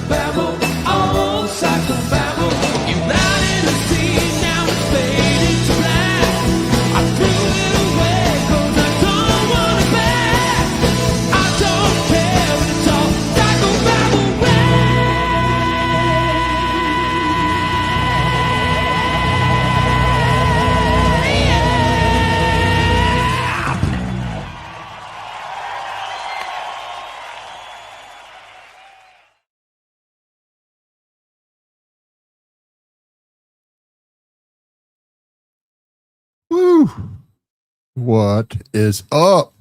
Babble, oh, psychobabble. You lied in the sea, now it's fading to black. I threw it away 'cause I don't want it back. I don't care when it's all psychobabble. Woo! What is up?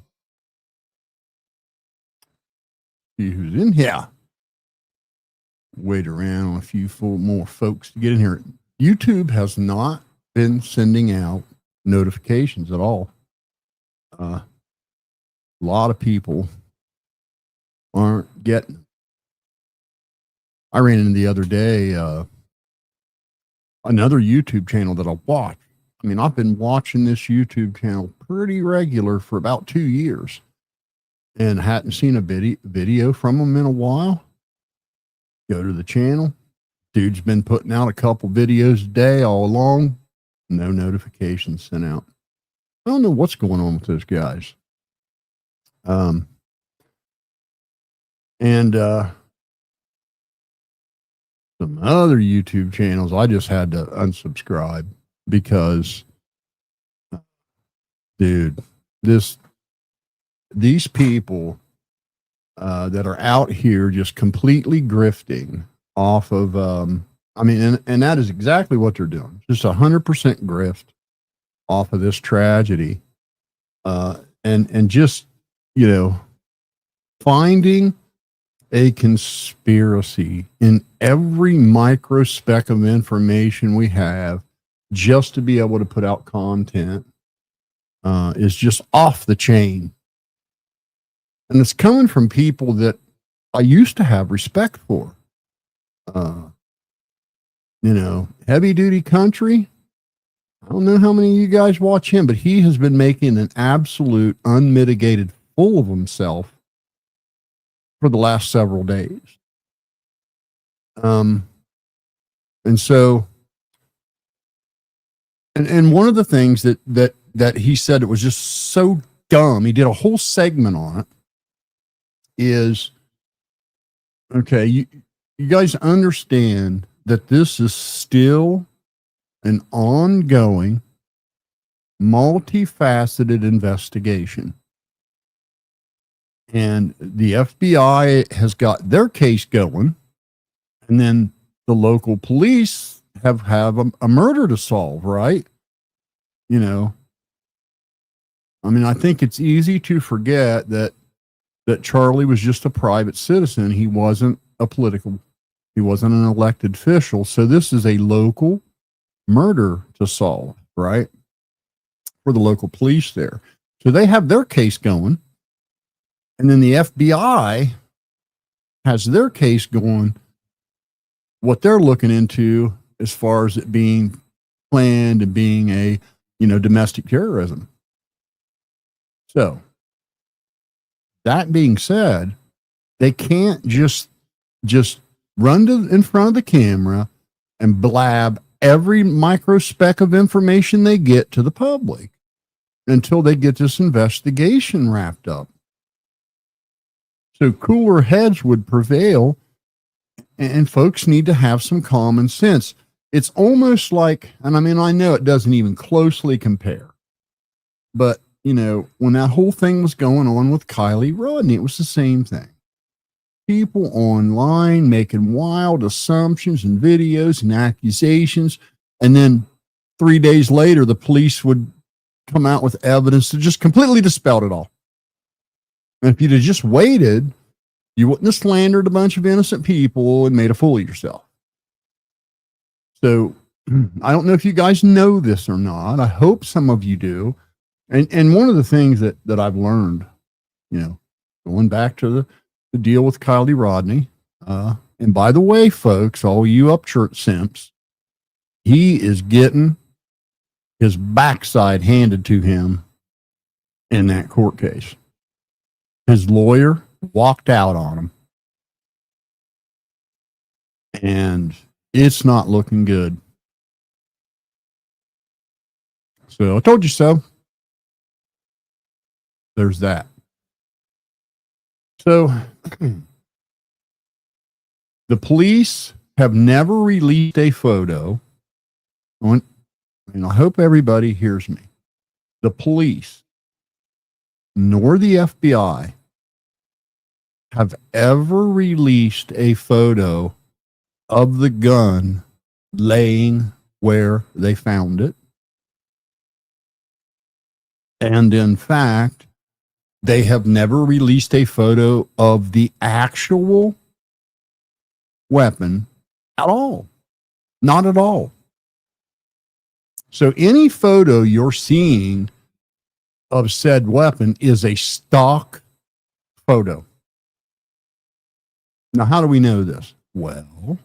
See who's in here. Wait around on a few more folks to get in here. YouTube has not been sending out notifications at all. A lot of people aren't getting them. I ran into the other day another YouTube channel that I watch. I mean, I've been watching this YouTube channel pretty regular for about 2 years and hadn't seen a video from them in a while. Go to the channel. Dude's been putting out a couple videos a day all along. No notifications sent out. I don't know what's going on with those guys. Some other YouTube channels, I just had to unsubscribe because, dude, these people that are out here just completely grifting off of, I mean, and that is exactly what they're doing. Just 100% grift off of this tragedy. And just, you know, finding a conspiracy in every microspeck of information we have just to be able to put out content is just off the chain. And it's coming from people that I used to have respect for. You know, Heavy Duty Country. I don't know how many of you guys watch him, but he has been making an absolute unmitigated fool of himself for the last several days. And so, and one of the things that he said it was just so dumb, he did a whole segment on it, is, okay, you guys understand that this is still an ongoing, multifaceted investigation. And the FBI has got their case going, and then the local police have a murder to solve, right? You know, I mean, I think it's easy to forget that Charlie was just a private citizen. He wasn't he wasn't an elected official. So this is a local murder to solve, right? For the local police there. So they have their case going. And then the FBI has their case going, what they're looking into as far as it being planned and being a, you know, domestic terrorism. So that being said, they can't just run in front of the camera and blab every microspeck of information they get to the public until they get this investigation wrapped up. So cooler heads would prevail, and folks need to have some common sense. It's almost like, and I mean, I know it doesn't even closely compare, but, you know, when that whole thing was going on with Kylie Rodney, it was the same thing. People online making wild assumptions and videos and accusations, and then 3 days later, the police would come out with evidence that just completely dispelled it all. And if you'd have just waited, you wouldn't have slandered a bunch of innocent people and made a fool of yourself. So I don't know if you guys know this or not. I hope some of you do. And one of the things that I've learned, you know, going back to the deal with Kylie Rodney, and by the way, folks, all you upchurch simps, he is getting his backside handed to him in that court case. His lawyer walked out on him. And it's not looking good. So I told you so. There's that. So the police have never released a photo. And I hope everybody hears me. The police nor the FBI have ever released a photo of the gun laying where they found it. And in fact, they have never released a photo of the actual weapon at all. Not at all. So any photo you're seeing of said weapon is a stock photo. Now, how do we know this? Well,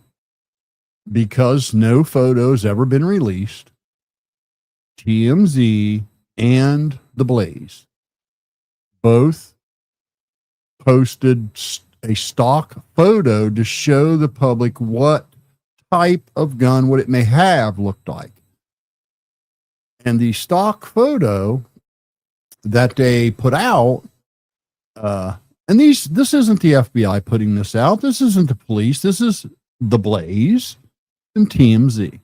because no photo's ever been released, TMZ and The Blaze both posted a stock photo to show the public what type of gun, what it may have looked like. And the stock photo that they put out, and this isn't the FBI putting this out. This isn't the police. This is The Blaze and TMZ.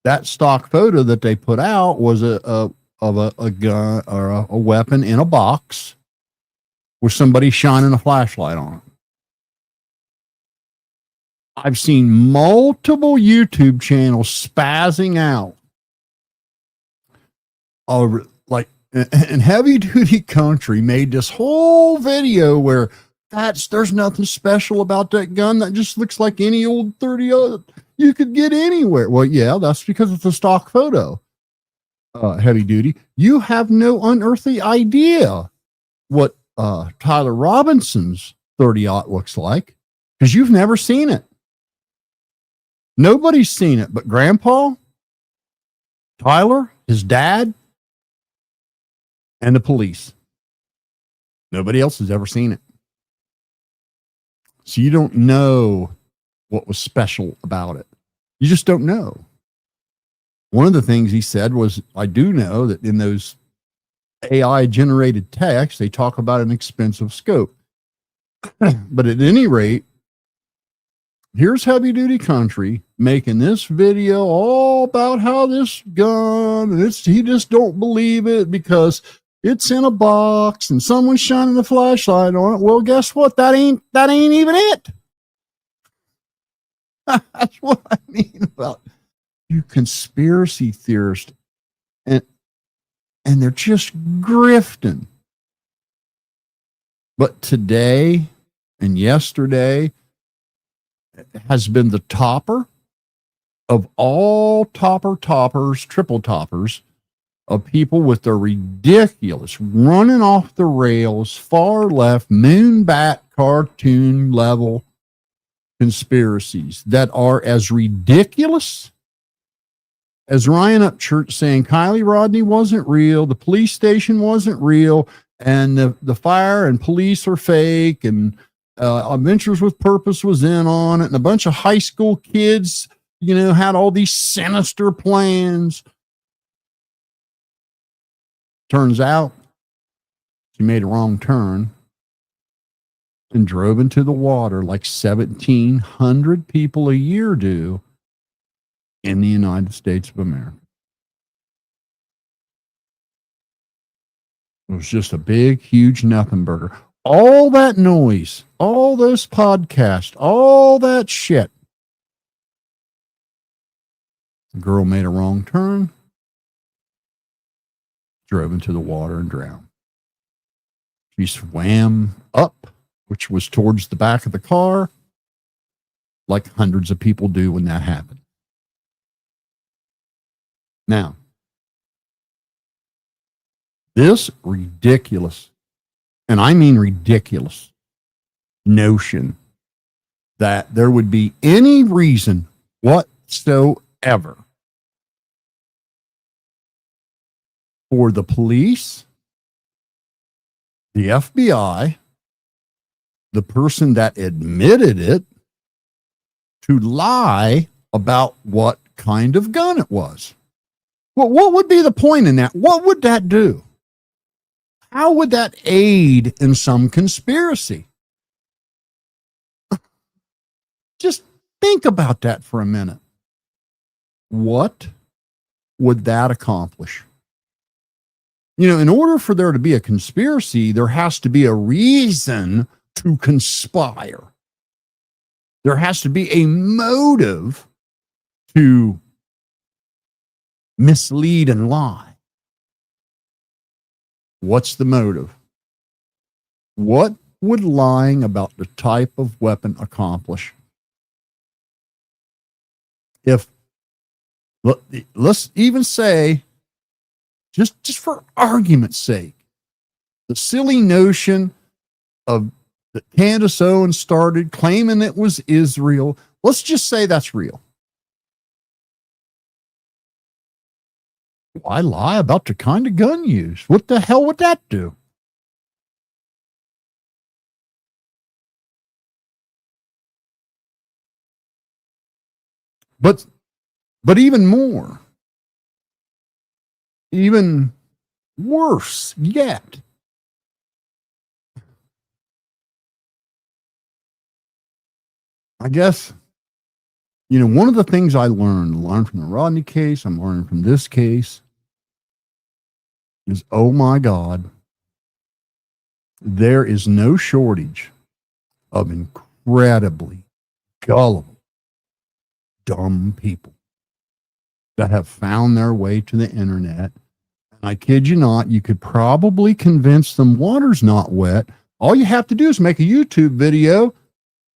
That stock photo that they put out was of a gun or a weapon in a box with somebody shining a flashlight on it. I've seen multiple YouTube channels spazzing out over, like, and Heavy Duty Country made this whole video where there's nothing special about that gun. That just looks like any old 30 you could get anywhere. Well, yeah, that's because it's a stock photo. Heavy Duty, you have no unearthly idea what Tyler Robinson's 30-aught looks like because you've never seen it. Nobody's seen it but Grandpa, Tyler, his dad, and the police. Nobody else has ever seen it. So you don't know what was special about it. You just don't know. One of the things he said was, I do know that in those AI generated texts, they talk about an expensive scope. But at any rate, here's Heavy Duty Country making this video all about how this gun, and he just don't believe it because it's in a box and someone's shining a flashlight on it. Well, guess what? That ain't even it. That's what I mean about you conspiracy theorists, and they're just grifting. But today and yesterday has been the topper of all toppers, triple toppers of people with their ridiculous running off the rails, far left, moonbat cartoon level conspiracies that are as ridiculous as Ryan Upchurch saying Kylie Rodney wasn't real, the police station wasn't real, and the fire and police are fake, and Adventures with Purpose was in on it, and a bunch of high school kids, had all these sinister plans. Turns out she made a wrong turn and drove into the water like 1,700 people a year do in the United States of America. It was just a big, huge nothing burger. All that noise, all those podcasts, all that shit. The girl made a wrong turn, drove into the water and drowned. She swam up, which was towards the back of the car, like hundreds of people do when that happens. Now, this ridiculous, and I mean ridiculous, notion that there would be any reason whatsoever for the police, the FBI, the person that admitted it, to lie about what kind of gun it was. Well, what would be the point in that? What would that do? How would that aid in some conspiracy? Just think about that for a minute. What would that accomplish? You know, in order for there to be a conspiracy, there has to be a reason to conspire. There has to be a motive to mislead and lie. What's the motive? What would lying about the type of weapon accomplish? If, let's even say, just for argument's sake, the silly notion of that Candace Owens started claiming it was Israel, let's just say that's real. Why lie about the kind of gun used? What the hell would that do? But even more, even worse yet, I guess, you know, one of the things I learned from the Rodney case, I'm learning from this case, is, oh my God, there is no shortage of incredibly gullible, dumb people that have found their way to the internet. And I kid you not, you could probably convince them water's not wet. All you have to do is make a YouTube video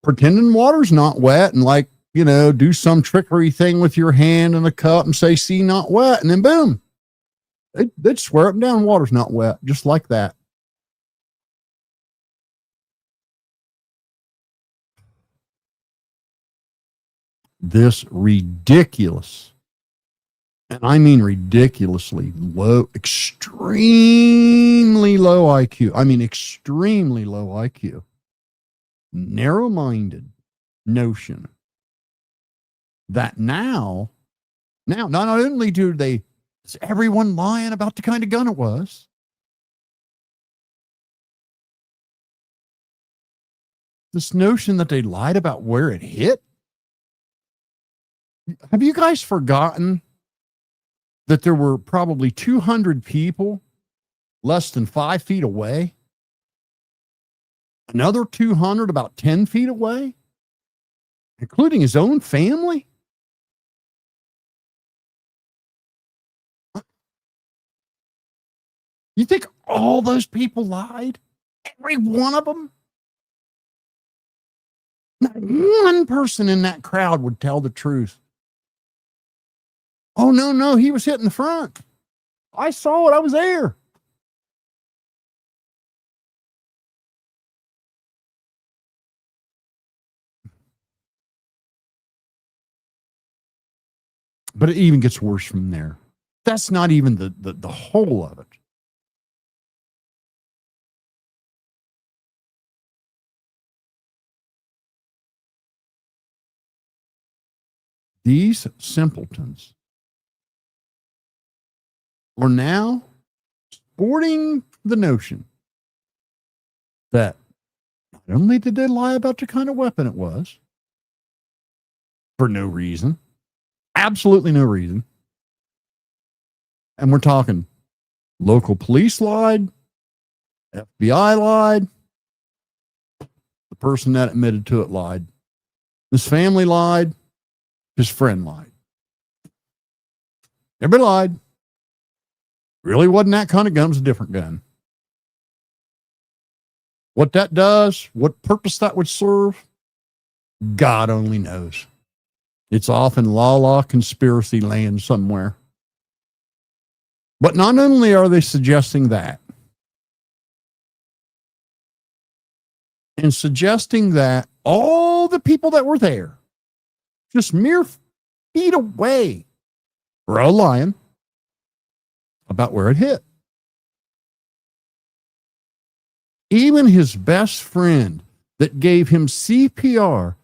pretending water's not wet and, like, you know, do some trickery thing with your hand in a cup and say, see, not wet. And then boom, they'd swear up and down water's not wet, just like that. This ridiculous, and I mean ridiculously low, extremely low IQ. I mean, extremely low IQ, narrow-minded notion that now not only is everyone lying about the kind of gun it was, this notion that they lied about where it hit. Have you guys forgotten that there were probably 200 people less than 5 feet away? Another 200 about 10 feet away, including his own family? You think all those people lied? Every one of them? Not one person in that crowd would tell the truth. Oh, no, he was hitting the front. I saw it. I was there. But it even gets worse from there. That's not even the whole of it. These simpletons are now sporting the notion that not only did they lie about the kind of weapon it was, for no reason, absolutely no reason, and we're talking local police lied, FBI lied, the person that admitted to it lied, his family lied, his friend lied. Everybody lied. Really wasn't that kind of gun. It was a different gun. What that does, what purpose that would serve, God only knows. It's off in la conspiracy land somewhere. But not only are they suggesting that, and suggesting that all the people that were there, just mere feet away, were all lying about where it hit. Even his best friend that gave him CPR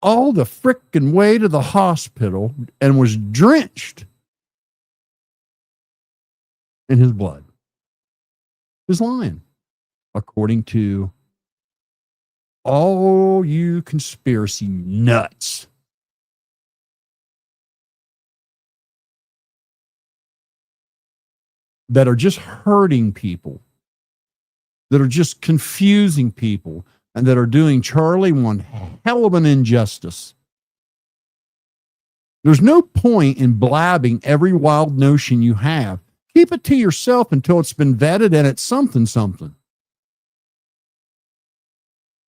all the frickin' way to the hospital and was drenched in his blood. Is lying, according to all you conspiracy nuts. That are just hurting people, that are just confusing people, and that are doing Charlie one hell of an injustice. There's no point in blabbing every wild notion you have. Keep it to yourself until it's been vetted and it's something.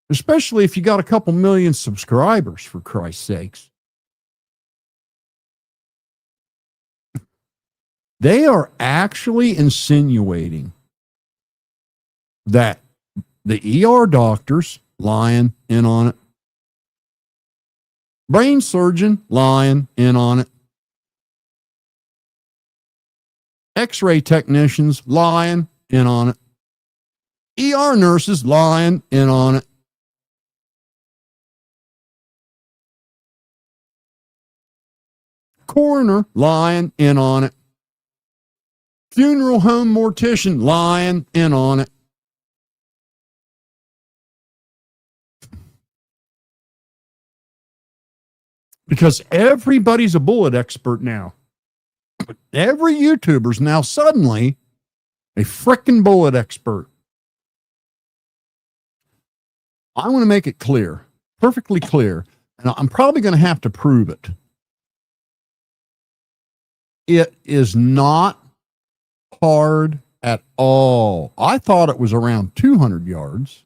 Especially if you got a couple million subscribers, for Christ's sakes. They are actually insinuating that the ER doctors lying in on it, brain surgeon lying in on it, X-ray technicians lying in on it, ER nurses lying in on it, coroner lying in on it, funeral home mortician lying in on it. Because everybody's a bullet expert now. Every YouTuber's now suddenly a frickin' bullet expert. I want to make it clear, perfectly clear, and I'm probably going to have to prove it. It is not hard at all. I thought it was around 200 yards,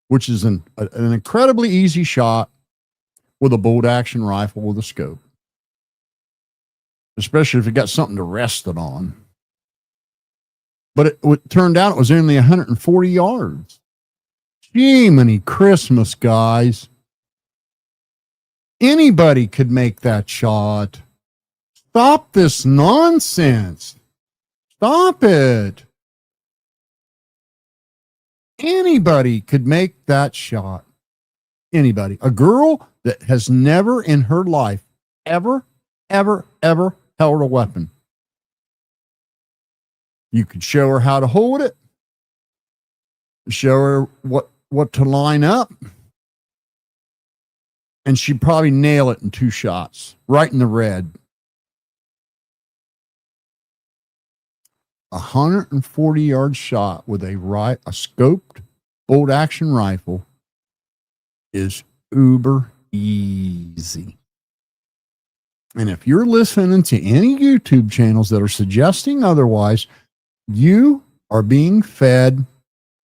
which is an incredibly easy shot with a bolt action rifle with a scope, especially if you got something to rest it on. But it turned out it was only 140 yards. Jiminy Christmas, guys. Anybody could make that shot. Stop this nonsense. Stop it. Anybody could make that shot. Anybody. A girl that has never in her life ever held a weapon. You could show her how to hold it, show her what to line up, and she'd probably nail it in 2 shots, right in the red. 140-yard shot with a scoped bolt action rifle is uber easy. And if you're listening to any YouTube channels that are suggesting otherwise, you are being fed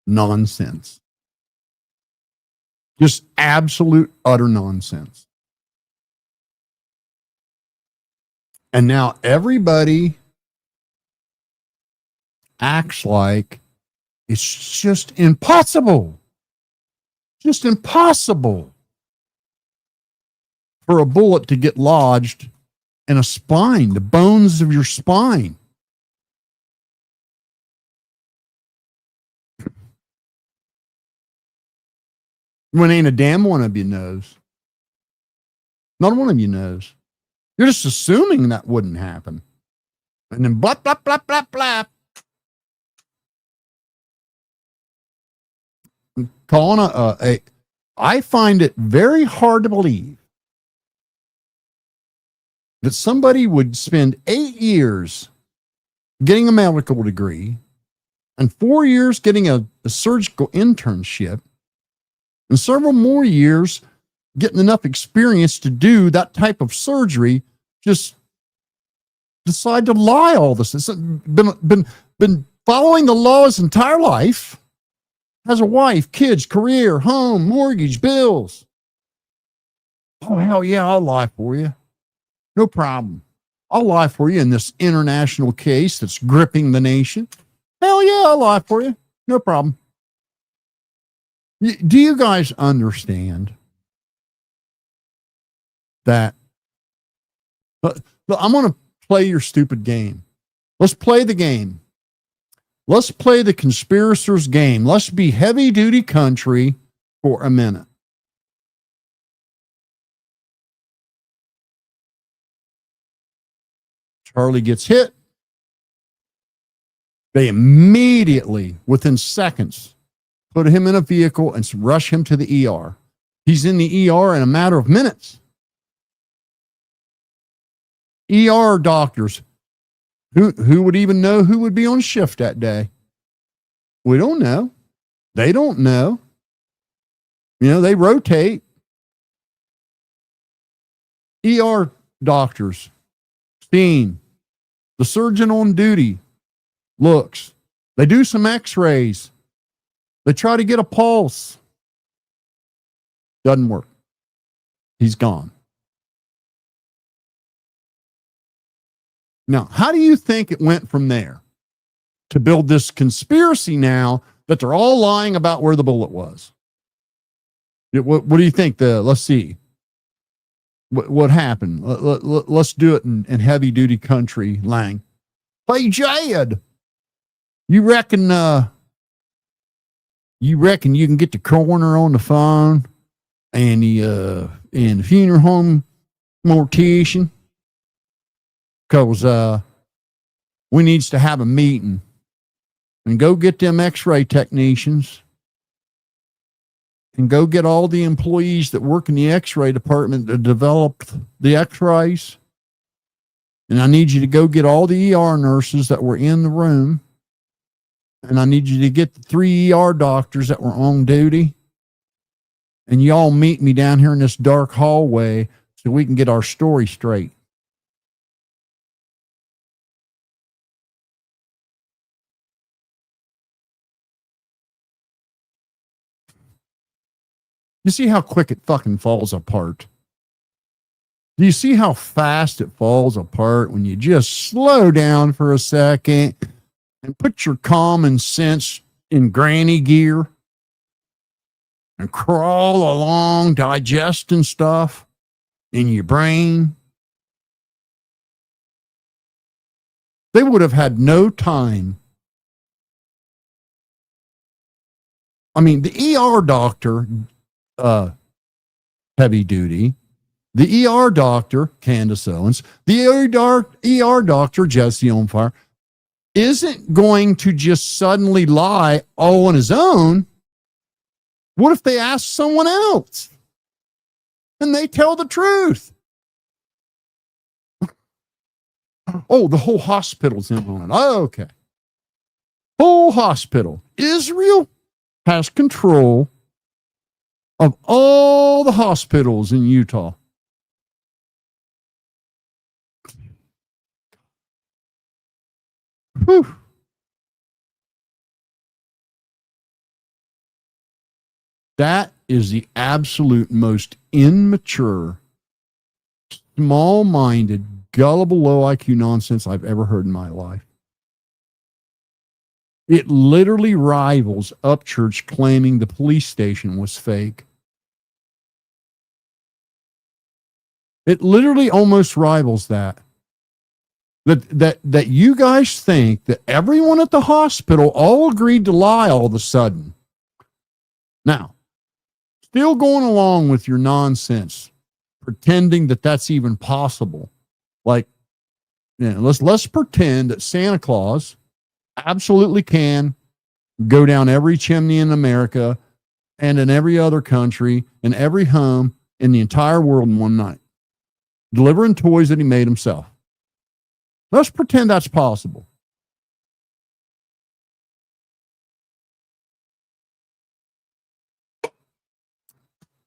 nonsense. Just absolute, utter nonsense. And now everybody acts like it's just impossible. Just impossible for a bullet to get lodged in a spine, the bones of your spine. When ain't a damn one of you knows. Not one of you knows. You're just assuming that wouldn't happen. And then blap, blap, blap, blap, blap. Calling I find it very hard to believe that somebody would spend 8 years getting a medical degree and 4 years getting a surgical internship and several more years getting enough experience to do that type of surgery, just decide to lie all this. It's been following the law his entire life, has a wife, kids, career, home, mortgage, bills. Oh, hell yeah, I'll lie for you. No problem. I'll lie for you in this international case that's gripping the nation. Hell yeah, I'll lie for you. No problem. Do you guys understand that? I'm going to play your stupid game. Let's play the game. Let's play the conspirators game. Let's be heavy duty country for a minute. Charlie gets hit. They immediately, within seconds, put him in a vehicle and rush him to the ER. He's in the ER in a matter of minutes. ER doctors, who would even know who would be on shift that day? We don't know. They don't know. You know, they rotate. ER doctors, seen. The surgeon on duty looks. They do some x-rays. They try to get a pulse. Doesn't work. He's gone. Now, how do you think it went from there to build this conspiracy now that they're all lying about where the bullet was? What do you think? Let's see. What happened? Let's do it in heavy duty country lang. Hey, Jed, you reckon you can get the coroner on the phone and the funeral home mortician? Because we needs to have a meeting and go get them x-ray technicians and go get all the employees that work in the x-ray department that developed the x-rays. And I need you to go get all the ER nurses that were in the room. And I need you to get the 3 ER doctors that were on duty. And y'all meet me down here in this dark hallway so we can get our story straight. You see how quick it fucking falls apart? Do you see how fast it falls apart when you just slow down for a second and put your common sense in granny gear and crawl along digesting stuff in your brain? They would have had no time. I mean, the ER doctor, heavy duty, the ER doctor, Candace Owens, the ER doctor, Jesse on Fire, isn't going to just suddenly lie all on his own. What if they ask someone else and they tell the truth? Oh, the whole hospital's in on it. Oh, okay. Whole hospital. Israel has control of all the hospitals in Utah. Whew. That is the absolute most immature, small-minded, gullible, low IQ nonsense I've ever heard in my life. It literally rivals Upchurch claiming the police station was fake. It literally almost rivals that. That you guys think that everyone at the hospital all agreed to lie all of a sudden. Now, still going along with your nonsense, pretending that that's even possible. Like, you know, let's pretend that Santa Claus absolutely can go down every chimney in America and in every other country and every home in the entire world in one night, delivering toys that he made himself. Let's pretend that's possible.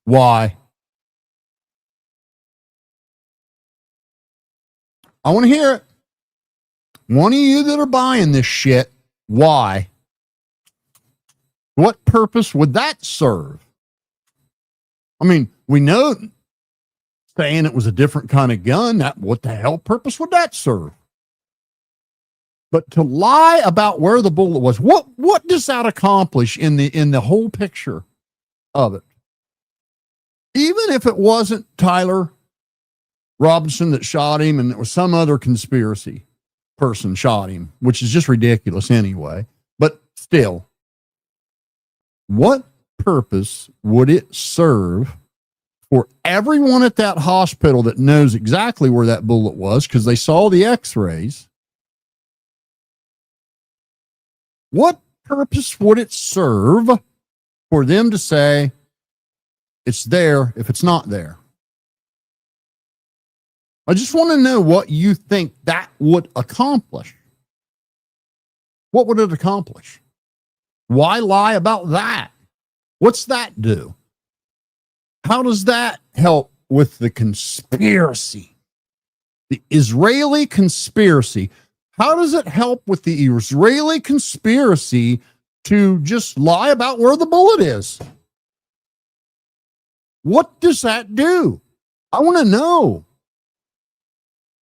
Why? I want to hear it. One of you that are buying this shit, why? What purpose would that serve? I mean, we know saying it was a different kind of gun, what the hell purpose would that serve? But to lie about where the bullet was, what does that accomplish in the whole picture of it? Even if it wasn't Tyler Robinson that shot him and it was some other conspiracy person shot him, which is just ridiculous anyway, but still, what purpose would it serve for everyone at that hospital that knows exactly where that bullet was because they saw the x-rays, what purpose would it serve for them to say it's there if it's not there? I just want to know what you think that would accomplish. What would it accomplish? Why lie about that? What's that do? How does that help with the conspiracy? The Israeli conspiracy. How does it help with the Israeli conspiracy to just lie about where the bullet is? What does that do? I want to know.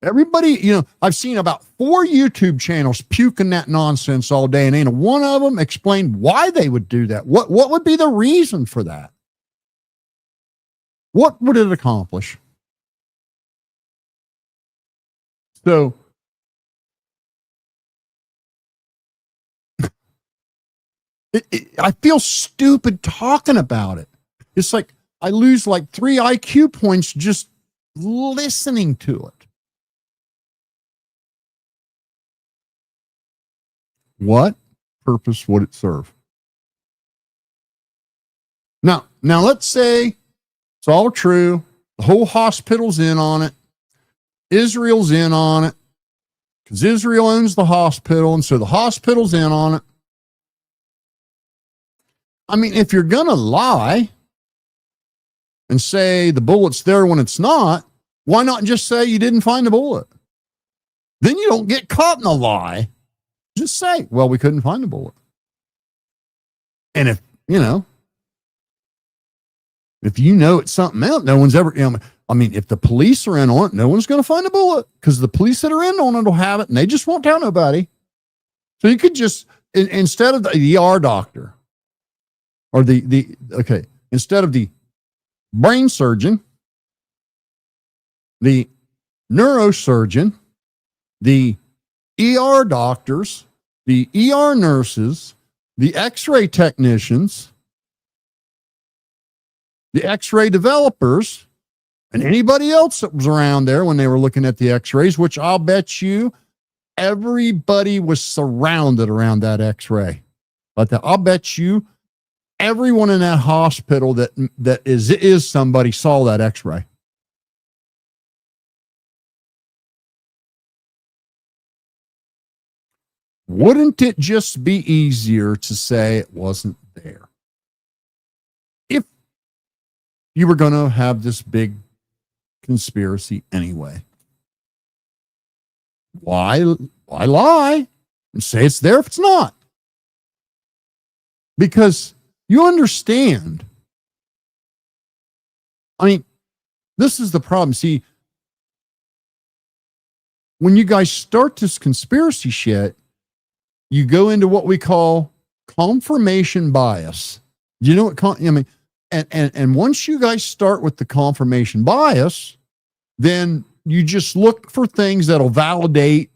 Everybody, I've seen about 4 YouTube channels puking that nonsense all day, and ain't one of them explained why they would do that. What would be the reason for that? What would it accomplish? So, I feel stupid talking about it. It's like I lose like 3 IQ points just listening to it. What purpose would it serve? Now let's say it's all true. The whole hospital's in on it. Israel's in on it because Israel owns the hospital, and so the hospital's in on it. I mean, if you're going to lie and say the bullet's there when it's not, why not just say you didn't find the bullet? Then you don't get caught in a lie. Just say, well, we couldn't find the bullet. And if it's something else, no one's ever, if the police are in on it, no one's going to find a bullet because the police that are in on it will have it and they just won't tell nobody. So you could just, instead of the ER doctor or instead of the brain surgeon, the neurosurgeon, the ER doctors, the ER nurses, the x-ray technicians, the x-ray developers, and anybody else that was around there when they were looking at the x-rays, which I'll bet you everybody was surrounded around that x-ray. But I'll bet you everyone in that hospital that is somebody saw that x-ray. Wouldn't it just be easier to say it wasn't there? If you were going to have this big conspiracy anyway. Why lie and say it's there if it's not? Because you understand. I mean, this is the problem. See, when you guys start this conspiracy shit, you go into what we call confirmation bias. You know what? And once you guys start with the confirmation bias, then you just look for things that'll validate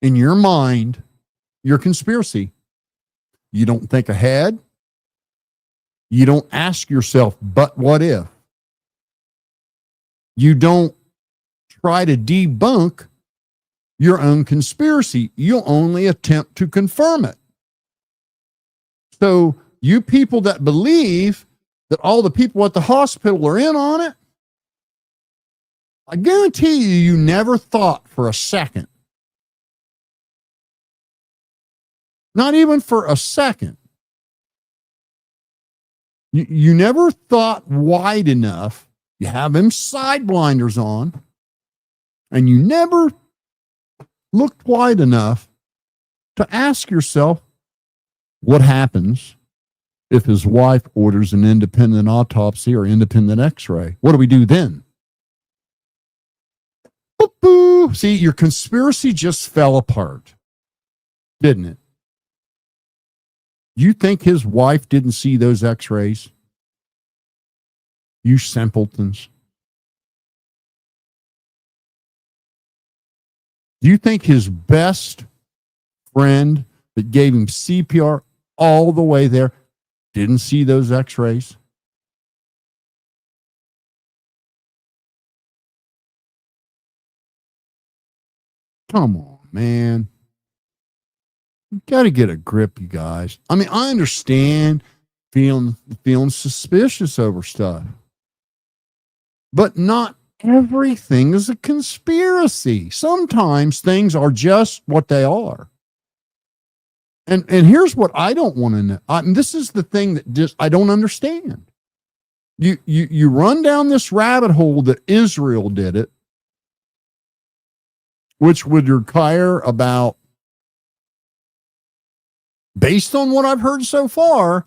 in your mind your conspiracy. You don't think ahead. You don't ask yourself, but what if? You don't try to debunk your own conspiracy. You'll only attempt to confirm it. So you people that believe that all the people at the hospital are in on it, I guarantee you never thought for a second, not even for a second, you never thought wide enough. You have them side blinders on, and you never looked wide enough to ask yourself, what happens if his wife orders an independent autopsy or independent x-ray? What do we do then? Boop-boo. See, your conspiracy just fell apart, didn't it? You think his wife didn't see those x-rays? You simpletons. Do you think his best friend that gave him CPR all the way there didn't see those x-rays? Come on, man. You got to get a grip, you guys. I mean, I understand feeling suspicious over stuff, but not everything is a conspiracy. Sometimes things are just what they are. And here's what I don't want to know. This is the thing that just I don't understand. You run down this rabbit hole that Israel did it, which would require about, based on what I've heard so far,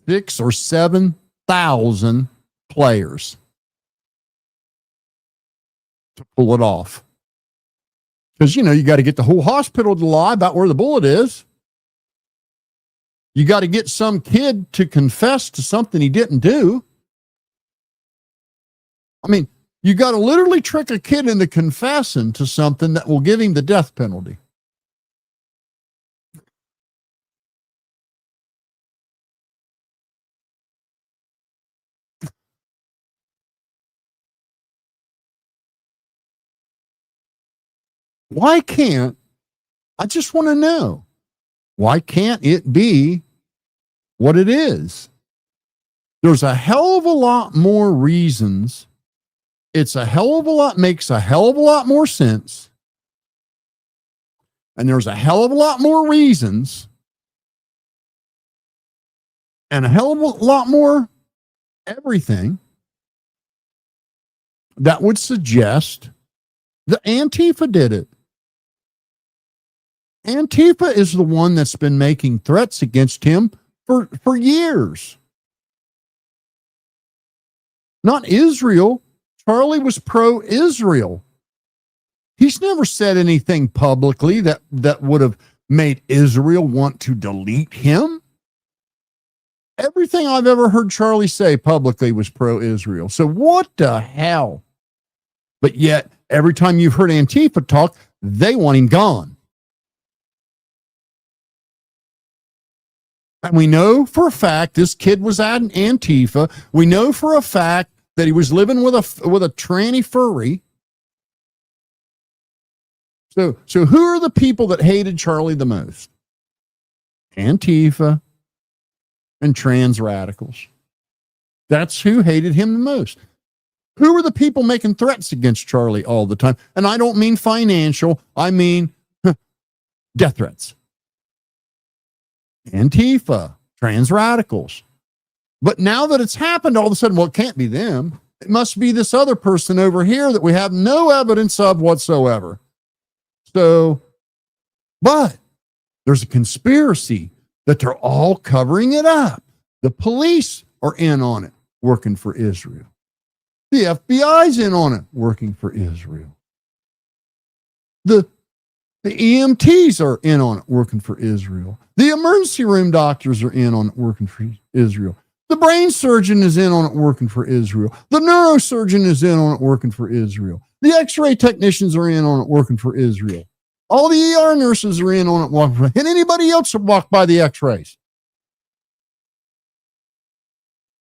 6,000 or 7,000 players to pull it off. Because, you got to get the whole hospital to lie about where the bullet is. You got to get some kid to confess to something he didn't do. I mean, you got to literally trick a kid into confessing to something that will give him the death penalty. Why can't, I just want to know, why can't it be what it is? There's a hell of a lot more reasons. Makes a hell of a lot more sense. And there's a hell of a lot more reasons. And a hell of a lot more everything that would suggest that Antifa did it. Antifa is the one that's been making threats against him for years. Not Israel. Charlie was pro-Israel. He's never said anything publicly that would have made Israel want to delete him. Everything I've ever heard Charlie say publicly was pro-Israel. So what the hell? But yet, every time you've heard Antifa talk, they want him gone. And we know for a fact this kid was at an Antifa. We know for a fact that he was living with a tranny furry. So who are the people that hated Charlie the most? Antifa and trans radicals. That's who hated him the most. Who are the people making threats against Charlie all the time? And I don't mean financial. I mean death threats. Antifa, trans radicals. But now that it's happened, all of a sudden, well, it can't be them. It must be this other person over here that we have no evidence of whatsoever. So, but there's a conspiracy that they're all covering it up. The police are in on it, working for Israel. The FBI's in on it, working for Israel. The EMTs are in on it, working for Israel. The emergency room doctors are in on it, working for Israel. The brain surgeon is in on it, working for Israel. The neurosurgeon is in on it, working for Israel. The x-ray technicians are in on it, working for Israel. All the ER nurses are in on it, working for, and anybody else that walk by the x-rays.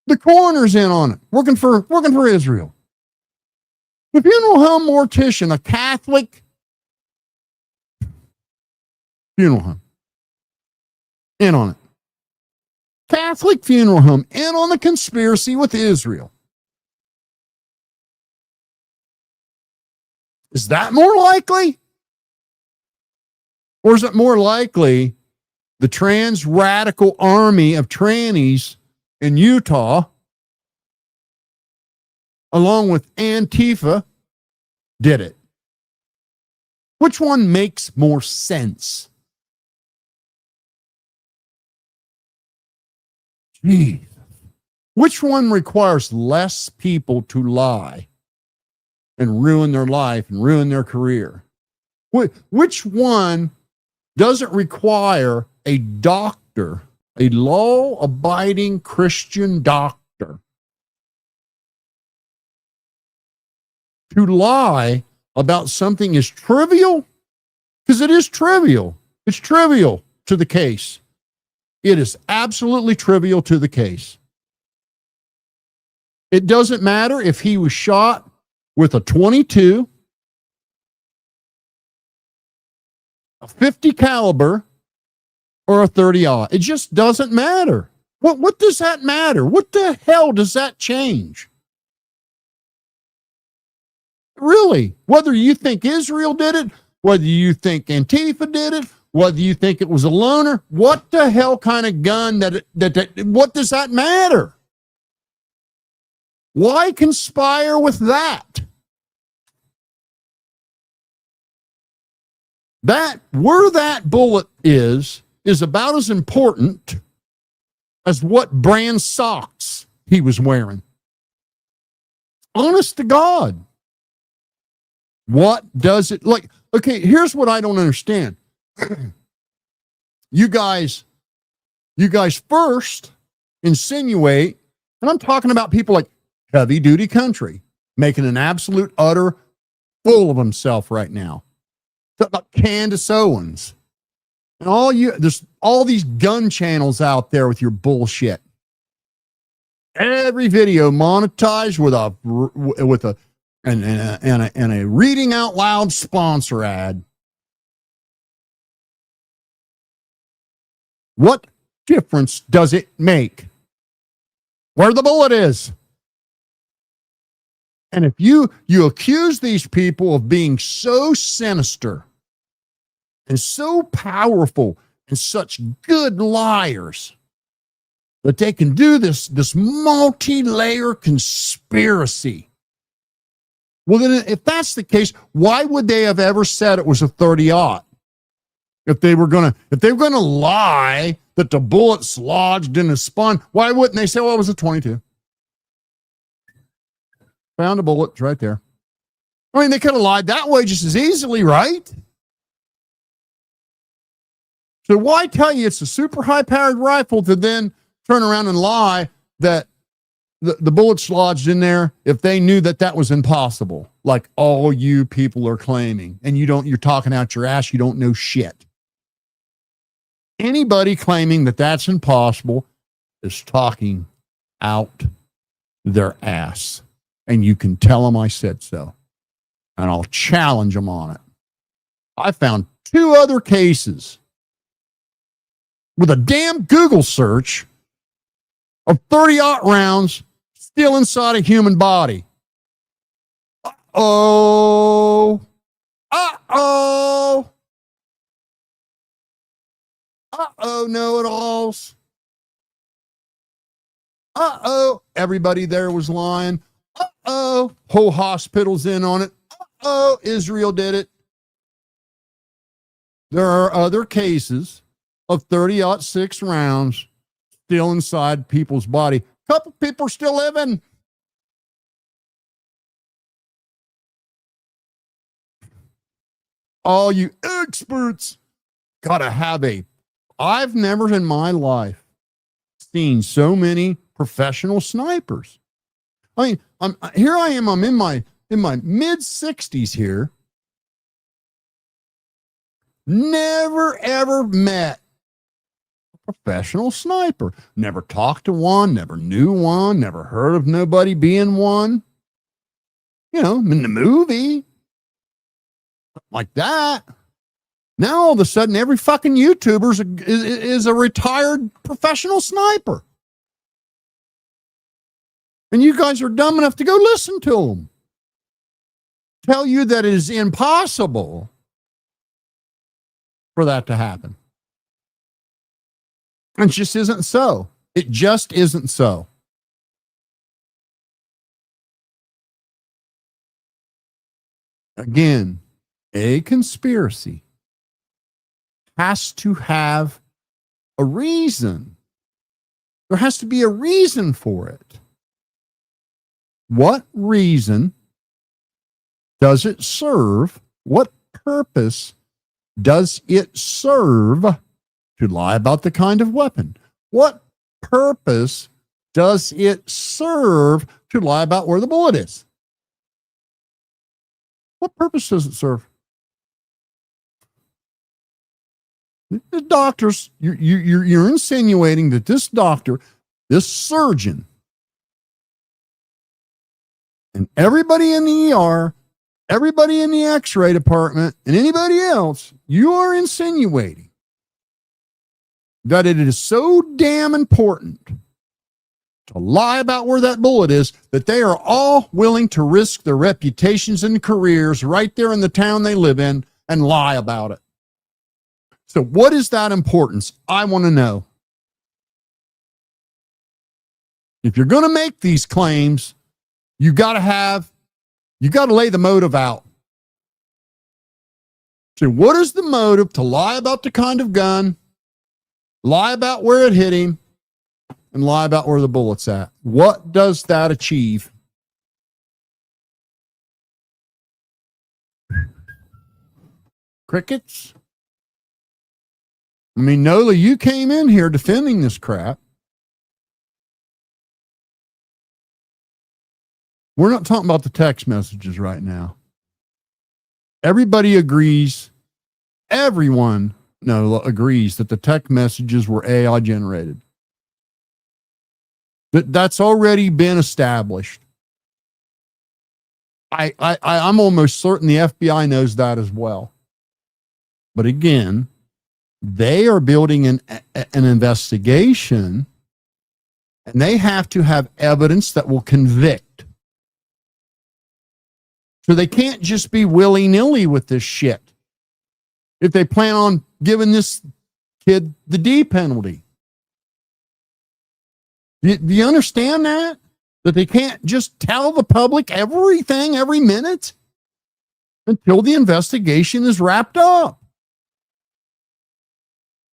The coroner's in on it, working for Israel. The funeral home mortician, a Catholic funeral home, in on it. Catholic funeral home, in on the conspiracy with Israel. Is that more likely? Or is it more likely the trans radical army of trannies in Utah, along with Antifa, did it? Which one makes more sense? Jeez. Which one requires less people to lie and ruin their life and ruin their career? Which one doesn't require a doctor, a law-abiding Christian doctor, to lie about something as trivial? Because it is trivial. It's trivial to the case. It is absolutely trivial to the case. It doesn't matter if he was shot with a .22 a 50 caliber or a 30-aught. It just doesn't matter. What does that matter? What the hell does that change? Really, whether you think Israel did it, whether you think Antifa did it, whether you think it was a loner, what the hell kind of gun what does that matter? Why conspire with that? Where that bullet is about as important as what brand socks he was wearing. Honest to God. What does it like? Okay, here's what I don't understand. You guys first insinuate, and I'm talking about people like Heavy Duty Country, making an absolute utter fool of himself right now. Talk about Candace Owens. And there's all these gun channels out there with your bullshit. Every video monetized with a reading out loud sponsor ad. What difference does it make where the bullet is? And if you accuse these people of being so sinister and so powerful and such good liars that they can do this multi-layer conspiracy. Well, then if that's the case, why would they have ever said it was a 30-aught? If they were gonna lie that the bullet's lodged in his spine, why wouldn't they say, well, it was a 22? Found a bullet, it's right there. I mean, they could have lied that way just as easily, right? So why tell you it's a super high-powered rifle to then turn around and lie that the bullet's lodged in there if they knew that was impossible, like all you people are claiming, and you're talking out your ass, you don't know shit. Anybody claiming that that's impossible is talking out their ass, and you can tell them I said so, and I'll challenge them on it. I found 2 other cases with a damn Google search of 30-aught rounds still inside a human body. Uh-oh. Uh-oh. Uh-oh, know-it-alls. Uh-oh, everybody there was lying. Uh-oh, whole hospital's in on it. Uh-oh, Israel did it. There are other cases of 30-06 rounds still inside people's body. A couple people are still living. All you experts gotta have I've never in my life seen so many professional snipers. I mean, I'm in my mid 60s here. Never ever met a professional sniper. Never talked to one, never knew one, never heard of nobody being one. You know, in the movie. Like that. Now all of a sudden every fucking YouTuber is a retired professional sniper. And you guys are dumb enough to go listen to them. Tell you that it is impossible for that to happen. It just isn't so. It just isn't so. Again, a conspiracy has to have a reason. There has to be a reason for it. What reason does it serve? What purpose does it serve to lie about the kind of weapon? What purpose does it serve to lie about where the bullet is? What purpose does it serve? The doctors, you're insinuating that this doctor, this surgeon, and everybody in the ER, everybody in the X-ray department and anybody else, you are insinuating that it is so damn important to lie about where that bullet is that they are all willing to risk their reputations and careers right there in the town they live in and lie about it. So what is that importance? I want to know. If you're going to make these claims, you got to lay the motive out. So what is the motive to lie about the kind of gun, lie about where it hit him, and lie about where the bullet's at? What does that achieve? Crickets? I mean, Nola, you came in here defending this crap. We're not talking about the text messages right now. Everybody agrees, everyone agrees that the text messages were AI generated. That's already been established. I'm almost certain the FBI knows that as well. But again, they are building an investigation, and they have to have evidence that will convict. So they can't just be willy-nilly with this shit if they plan on giving this kid the D penalty. Do you understand that? That they can't just tell the public everything every minute until the investigation is wrapped up.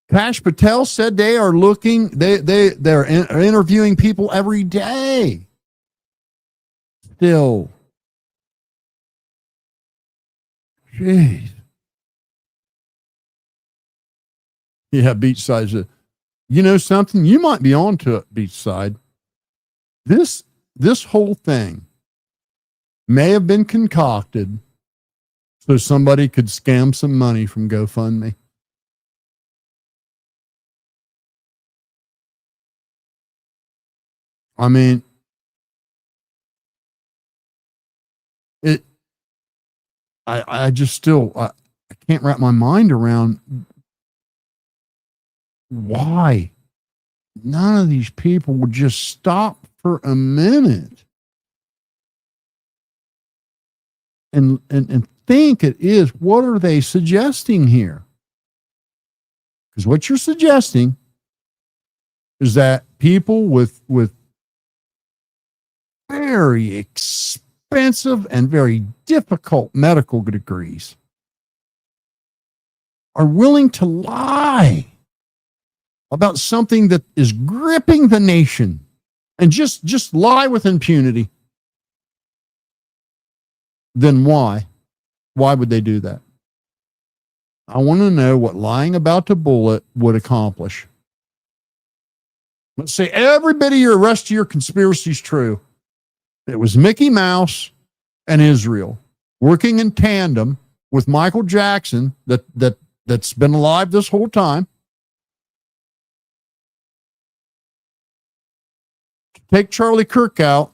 Kash Patel said they are looking, they're interviewing people every day. Still. Jeez. Yeah, Beachside said, you know something? You might be on to it, Beachside. This whole thing may have been concocted so somebody could scam some money from GoFundMe. I mean, I just still, I can't wrap my mind around why none of these people would just stop for a minute and think it is. What are they suggesting here? Because what you're suggesting is that people with very expensive and very difficult medical degrees are willing to lie about something that is gripping the nation and just lie with impunity. Then why would they do that? I want to know what lying about the bullet would accomplish. Let's say everybody, the rest of your conspiracy is true. It was Mickey Mouse and Israel working in tandem with Michael Jackson that's been alive this whole time. Take Charlie Kirk out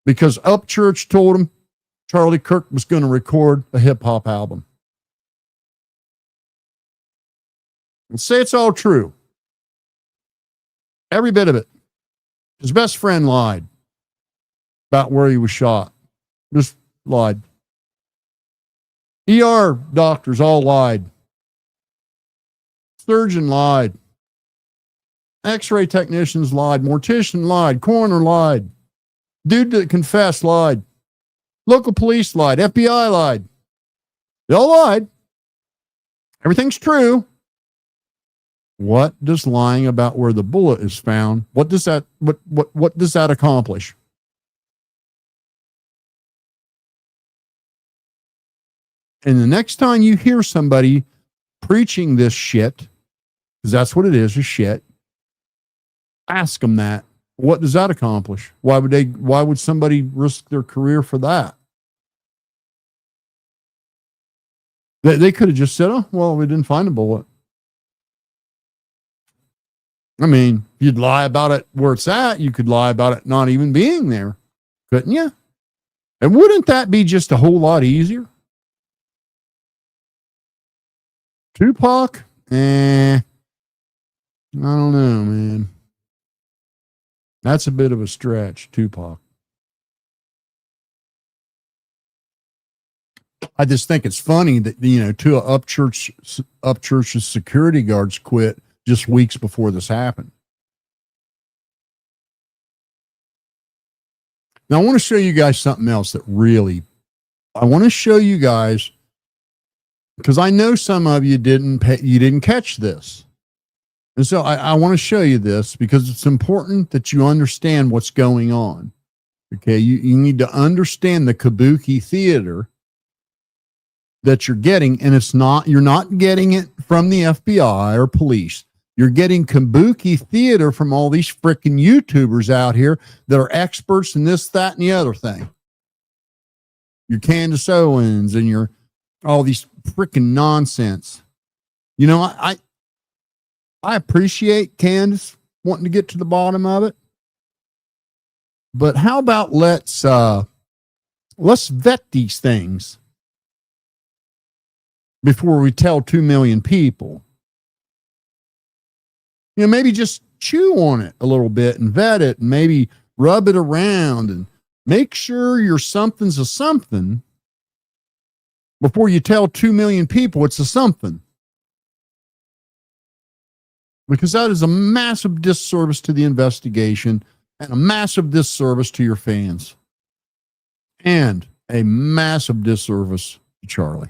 because Upchurch told him Charlie Kirk was going to record a hip hop album. And say it's all true. Every bit of it. His best friend lied about where he was shot. Just lied. ER doctors all lied. Surgeon lied. X-ray technicians lied. Mortician lied. Coroner lied. Dude that confessed lied. Local police lied. FBI lied. They all lied. Everything's true. What does lying about where the bullet is found, what does that accomplish? And the next time you hear somebody preaching this shit, because that's what it is shit, ask them that. What does that accomplish? Why would somebody risk their career for that? They could have just said, oh, well, we didn't find a bullet. I mean, if you'd lie about it where it's at, you could lie about it not even being there, couldn't you? And wouldn't that be just a whole lot easier? Tupac? I don't know, man. That's a bit of a stretch, Tupac. I just think it's funny that, two Upchurch's security guards quit just weeks before this happened. Now I want to show you guys something else that I want to show you guys, because I know some of you didn't catch this. And so I want to show you this because it's important that you understand what's going on. Okay. You need to understand the kabuki theater that you're getting. And you're not getting it from the FBI or police. You're getting kabuki theater from all these freaking YouTubers out here that are experts in this, that, and the other thing. Your Candace Owens and your all these freaking nonsense. I appreciate Candace wanting to get to the bottom of it. But how about let's vet these things before we tell 2 million people. Maybe just chew on it a little bit and vet it and maybe rub it around and make sure your something's a something before you tell 2 million people it's a something. Because that is a massive disservice to the investigation and a massive disservice to your fans and a massive disservice to Charlie.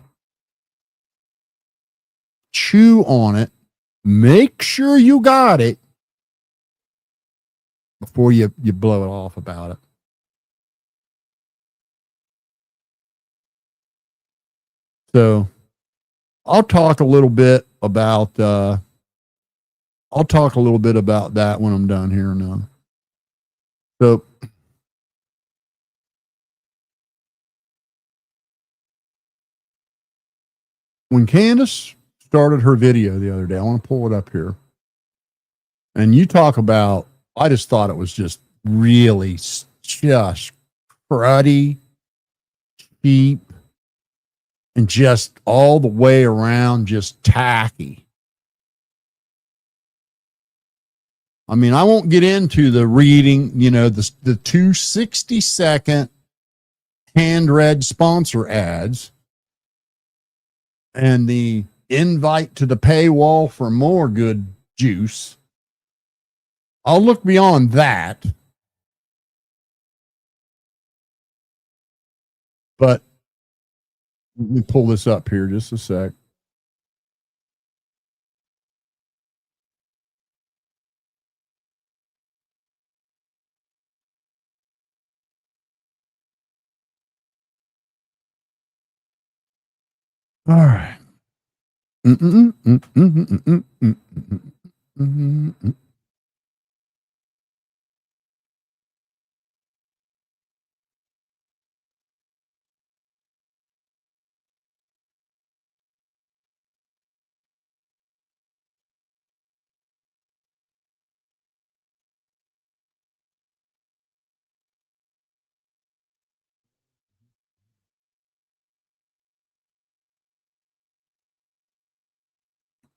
Chew on it. Make sure you got it before you blow it off about it. So I'll talk a little bit about that when I'm done here now. So when Candace started her video the other day, I want to pull it up here. And you talk about, I just thought it was just really just cruddy, cheap, and just all the way around just tacky. I mean, I won't get into the reading, the 260-second hand-read sponsor ads and the invite to the paywall for more good juice. I'll look beyond that. But let me pull this up here just a sec. All right.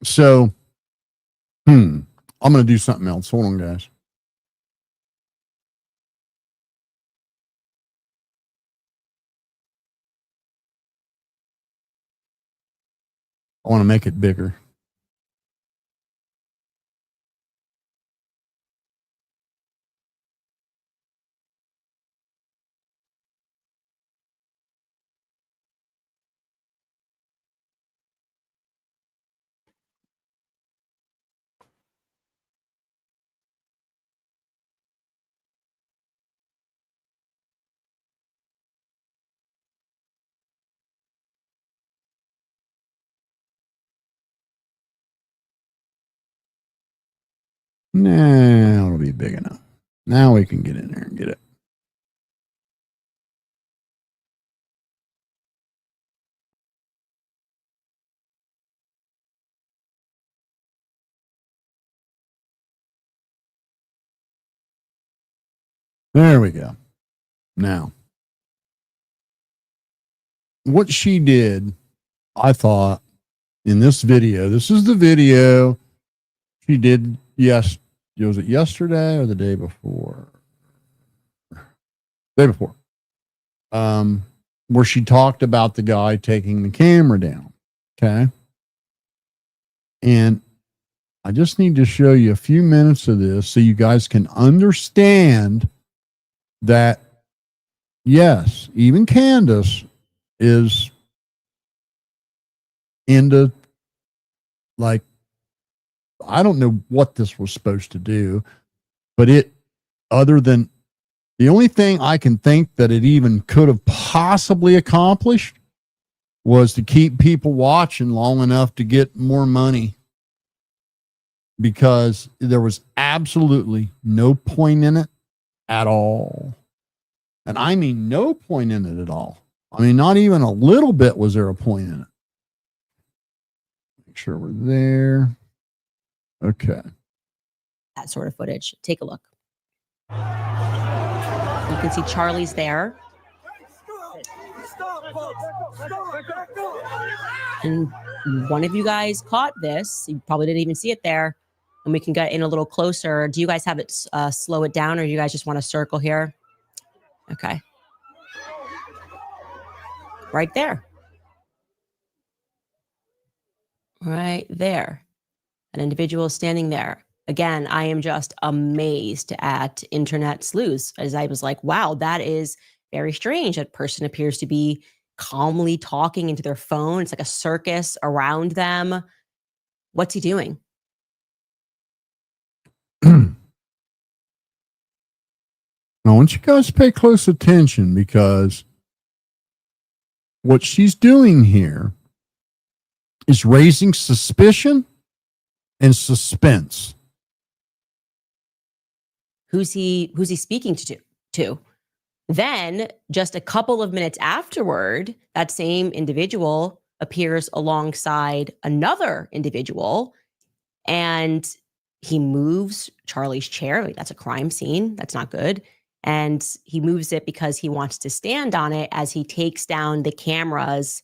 So, I'm going to do something else. Hold on, guys. I want to make it bigger. Now it'll be big enough. Now we can get in there and get it. There we go. Now, what she did, I thought, in this video. This is the video she did. Yes. Was it yesterday or the day before? Day before. Where she talked about the guy taking the camera down. Okay. And I just need to show you a few minutes of this so you guys can understand that, yes, even Candace is into, like, I don't know what this was supposed to do, but it, other than the only thing I can think that it even could have possibly accomplished was to keep people watching long enough to get more money, because there was absolutely no point in it at all. And I mean, no point in it at all. I mean, not even a little bit was there a point in it. Make sure we're there. Okay. That sort of footage. Take a look. You can see Charlie's there. And one of you guys caught this. You probably didn't even see it there. And we can get in a little closer. Do you guys have it slow it down, or do you guys just want to circle here? Okay. Right there. Right there. An individual standing there. Again, I am just amazed at internet sleuths, as I was like, wow, that is very strange. That person appears to be calmly talking into their phone. It's like a circus around them. What's he doing? I want you guys to pay close attention, because what she's doing here is raising suspicion and suspense. Who's he speaking to? Then, just a couple of minutes afterward, that same individual appears alongside another individual, and he moves Charlie's chair. Like, that's a crime scene. That's not good. And he moves it because he wants to stand on it as he takes down the cameras,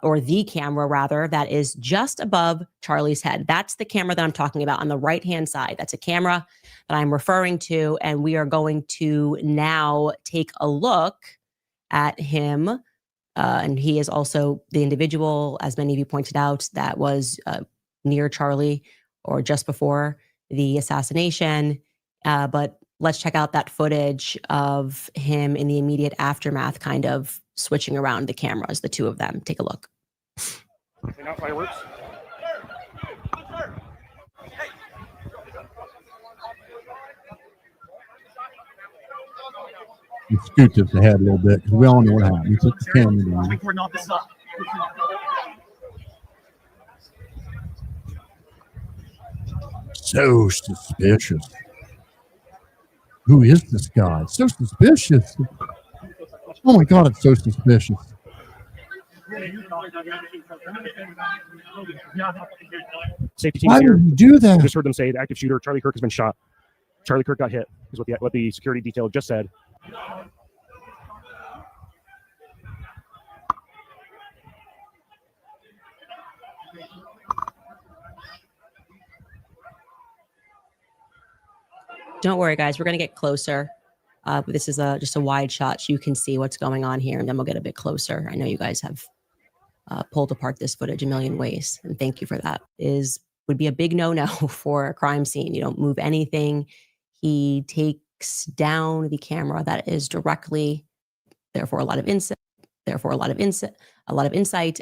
or the camera rather, that is just above Charlie's head. That's the camera that I'm talking about on the right-hand side. That's a camera that I'm referring to. And we are going to now take a look at him. And he is also the individual, as many of you pointed out, that was near Charlie or just before the assassination. But let's check out that footage of him in the immediate aftermath, kind of switching around the cameras, the two of them. Take a look. They're not fireworks. You scoot this ahead a little bit, because we all know what happened. You took the camera down. We're not this up. So suspicious. Who is this guy? So suspicious. Oh my God, it's so suspicious. Safety team Why here. would you do that? Just heard them say the active shooter, Charlie Kirk, has been shot. Charlie Kirk got hit, is what the security detail just said. Don't worry, guys. We're going to get closer. This is just a wide shot, so you can see what's going on here, and then we'll get a bit closer. I know you guys have pulled apart this footage a million ways, and thank you for that. Would be a big no-no for a crime scene. You don't move anything. He takes down the camera that is directly, therefore a lot of insight,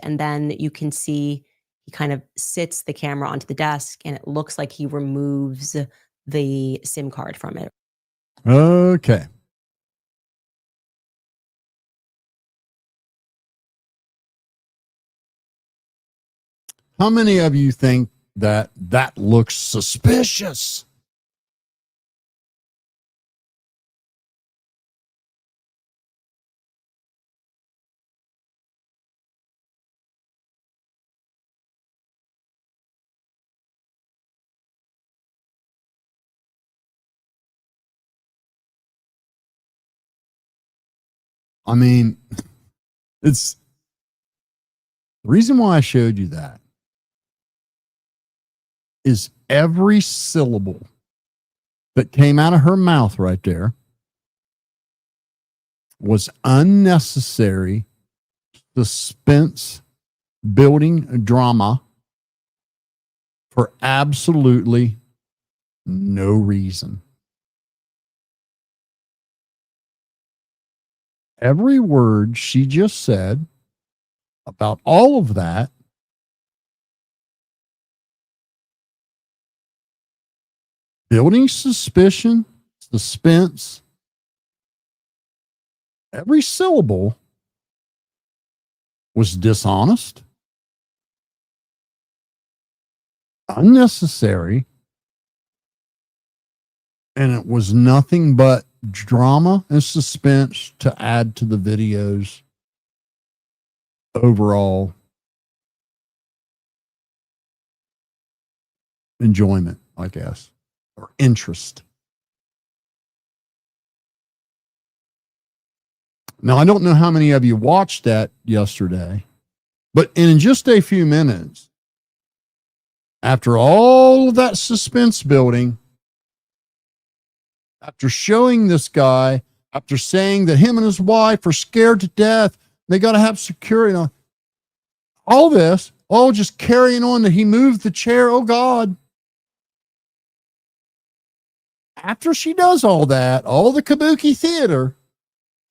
and then you can see he kind of sits the camera onto the desk, and it looks like he removes the SIM card from it. Okay. How many of you think that looks suspicious? I mean, it's the reason why I showed you that is every syllable that came out of her mouth right there was unnecessary suspense building drama for absolutely no reason. Every word she just said about all of that building suspicion, suspense, every syllable was dishonest, unnecessary, and it was nothing but drama and suspense to add to the video's overall enjoyment, I guess, or interest. Now, I don't know how many of you watched that yesterday, but in just a few minutes, after all of that suspense building, after showing this guy, after saying that him and his wife are scared to death, they got to have security, all this, all just carrying on that he moved the chair. Oh God. After she does all that, all the kabuki theater,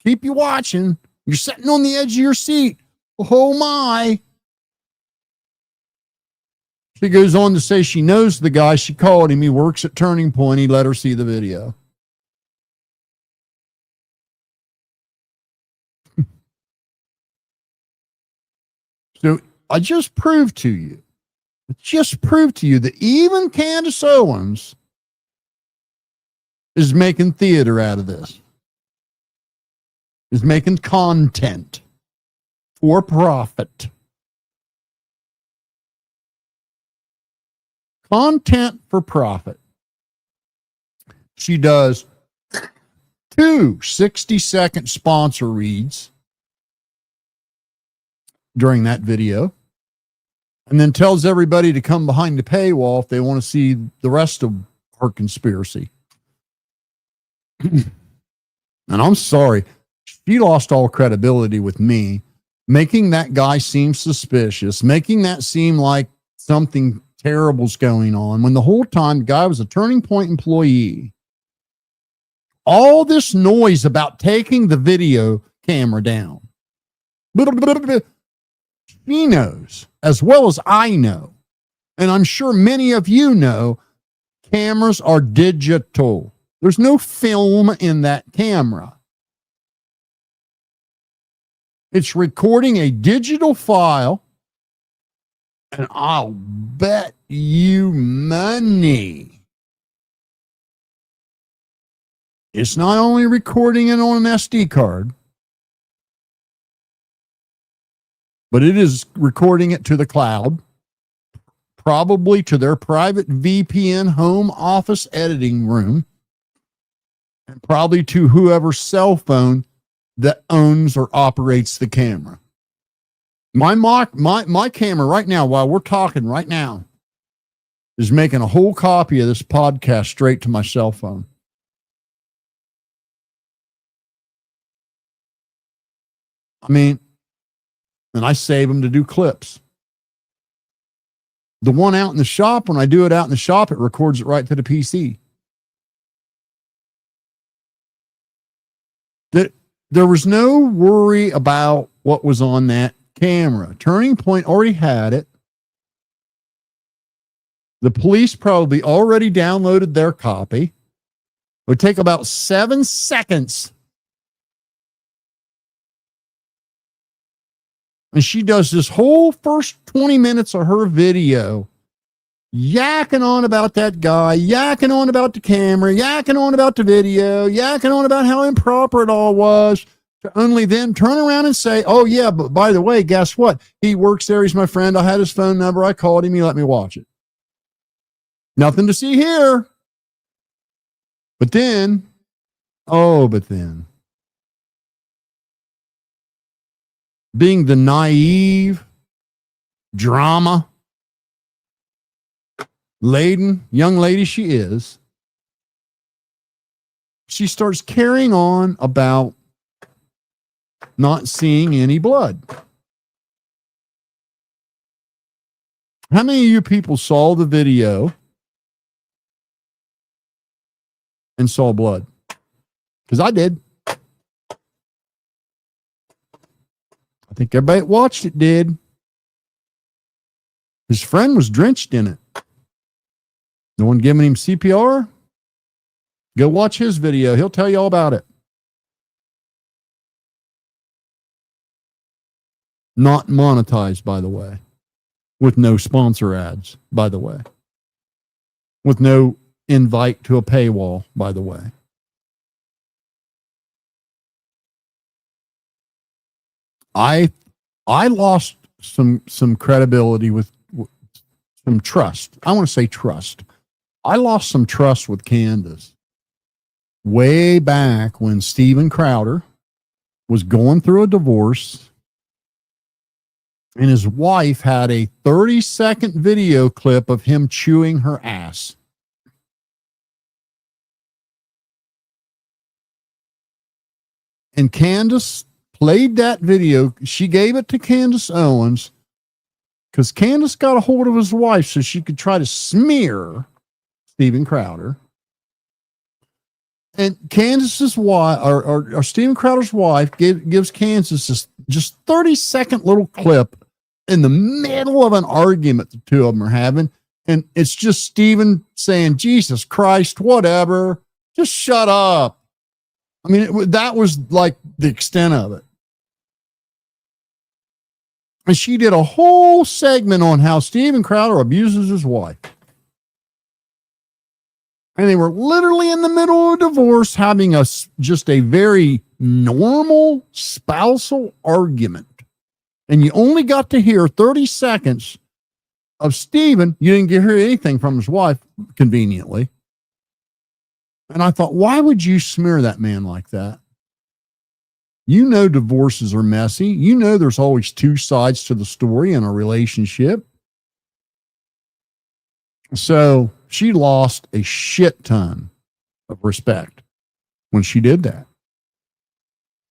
keep you watching. You're sitting on the edge of your seat. Oh my. She goes on to say she knows the guy. She called him. He works at Turning Point. He let her see the video. So I just proved to you that even Candace Owens is making theater out of this, is making content for profit. Content for profit. She does 2 60-second sponsor reads during that video, and then tells everybody to come behind the paywall if they want to see the rest of her conspiracy. And I'm sorry, she lost all credibility with me, making that guy seem suspicious, making that seem like something terrible's going on, when the whole time the guy was a Turning Point employee. All this noise about taking the video camera down. She knows, as well as I know, and I'm sure many of you know, cameras are digital. There's no film in that camera. It's recording a digital file, and I'll bet you money it's not only recording it on an SD card, but it is recording it to the cloud, probably to their private VPN home office editing room, and probably to whoever's cell phone that owns or operates the camera. My camera right now, while we're talking right now, is making a whole copy of this podcast straight to my cell phone. I mean, and I save them to do clips. The one out in the shop, when I do it out in the shop, it records it right to the PC. There was no worry about what was on that camera. Turning Point already had it. The police probably already downloaded their copy. It would take about 7 seconds. And she does this whole first 20 minutes of her video yakking on about that guy, yakking on about the camera, yakking on about the video, yakking on about how improper it all was, to only then turn around and say, oh yeah, but by the way, guess what? He works there. He's my friend. I had his phone number. I called him. He let me watch it. Nothing to see here. But then, being the naive drama laden young lady she is, she starts carrying on about not seeing any blood. How many of you people saw the video and saw blood? Because I did. I think everybody that watched it did. His friend was drenched in it. No one giving him CPR? Go watch his video. He'll tell you all about it. Not monetized, by the way. With no sponsor ads, by the way. With no invite to a paywall, by the way. I lost some credibility with some trust. I want to say trust. I lost some trust with Candace way back when Steven Crowder was going through a divorce and his wife had a 30-second video clip of him chewing her ass. And Candace played that video. She gave it to Candace Owens because Candace got a hold of his wife so she could try to smear Steven Crowder. And Candace's wife, or Steven Crowder's wife, gives Candace this just 30-second little clip in the middle of an argument the two of them are having. And it's just Steven saying, Jesus Christ, whatever, just shut up. I mean, that was like the extent of it. And she did a whole segment on how Steven Crowder abuses his wife. And they were literally in the middle of a divorce having just a very normal spousal argument. And you only got to hear 30 seconds of Steven. You didn't hear anything from his wife, conveniently. And I thought, why would you smear that man like that? You know divorces are messy. You know there's always two sides to the story in a relationship. So she lost a shit ton of respect when she did that.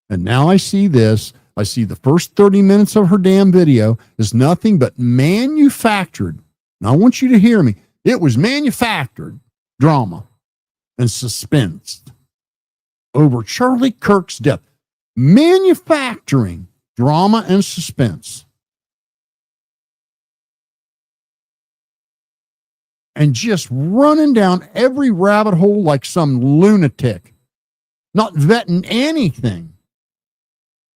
And now I see this. I see the first 30 minutes of her damn video is nothing but manufactured. And I want you to hear me. It was manufactured drama and suspense over Charlie Kirk's death. Manufacturing drama and suspense. And just running down every rabbit hole like some lunatic, not vetting anything,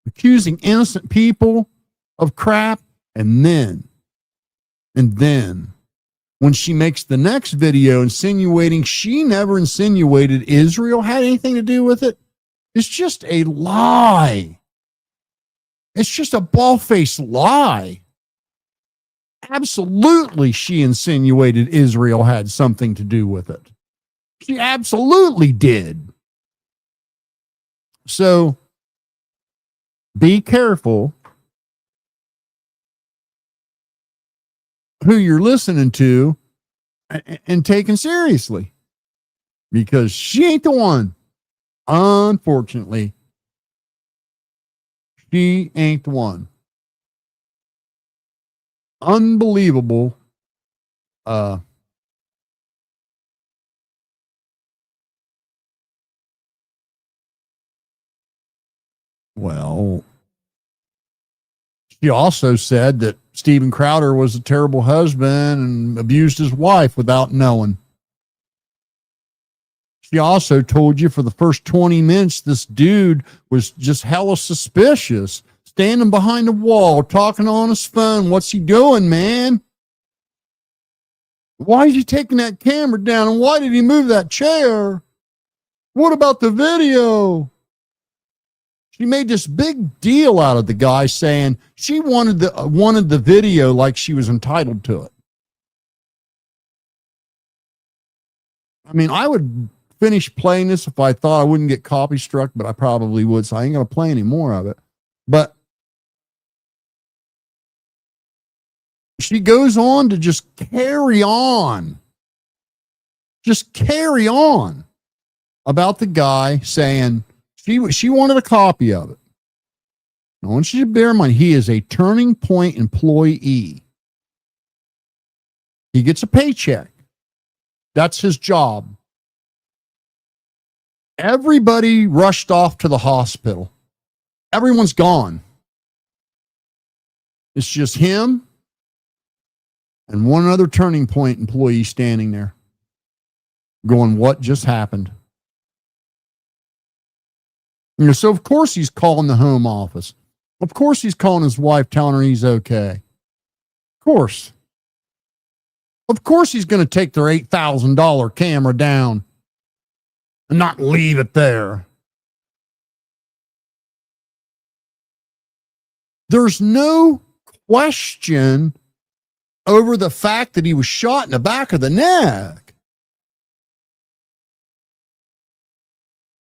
accusing innocent people of crap. And then, when she makes the next video insinuating she never insinuated Israel had anything to do with it, it's just a lie. It's just a bald-faced lie. Absolutely, she insinuated Israel had something to do with it. She absolutely did. So, be careful who you're listening to and taking seriously, because she ain't the one. Unfortunately, she ain't the one. Unbelievable. Well, she also said that Steven Crowder was a terrible husband and abused his wife without knowing. She also told you for the first 20 minutes, this dude was just hella suspicious, standing behind the wall, talking on his phone. What's he doing, man? Why is he taking that camera down? And why did he move that chair? What about the video? She made this big deal out of the guy saying she wanted the video like she was entitled to it. I mean, I would finish playing this if I thought I wouldn't get copy struck, but I probably would, so I ain't going to play any more of it. But she goes on to just carry on just carry on about the guy saying she wanted a copy of it. I want you to bear in mind, he is a Turning Point employee. He gets a paycheck. That's his job. Everybody rushed off to the hospital. Everyone's gone. It's just him and one other Turning Point employee standing there going, what just happened? So of course he's calling the home office. Of course he's calling his wife, telling her he's okay. Of course. Of course he's going to take their $8,000 camera down and not leave it there. There's no question over the fact that he was shot in the back of the neck.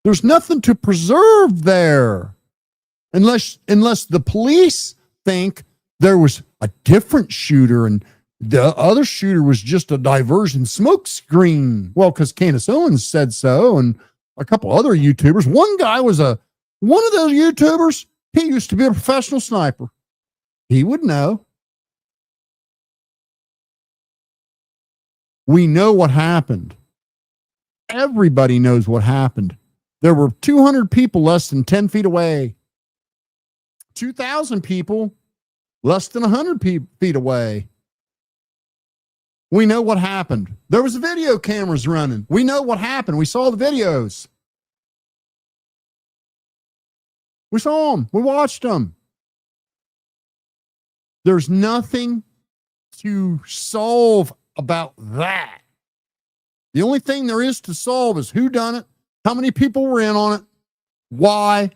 There's nothing to preserve there unless the police think there was a different shooter and the other shooter was just a diversion smoke screen. Well, because Candace Owens said so, and a couple other YouTubers. One guy was one of those YouTubers. He used to be a professional sniper. He would know. We know what happened. Everybody knows what happened. There were 200 people less than 10 feet away. 2,000 people less than 100 feet away. We know what happened. There was video cameras running. We know what happened. We saw the videos. We saw them. We watched them. There's nothing to solve about that. The only thing there is to solve is who done it, how many people were in on it, why,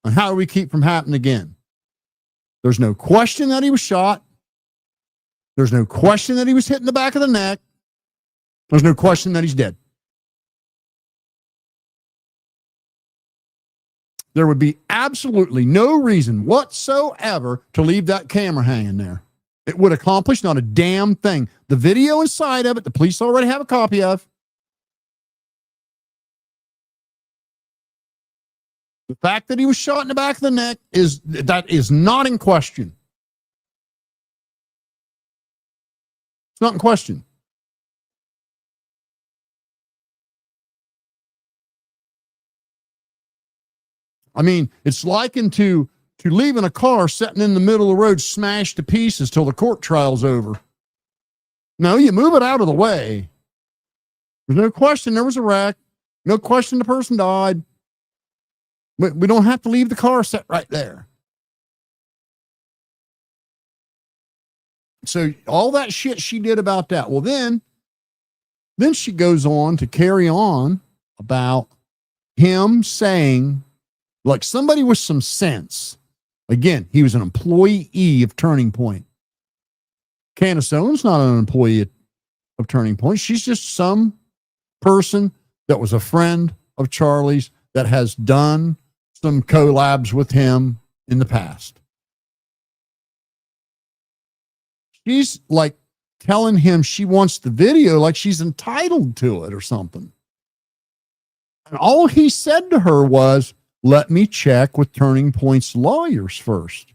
and how do we keep from happening again. There's no question that he was shot. There's no question that he was hit in the back of the neck. There's no question that he's dead. There would be absolutely no reason whatsoever to leave that camera hanging there. It would accomplish not a damn thing. The video inside of it, the police already have a copy of. The fact that he was shot in the back of the neck is not in question. It's not in question. I mean, it's likened to leaving a car sitting in the middle of the road smashed to pieces till the court trial's over. No, you move it out of the way. There's no question there was a wreck. No question the person died. But we don't have to leave the car set right there. So all that shit she did about that. Well, then she goes on to carry on about him saying, like somebody with some sense. Again, he was an employee of Turning Point. Candace Owens not an employee of Turning Point. She's just some person that was a friend of Charlie's that has done some collabs with him in the past. She's like telling him she wants the video like she's entitled to it or something. And all he said to her was, let me check with Turning Point's lawyers first.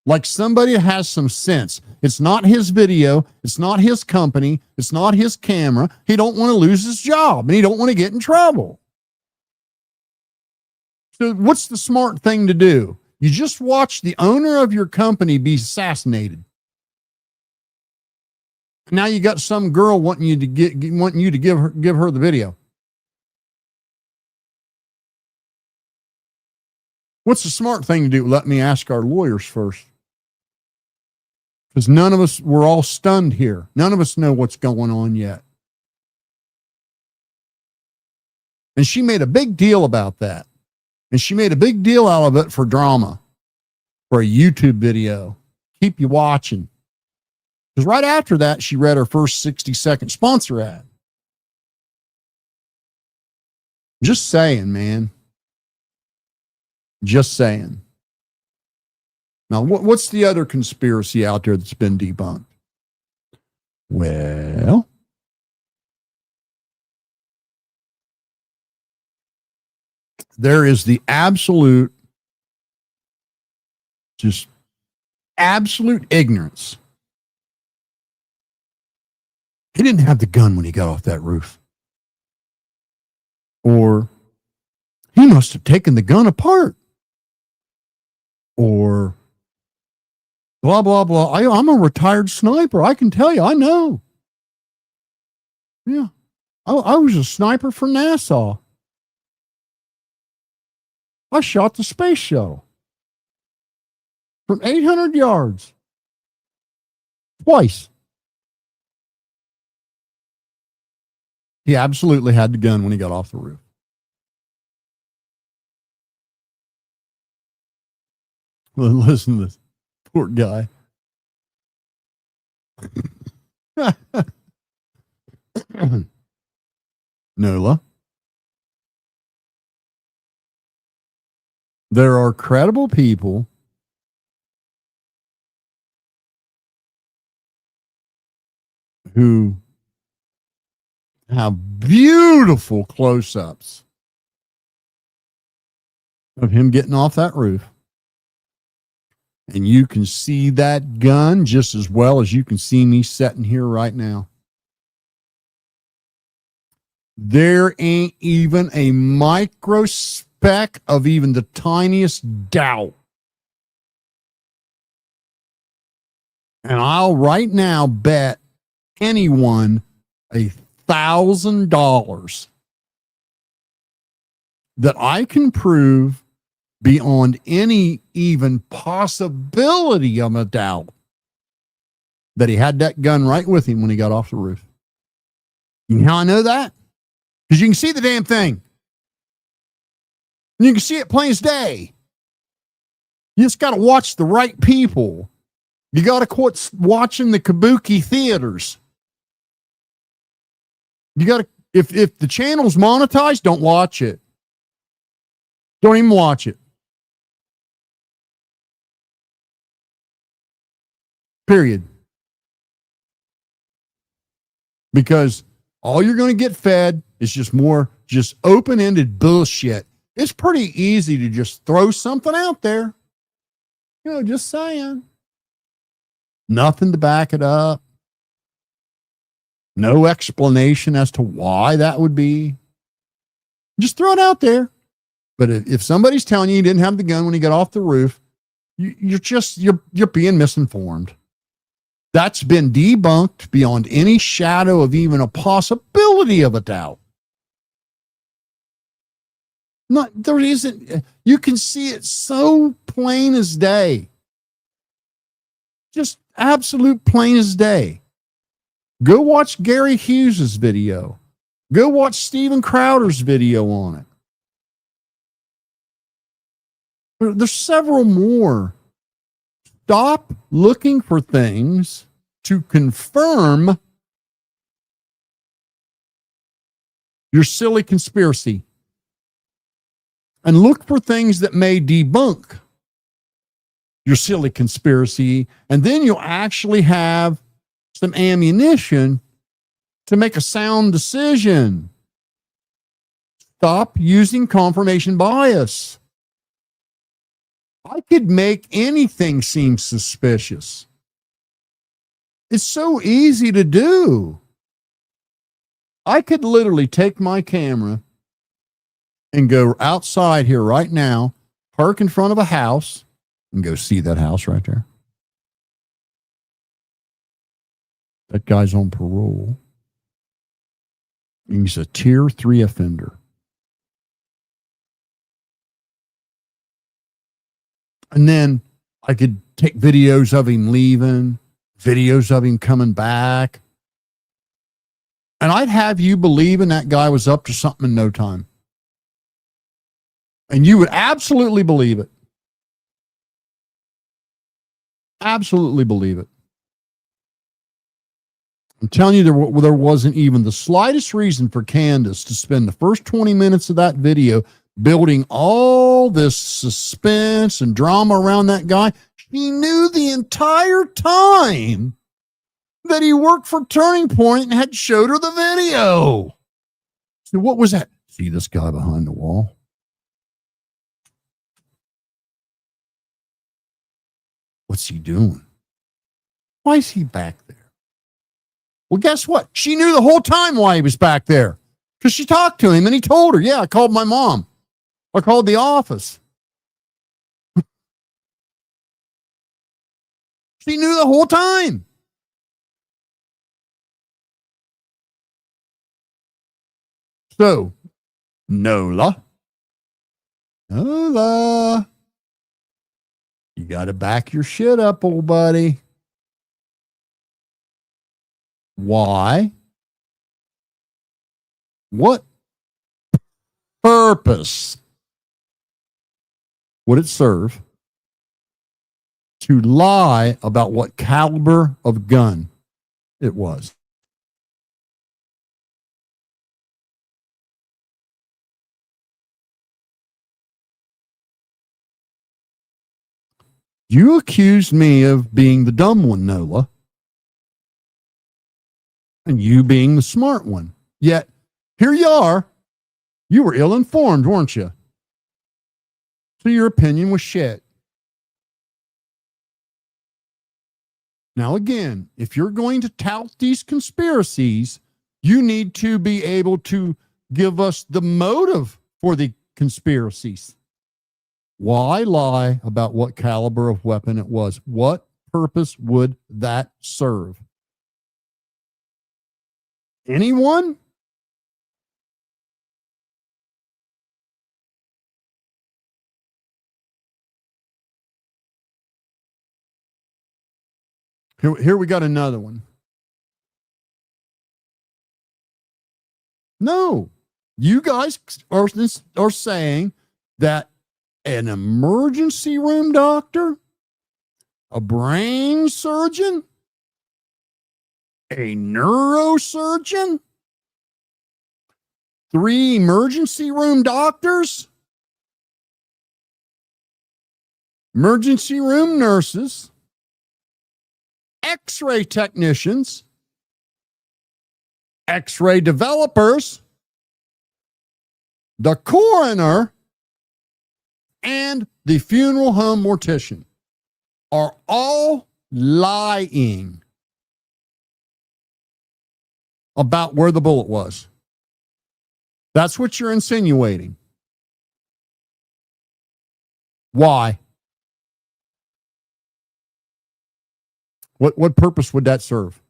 Like somebody has some sense. It's not his video. It's not his company. It's not his camera. He don't want to lose his job and he don't want to get in trouble. So what's the smart thing to do? You just watch the owner of your company be assassinated. Now you got some girl wanting you to give her the video. What's the smart thing to do? Let me ask our lawyers first. Because none of us, we're all stunned here. None of us know what's going on yet. And she made a big deal about that. And she made a big deal out of it for drama, for a YouTube video. Keep you watching. Because right after that, she read her first 60-second sponsor ad. Just saying, man. Just saying. Now, what's the other conspiracy out there that's been debunked? Well, there is the absolute, just absolute ignorance. He didn't have the gun when he got off that roof. Or he must have taken the gun apart. Or blah, blah, blah. I'm a retired sniper. I can tell you, I know. Yeah. I was a sniper for NASA. I shot the space shuttle from 800 yards. Twice. He absolutely had the gun when he got off the roof. Listen to this poor guy. Nola. There are credible people who have beautiful close-ups of him getting off that roof. And you can see that gun just as well as you can see me sitting here right now. There ain't even a microspeck of even the tiniest doubt. And I'll right now bet anyone $1,000 that I can prove beyond any even possibility of a doubt that he had that gun right with him when he got off the roof. You know how I know that? Because you can see the damn thing. And you can see it plain as day. You just got to watch the right people. You got to quit watching the kabuki theaters. You got to, if the channel's monetized, don't watch it. Don't even watch it. Period. Because all you're going to get fed is just more just open-ended bullshit. It's pretty easy to just throw something out there. You know, just saying. Nothing to back it up. No explanation as to why that would be. Just throw it out there. But if somebody's telling you he didn't have the gun when he got off the roof, you're being misinformed. That's been debunked beyond any shadow of even a possibility of a doubt. There isn't. You can see it so plain as day. Just absolute plain as day. Go watch Gary Hughes's video. Go watch Steven Crowder's video on it. There's several more. Stop looking for things to confirm your silly conspiracy. And look for things that may debunk your silly conspiracy. And then you'll actually have some ammunition to make a sound decision. Stop using confirmation bias. I could make anything seem suspicious. It's so easy to do. I could literally take my camera and go outside here right now, park in front of a house, and go see that house right there. That guy's on parole. He's a tier 3 offender. And then I could take videos of him leaving, videos of him coming back. And I'd have you believing that guy was up to something in no time. And you would absolutely believe it. Absolutely believe it. I'm telling you, there wasn't even the slightest reason for Candace to spend the first 20 minutes of that video building all this suspense and drama around that guy. She knew the entire time that he worked for Turning Point and had showed her the video. So what was that? See this guy behind the wall? What's he doing? Why is he back there? Well, guess what? She knew the whole time why he was back there because she talked to him and he told her, yeah, I called my mom. I called the office. She knew the whole time. So, Nola, you got to back your shit up, old buddy. Why? What purpose would it serve to lie about what caliber of gun it was? You accused me of being the dumb one, Nola, and you being the smart one. Yet, here you are. You were ill-informed, weren't you? So your opinion was shit. Now, again, if you're going to tout these conspiracies, you need to be able to give us the motive for the conspiracies. Why lie about what caliber of weapon it was? What purpose would that serve? Anyone? Here we got another one. No, you guys are saying that an emergency room doctor, a brain surgeon, a neurosurgeon, 3 emergency room doctors, emergency room nurses, X-ray technicians, X-ray developers, the coroner, and the funeral home mortician are all lying about where the bullet was. That's what you're insinuating. Why? What purpose would that serve?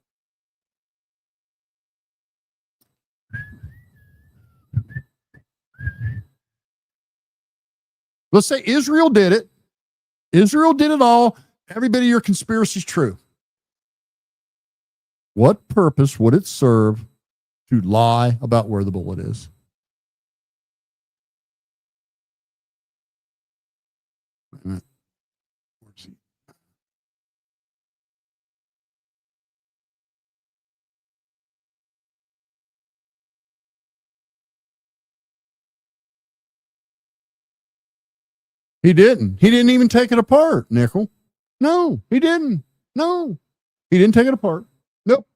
Let's say Israel did it. Israel did it all. Every bit of your conspiracy is true. What purpose would it serve to lie about where the bullet is? Wait a minute. Where's he? He didn't. He didn't even take it apart, Nickel. No, he didn't. No, he didn't take it apart. Nope.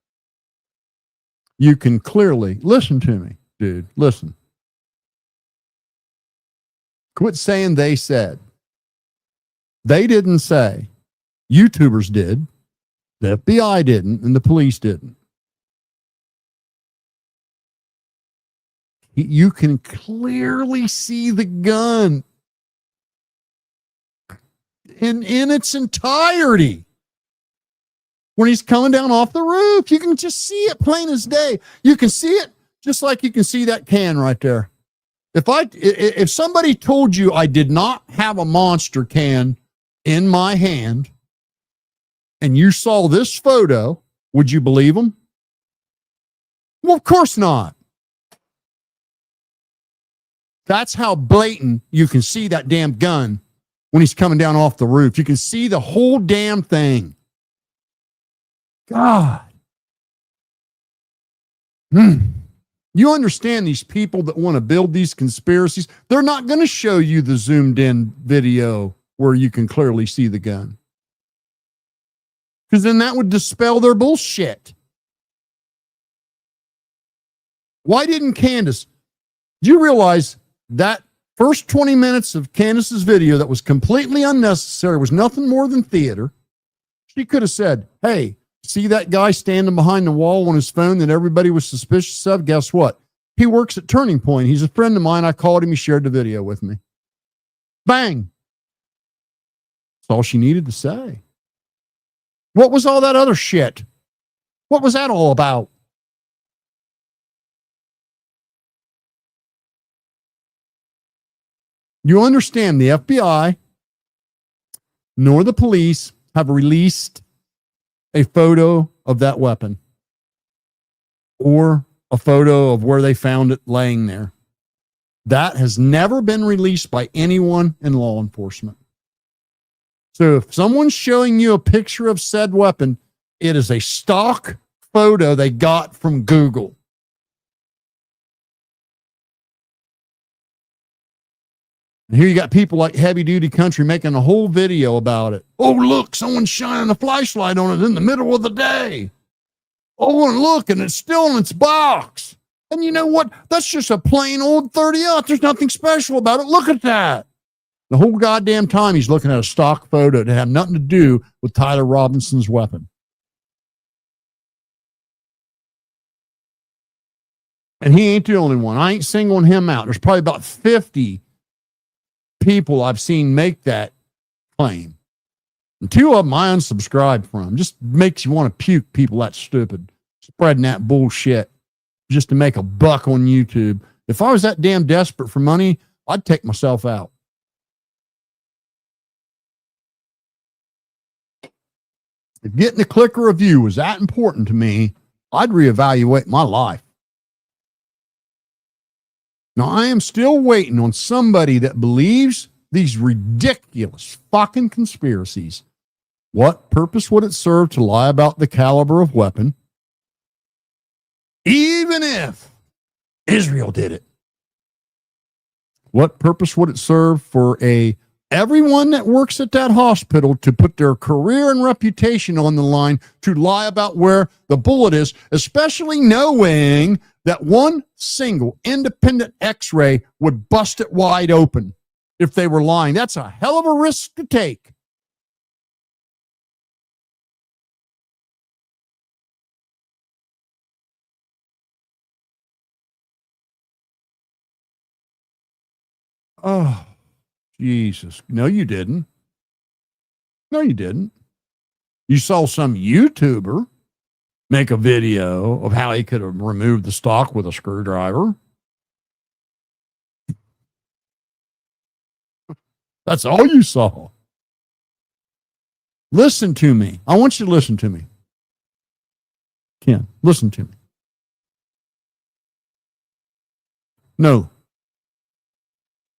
You can clearly listen to me, dude. Listen. Quit saying they said. They didn't say. YouTubers did. The FBI didn't, and the police didn't. You can clearly see the gun in its entirety. When he's coming down off the roof, you can just see it plain as day. You can see it just like you can see that can right there. If somebody told you I did not have a monster can in my hand and you saw this photo, would you believe them? Well, of course not. That's how blatant you can see that damn gun when he's coming down off the roof. You can see the whole damn thing. God. You understand these people that want to build these conspiracies? They're not going to show you the zoomed in video where you can clearly see the gun. Because then that would dispel their bullshit. Why didn't Candace? Do you realize that first 20 minutes of Candace's video that was completely unnecessary, was nothing more than theater? She could have said, hey, see that guy standing behind the wall on his phone that everybody was suspicious of? Guess what? He works at Turning Point. He's a friend of mine. I called him. He shared the video with me. Bang. That's all she needed to say. What was all that other shit? What was that all about? You understand the FBI nor the police have released a photo of that weapon or a photo of where they found it laying there. That has never been released by anyone in law enforcement. So if someone's showing you a picture of said weapon, it is a stock photo they got from Google. And here you got people like Heavy Duty Country making a whole video about it. Oh, look, someone's shining a flashlight on it in the middle of the day. Oh, and look, and it's still in its box. And you know what? That's just a plain old 30-aught. There's nothing special about it. Look at that. The whole goddamn time he's looking at a stock photo that had nothing to do with Tyler Robinson's weapon. And he ain't the only one. I ain't singling him out. There's probably about 50 people I've seen make that claim. And 2 of them I unsubscribed from. Just makes you want to puke, people that stupid. Spreading that bullshit just to make a buck on YouTube. If I was that damn desperate for money, I'd take myself out. If getting a click or a view was that important to me, I'd reevaluate my life. Now, I am still waiting on somebody that believes these ridiculous fucking conspiracies. What purpose would it serve to lie about the caliber of weapon, even if Israel did it? What purpose would it serve for everyone that works at that hospital to put their career and reputation on the line to lie about where the bullet is, especially knowing that one single independent x-ray would bust it wide open if they were lying? That's a hell of a risk to take. Oh, Jesus. No, you didn't. No, you didn't. You saw some YouTuber make a video of how he could have removed the stock with a screwdriver. That's all you saw. Listen to me. I want you to listen to me. Ken, listen to me. No.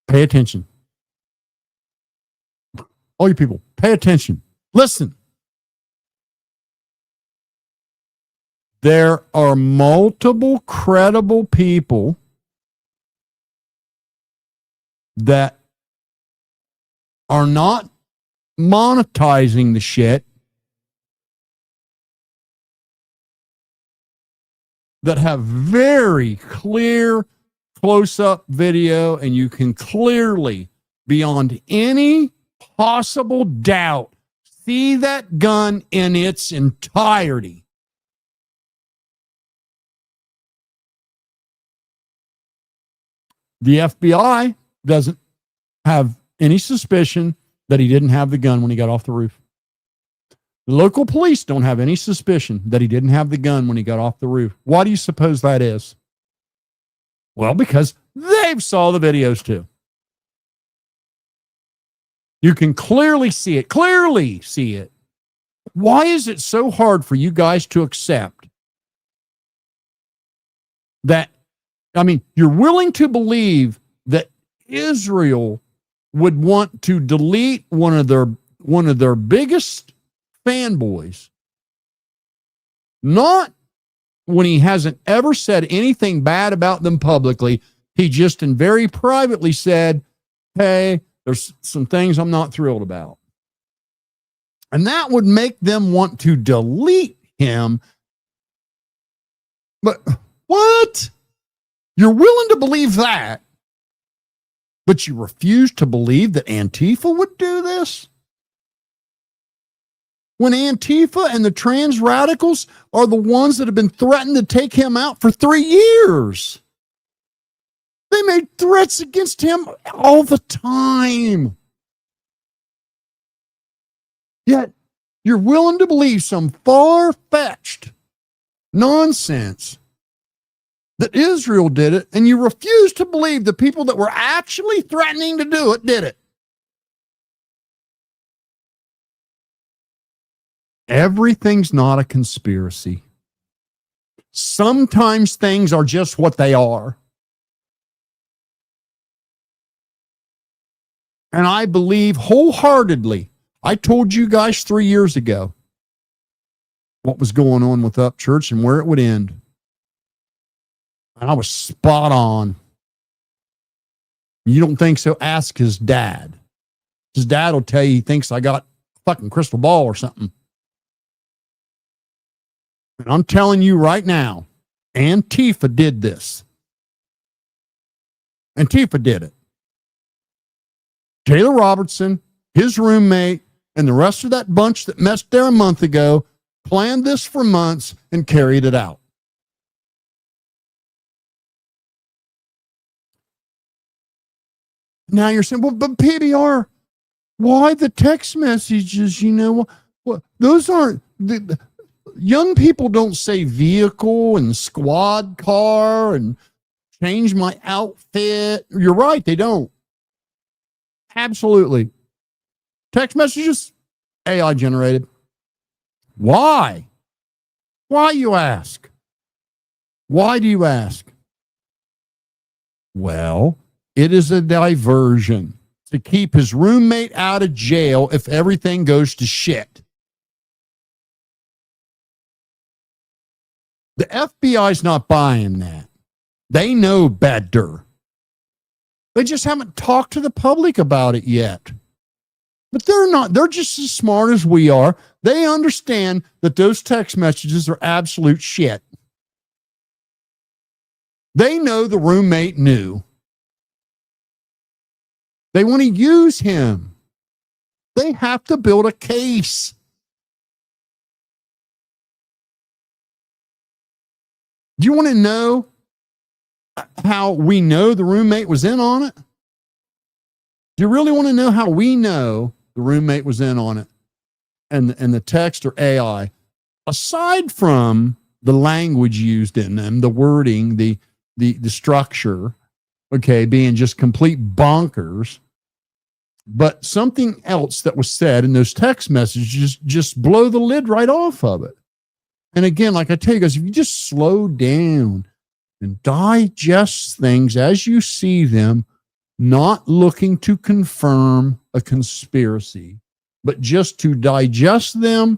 Pay attention. All you people, pay attention. Listen. There are multiple credible people that are not monetizing the shit that have very clear close-up video, and you can clearly, beyond any possible doubt, see that gun in its entirety. The FBI doesn't have any suspicion that he didn't have the gun when he got off the roof. The local police don't have any suspicion that he didn't have the gun when he got off the roof. Why do you suppose that is? Well, because they've saw the videos too. You can clearly see it. Clearly see it. Why is it so hard for you guys to accept that? I mean, you're willing to believe that Israel would want to delete one of their biggest fanboys, not when he hasn't ever said anything bad about them publicly. He just and very privately said, hey, there's some things I'm not thrilled about. And that would make them want to delete him. But what? You're willing to believe that, but you refuse to believe that Antifa would do this? when Antifa and the trans radicals are the ones that have been threatening to take him out for 3 years? They made threats against him all the time. Yet you're willing to believe some far-fetched nonsense that Israel did it, and you refuse to believe the people that were actually threatening to do it did it. Everything's not a conspiracy. Sometimes things are just what they are. And I believe wholeheartedly, I told you guys 3 years ago what was going on with Up Church and where it would end. And I was spot on. You don't think so? Ask his dad. His dad will tell you he thinks I got a fucking crystal ball or something. And I'm telling you right now, Antifa did this. Antifa did it. Taylor Robertson, his roommate, and the rest of that bunch that messed there a month ago planned this for months and carried it out. Now you're saying, well, but PBR, why the text messages? You know, well, those aren't, young people don't say vehicle and squad car and change my outfit. You're right, they don't. Absolutely. Text messages, AI generated. Why? Why, you ask? Why do you ask? Well, it is a diversion to keep his roommate out of jail if everything goes to shit. The FBI's not buying that. They know better. They just haven't talked to the public about it yet. But they're not. They're just as smart as we are. They understand that those text messages are absolute shit. They know the roommate knew. They want to use him. They have to build a case. Do you want to know how we know the roommate was in on it? Do you really want to know how we know the roommate was in on it and the text or AI? Aside from the language used in them, the wording, the structure, okay, being just complete bonkers, but something else that was said in those text messages just blow the lid right off of it. And again, like I tell you guys, if you just slow down and digest things as you see them, not looking to confirm a conspiracy, but just to digest them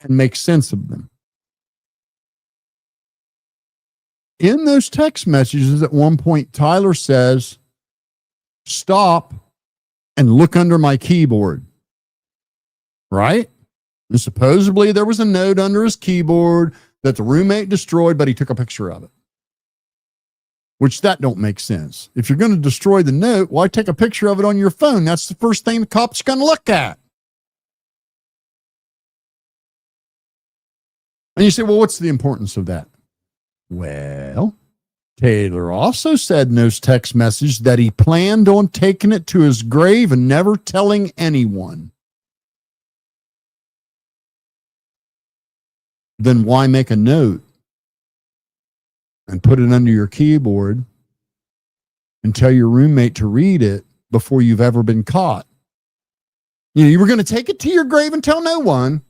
and make sense of them. In those text messages, at one point, Tyler says, stop and look under my keyboard. Right? And supposedly there was a note under his keyboard that the roommate destroyed, but he took a picture of it. Which that don't make sense. If you're going to destroy the note, why take a picture of it on your phone? That's the first thing the cop's going to look at. And you say, well, what's the importance of that? Well, Taylor also said in those text messages that he planned on taking it to his grave and never telling anyone. Then why make a note and put it under your keyboard and tell your roommate to read it before you've ever been caught? You know, you were going to take it to your grave and tell no one,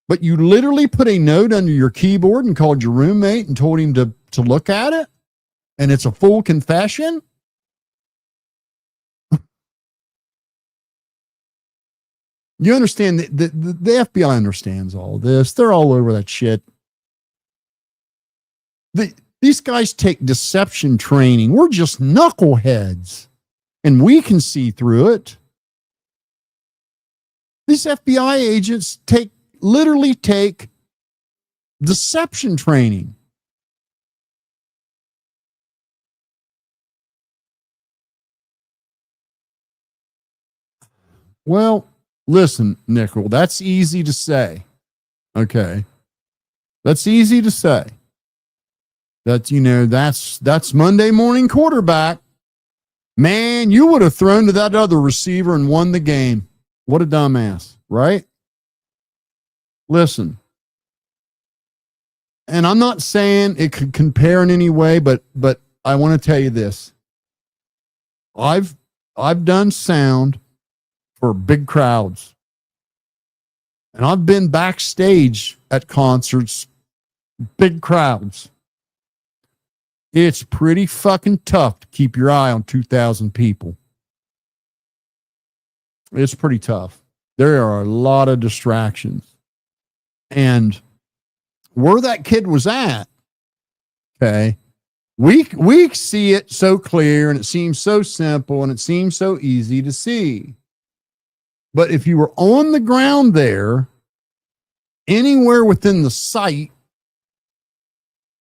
but you literally put a note under your keyboard and called your roommate and told him to look at it, and it's a full confession? You understand that the FBI understands all this. They're all over that shit. These guys take deception training. We're just knuckleheads, and we can see through it. These FBI agents literally take deception training. Well, listen, Nickel, that's easy to say. Okay. That's easy to say. That's Monday morning quarterback. Man, you would have thrown to that other receiver and won the game. What a dumbass, right? Listen. And I'm not saying it could compare in any way, but I want to tell you this. I've done sound for big crowds. And I've been backstage at concerts, big crowds. It's pretty fucking tough to keep your eye on 2,000 people. It's pretty tough. There are a lot of distractions. And where that kid was at, okay, we see it so clear and it seems so simple and it seems so easy to see. But if you were on the ground there, anywhere within the sight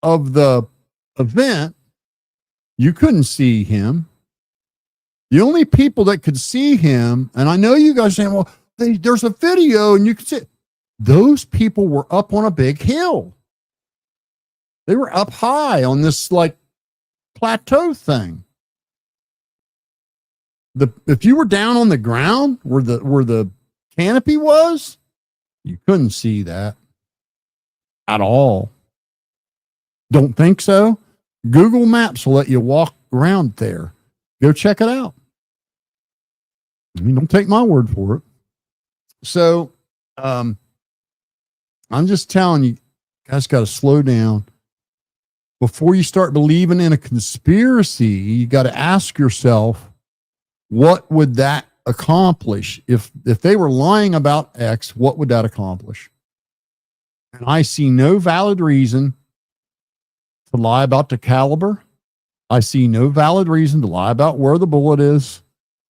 of the event, you couldn't see him. The only people that could see him, and I know you guys are saying, well, there's a video and you can see it. Those people were up on a big hill. They were up high on this like plateau thing. If you were down on the ground where the canopy was, you couldn't see that at all. Don't think so? Google Maps will let you walk around there. Go check it out. I mean, don't take my word for it. So, I'm just telling you, guys got to slow down. Before you start believing in a conspiracy, you got to ask yourself, what would that accomplish? If they were lying about X, what would that accomplish? And I see no valid reason to lie about the caliber. I see no valid reason to lie about where the bullet is.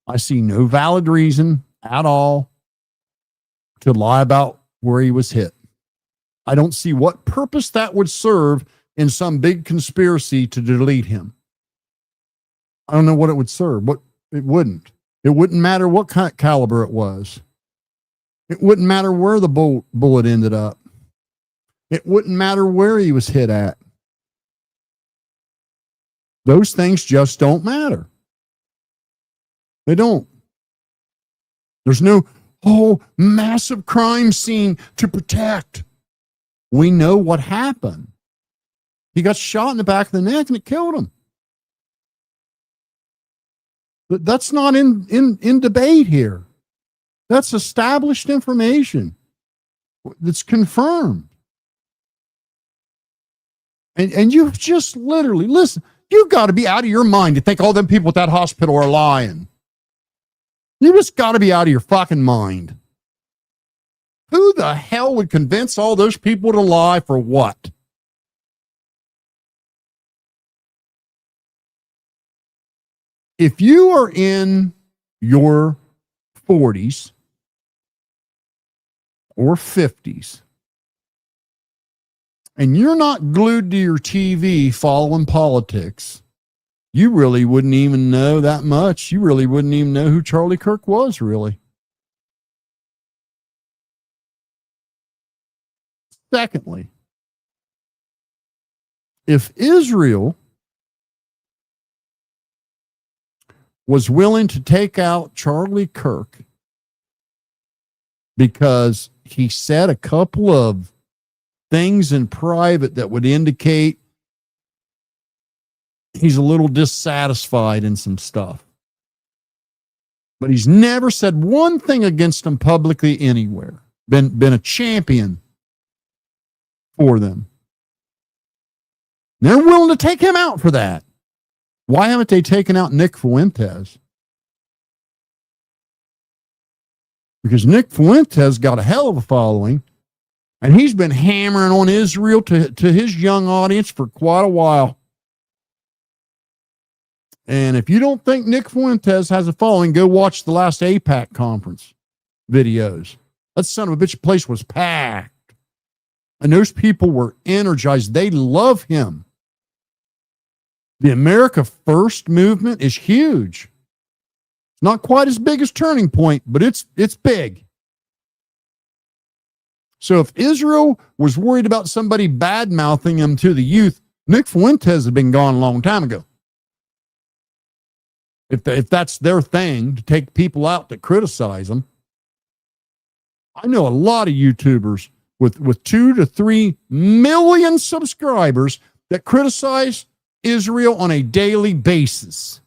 I see no valid reason at all to lie about where he was hit. I don't see what purpose that would serve in some big conspiracy to delete him. I don't know what it would serve. It wouldn't. It wouldn't matter what kind of caliber it was. It wouldn't matter where the bullet ended up. It wouldn't matter where he was hit at. Those things just don't matter. They don't. There's no massive crime scene to protect. We know what happened. He got shot in the back of the neck and it killed him. But that's not in debate here. That's established information. That's confirmed. And you just literally, listen, you've got to be out of your mind to think all them people at that hospital are lying. You just got to be out of your fucking mind. Who the hell would convince all those people to lie for what? If you are in your 40s or 50s and you're not glued to your TV following politics, you really wouldn't even know that much. You really wouldn't even know who Charlie Kirk was, really. Secondly, if Israel was willing to take out Charlie Kirk because he said a couple of things in private that would indicate he's a little dissatisfied in some stuff, but he's never said one thing against them publicly anywhere, been a champion for them. They're willing to take him out for that. Why haven't they taken out Nick Fuentes? Because Nick Fuentes got a hell of a following, and he's been hammering on Israel to his young audience for quite a while. And if you don't think Nick Fuentes has a following, go watch the last AIPAC conference videos. That son of a bitch place was packed. And those people were energized. They love him. The America First movement is huge. It's not quite as big as Turning Point, but it's big. So if Israel was worried about somebody bad mouthing them to the youth, Nick Fuentes had been gone a long time ago. If that's their thing, to take people out that criticize them. I know a lot of YouTubers with 2 to 3 million subscribers that criticize Israel on a daily basis.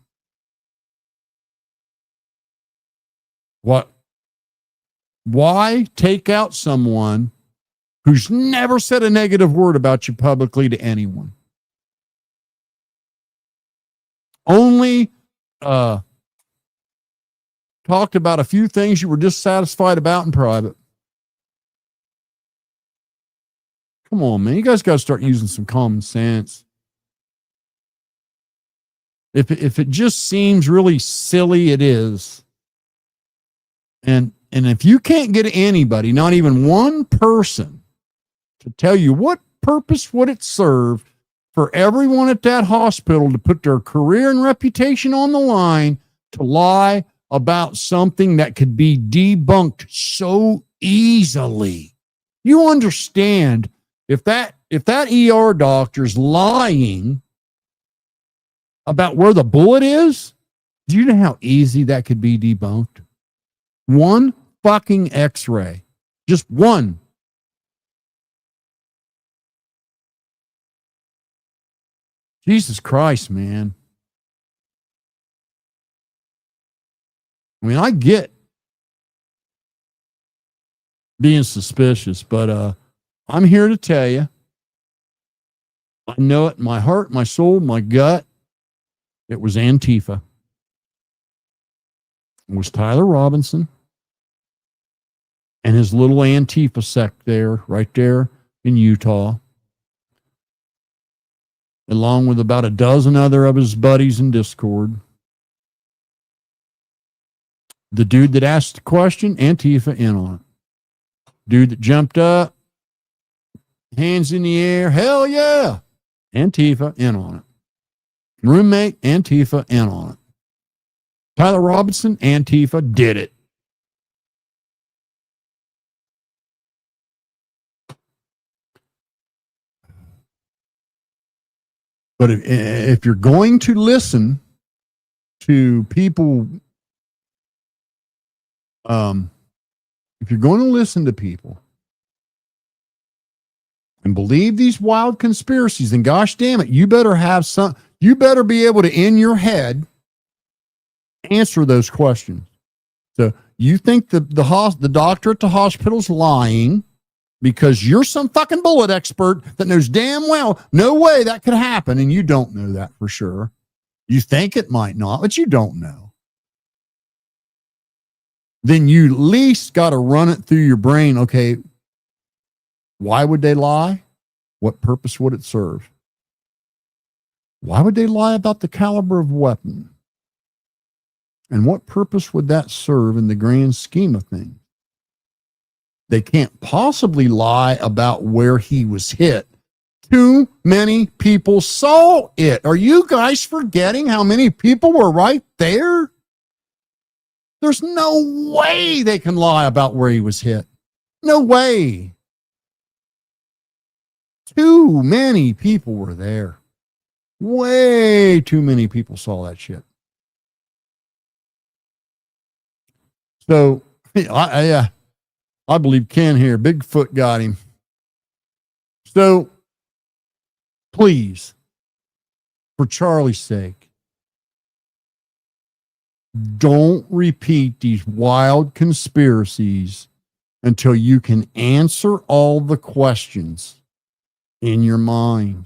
What? Why take out someone who's never said a negative word about you publicly to anyone? Only talked about a few things you were dissatisfied about in private. Come on, man. You guys got to start using some common sense. If it just seems really silly, it is. And if you can't get anybody, not even one person, to tell you what purpose would it serve for everyone at that hospital to put their career and reputation on the line to lie about something that could be debunked so easily. You understand, if that ER doctor's lying about where the bullet is, do you know how easy that could be debunked? One fucking x-ray. Just one. Jesus Christ, man. I mean, I get being suspicious, but I'm here to tell you, I know it in my heart, my soul, my gut. It was Antifa. It was Tyler Robinson and his little Antifa sect there, right there in Utah, along with about a dozen other of his buddies in Discord. The dude that asked the question, Antifa in on it. Dude that jumped up, hands in the air, hell yeah, Antifa in on it. Roommate, Antifa in on it. Tyler Robinson, Antifa did it. But if you're going to listen to people, if you're going to listen to people and believe these wild conspiracies, then gosh damn it, you better have some. You better be able to, in your head, answer those questions. So you think the doctor at the hospital's lying because you're some fucking bullet expert that knows damn well no way that could happen, and you don't know that for sure. You think it might not, but you don't know. Then you at least got to run it through your brain. Okay, why would they lie? What purpose would it serve? Why would they lie about the caliber of weapon? And what purpose would that serve in the grand scheme of things? They can't possibly lie about where he was hit. Too many people saw it. Are you guys forgetting how many people were right there? There's no way they can lie about where he was hit. No way. Too many people were there. Way too many people saw that shit. So I believe Ken here, Bigfoot got him. So please, for Charlie's sake, don't repeat these wild conspiracies until you can answer all the questions in your mind.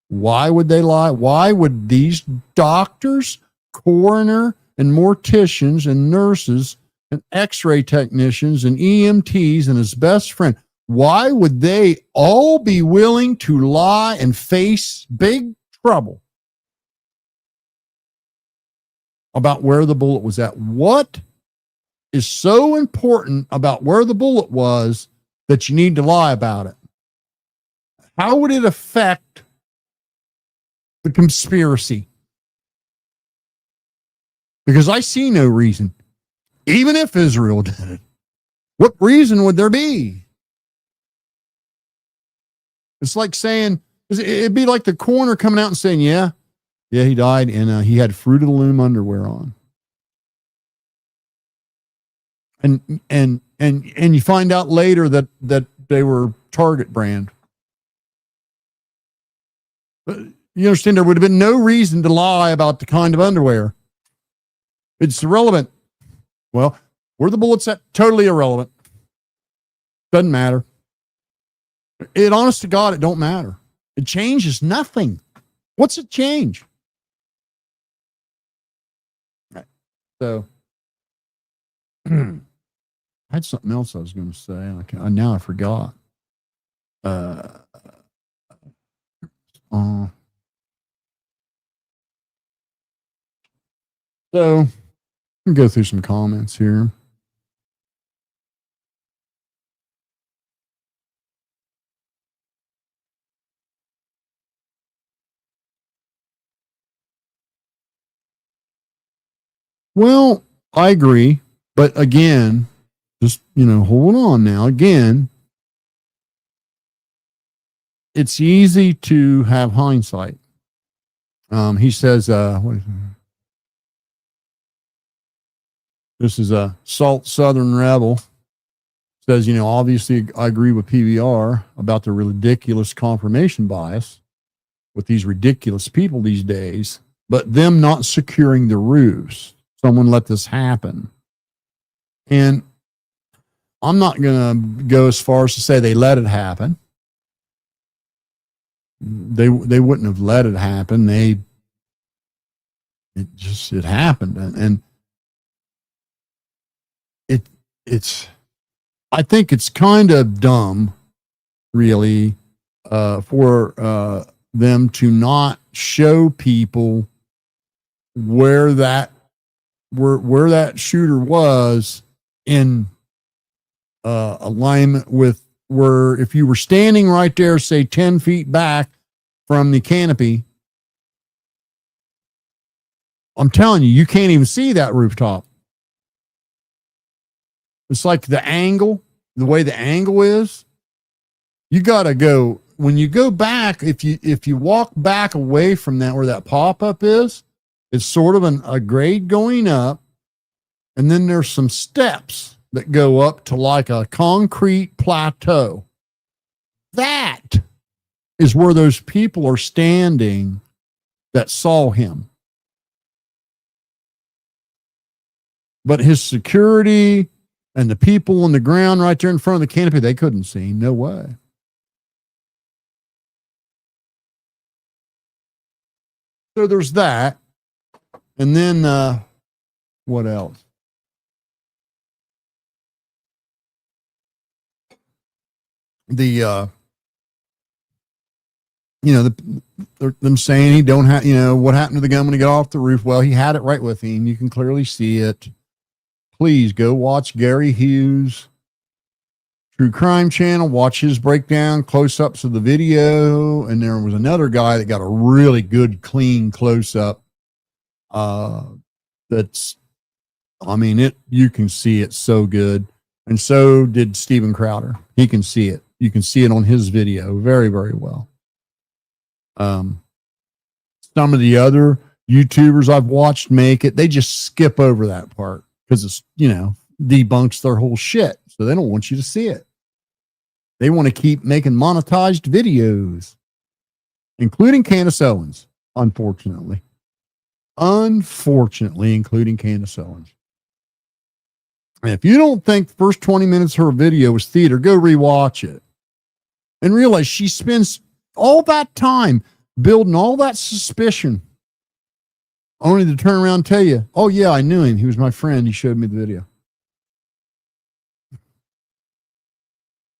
Why would they lie? Why would these doctors, coroner, and morticians and nurses and x-ray technicians and EMTs and his best friend, why would they all be willing to lie and face big trouble about where the bullet was at? What is so important about where the bullet was that you need to lie about it? How would it affect the conspiracy? Because I see no reason. Even if Israel did it, what reason would there be? It's like saying, it'd be like the coroner coming out and saying, yeah, he died and he had Fruit of the Loom underwear on. And you find out later that they were Target brand. But you understand, there would have been no reason to lie about the kind of underwear. It's irrelevant. Well, were the bullets at? Totally irrelevant. Doesn't matter. It, honest to God, it don't matter. It changes nothing. What's it change? So, I had something else I was going to say. Now I forgot. So, I'll go through some comments here. Well, I agree. But again, just, hold on now. Again, it's easy to have hindsight. He says, what is it? This is a Salt Southern Rebel. Says, obviously I agree with PBR about the ridiculous confirmation bias with these ridiculous people these days, but them not securing the roofs. Someone let this happen. And I'm not going to go as far as to say they let it happen. They wouldn't have let it happen. It happened. And I think it's kind of dumb, really, for them to not show people where that shooter was in alignment with where, if you were standing right there, say 10 feet back from the canopy, I'm telling you can't even see that rooftop. It's like the way the angle is. You got to go, when you go back, if you walk back away from that, where that pop-up is, it's sort of a grade going up. And then there's some steps that go up to like a concrete plateau. That is where those people are standing that saw him. But his security and the people on the ground right there in front of the canopy, they couldn't see him. No way. So there's that. And then what else? Them saying he don't have, what happened to the gun when he got off the roof? Well, he had it right with him. You can clearly see it. Please go watch Gary Hughes' True Crime channel. Watch his breakdown, close-ups of the video. And there was another guy that got a really good, clean close-up. You can see it so good. And so did Steven Crowder. He can see it. You can see it on his video very, very well. Some of the other YouTubers I've watched make it, they just skip over that part because it's, debunks their whole shit. So they don't want you to see it. They want to keep making monetized videos, including Candace Owens, unfortunately. Including Candace Owens. And if you don't think the first 20 minutes of her video was theater, go rewatch it and realize she spends all that time building all that suspicion only to turn around and tell you, oh yeah, I knew him. He was my friend. He showed me the video.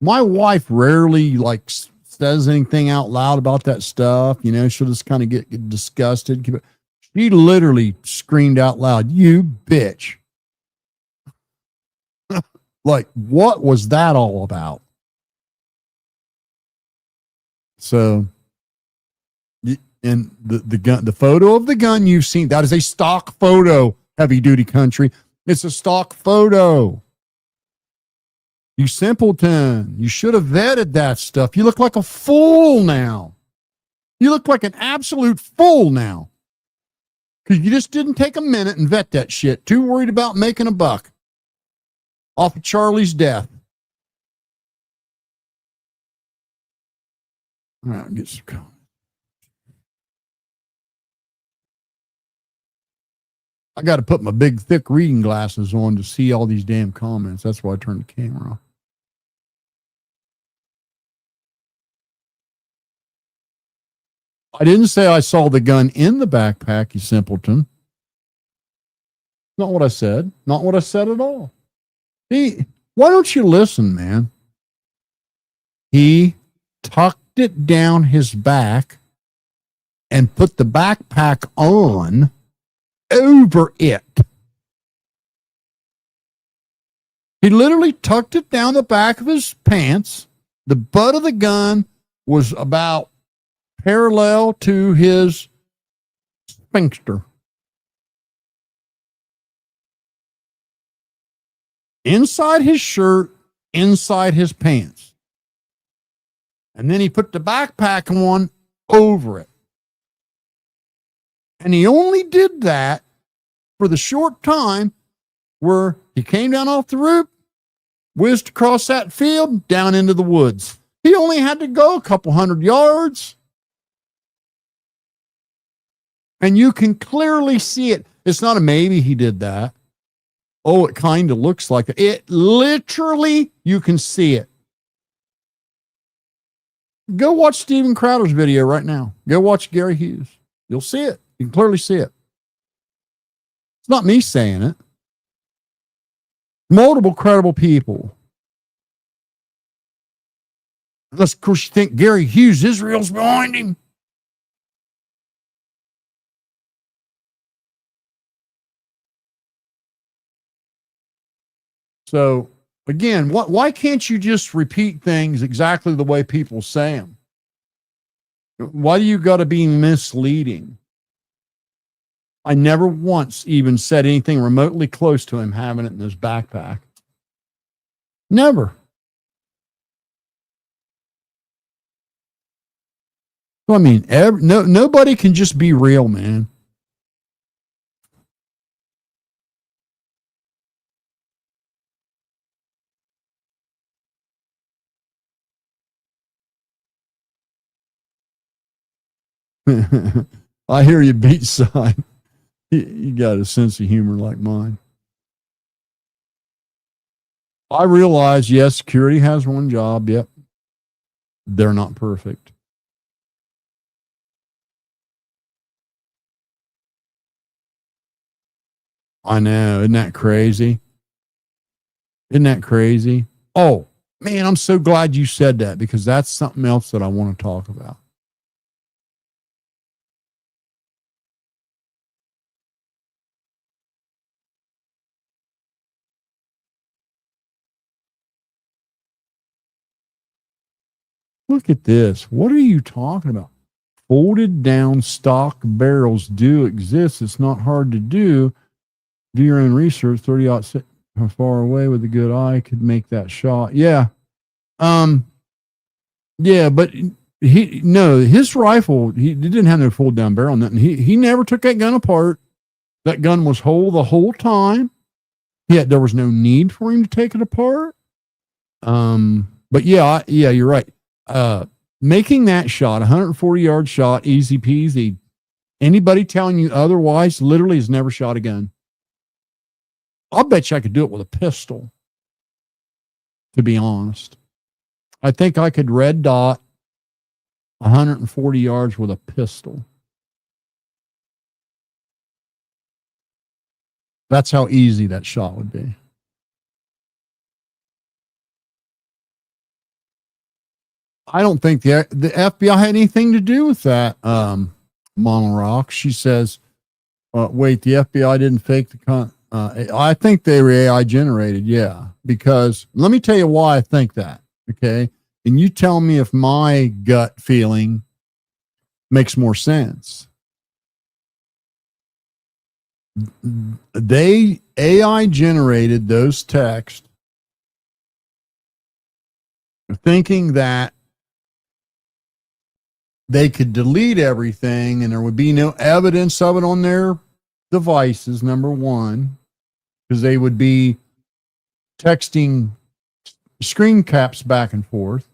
My wife rarely says anything out loud about that stuff. She'll just kind of get disgusted. She literally screamed out loud, "You bitch." What was that all about? So, and the gun, the photo of the gun you've seen, that is a stock photo, heavy duty country. It's a stock photo. You simpleton. You should have vetted that stuff. You look like a fool now. You look like an absolute fool now. Because you just didn't take a minute and vet that shit. Too worried about making a buck off of Charlie's death. All right, I'll get some comments. I got to put my big, thick reading glasses on to see all these damn comments. That's why I turned the camera off. I didn't say I saw the gun in the backpack, you simpleton. Not what I said. Not what I said at all. Why don't you listen, man? He tucked it down his back and put the backpack on over it. He literally tucked it down the back of his pants. The butt of the gun was about parallel to his sphincter. Inside his shirt, inside his pants. And then he put the backpack on over it. And he only did that for the short time where he came down off the roof, whizzed across that field, down into the woods. He only had to go a couple 100 yards. And you can clearly see it. It's not a maybe he did that. Oh, it kind of looks like it. It literally, you can see it. Go watch Steven Crowder's video right now. Go watch Gary Hughes. You'll see it. You can clearly see it. It's not me saying it. Multiple credible people. Unless, of course, you think Gary Hughes, Israel's behind him. So, again, why can't you just repeat things exactly the way people say them? Why do you got to be misleading? I never once even said anything remotely close to him having it in his backpack. Never. So, I mean, nobody can just be real, man. I hear you, beat side. You got a sense of humor like mine. I realize, yes, security has one job. Yep. They're not perfect. I know. Isn't that crazy? Isn't that crazy? Oh, man, I'm so glad you said that because that's something else that I want to talk about. Look at this. What are you talking about? Folded down stock barrels do exist. It's not hard to do. Do your own research. 30-06. How far away with a good eye could make that shot? Yeah. Yeah, but his rifle, he didn't have no fold down barrel. Nothing. He never took that gun apart. That gun was whole the whole time. Yeah, there was no need for him to take it apart. But yeah, you're right. Making that shot, 140-yard shot, easy peasy. Anybody telling you otherwise literally has never shot a gun. I'll bet you I could do it with a pistol, to be honest. I think I could red dot 140 yards with a pistol. That's how easy that shot would be. I don't think the FBI had anything to do with that, Mama Rock. She says, wait, the FBI didn't fake the I think they were AI generated, yeah. Because let me tell you why I think that, okay? And you tell me if my gut feeling makes more sense. They AI generated those texts thinking that they could delete everything and there would be no evidence of it on their devices, number one, because they would be texting screen caps back and forth.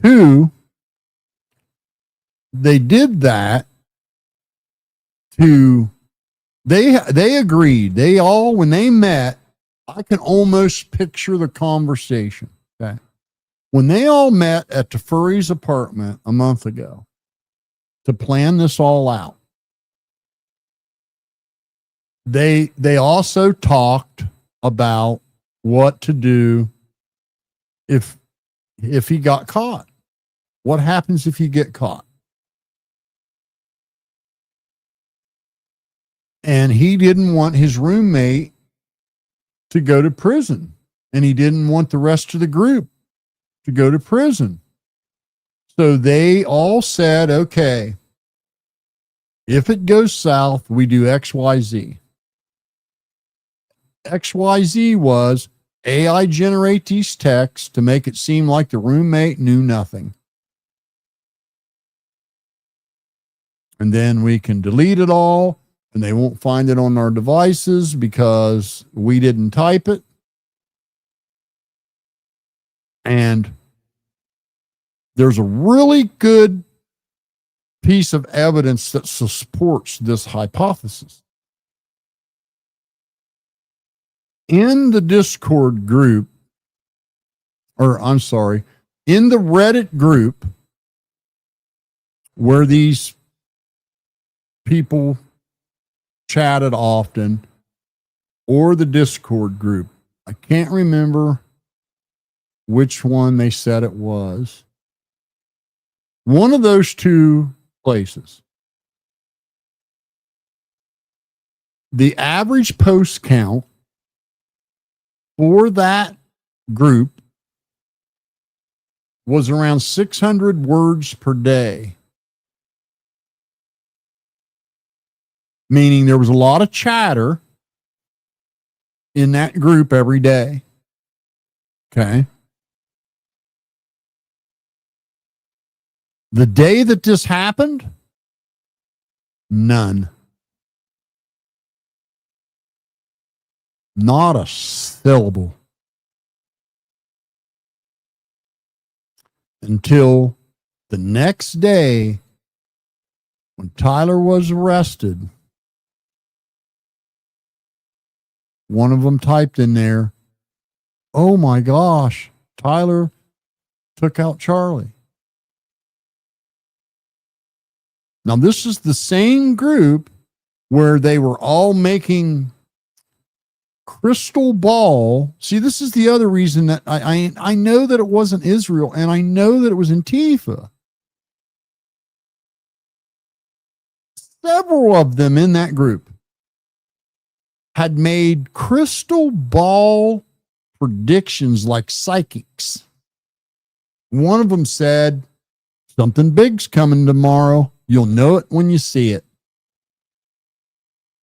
Two, they did that to, they agreed. They all, when they met, I can almost picture the conversation. Okay. When they all met at the Furry's apartment a month ago to plan this all out, they also talked about what to do if he got caught. What happens if you get caught? And he didn't want his roommate to go to prison, and he didn't want the rest of the group to go to prison. So they all said, okay, if it goes south, we do XYZ. XYZ was AI generate these texts to make it seem like the roommate knew nothing. And then we can delete it all, and they won't find it on our devices because we didn't type it. And there's a really good piece of evidence that supports this hypothesis. In the Discord group, in the Reddit group where these people chatted often, or the Discord group, I can't remember which one they said it was. One of those two places. The average post count for that group was around 600 words per day. Meaning there was a lot of chatter in that group every day. Okay. The day that this happened, none. Not a syllable. Until the next day when Tyler was arrested. One of them typed in there, "Oh my gosh, Tyler took out Charlie." Now, this is the same group where they were all making crystal ball. See, this is the other reason that I know that it wasn't Israel, and I know that it was Antifa. Several of them in that group had made crystal ball predictions like psychics. One of them said, "Something big's coming tomorrow. You'll know it when you see it."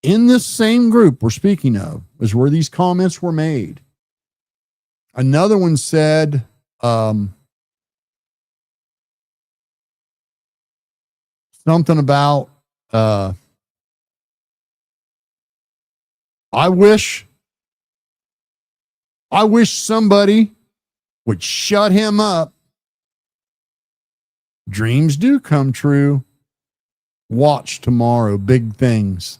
In this same group we're speaking of is where these comments were made. Another one said, something about, I wish somebody would shut him up. Dreams do come true. Watch tomorrow, big things.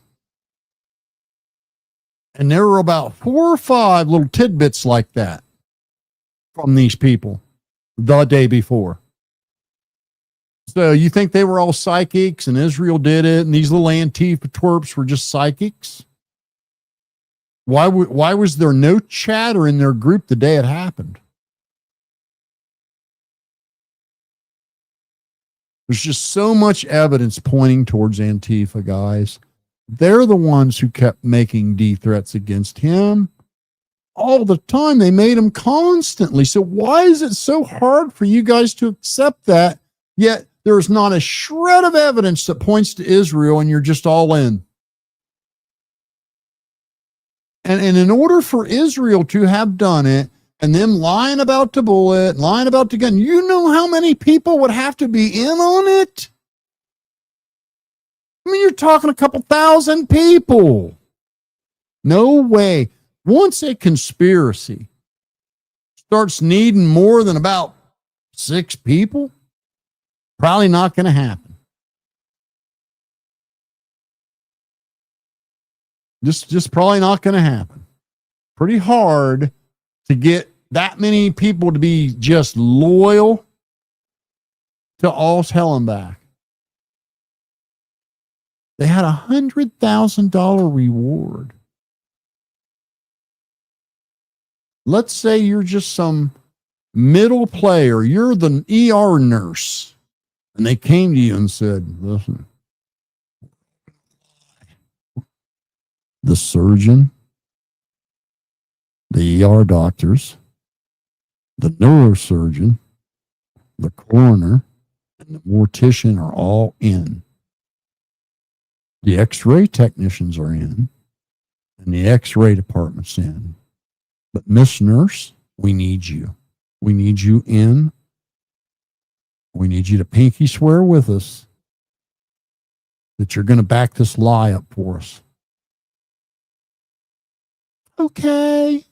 And there were about 4 or 5 little tidbits like that from these people the day before. So you think they were all psychics and Israel did it and these little Antifa twerps were just psychics? Why was there no chatter in their group the day it happened? There's just so much evidence pointing towards Antifa, guys. They're the ones who kept making D threats against him all the time. They made them constantly. So why is it so hard for you guys to accept that? Yet there's not a shred of evidence that points to Israel and you're just all in. And in order for Israel to have done it, and them lying about the bullet, lying about the gun. You know how many people would have to be in on it? I mean, you're talking a couple thousand people. No way. Once a conspiracy starts needing more than about 6 people, probably not going to happen. Just probably not going to happen. Pretty hard to get that many people to be just loyal to all's hell and back. They had $100,000 reward. Let's say you're just some middle player. You're the ER nurse. And they came to you and said, listen, the surgeon, the ER doctors, the neurosurgeon, the coroner, and the mortician are all in. The x-ray technicians are in, and the x-ray department's in. But Miss Nurse, we need you. We need you in. We need you to pinky swear with us that you're going to back this lie up for us. Okay.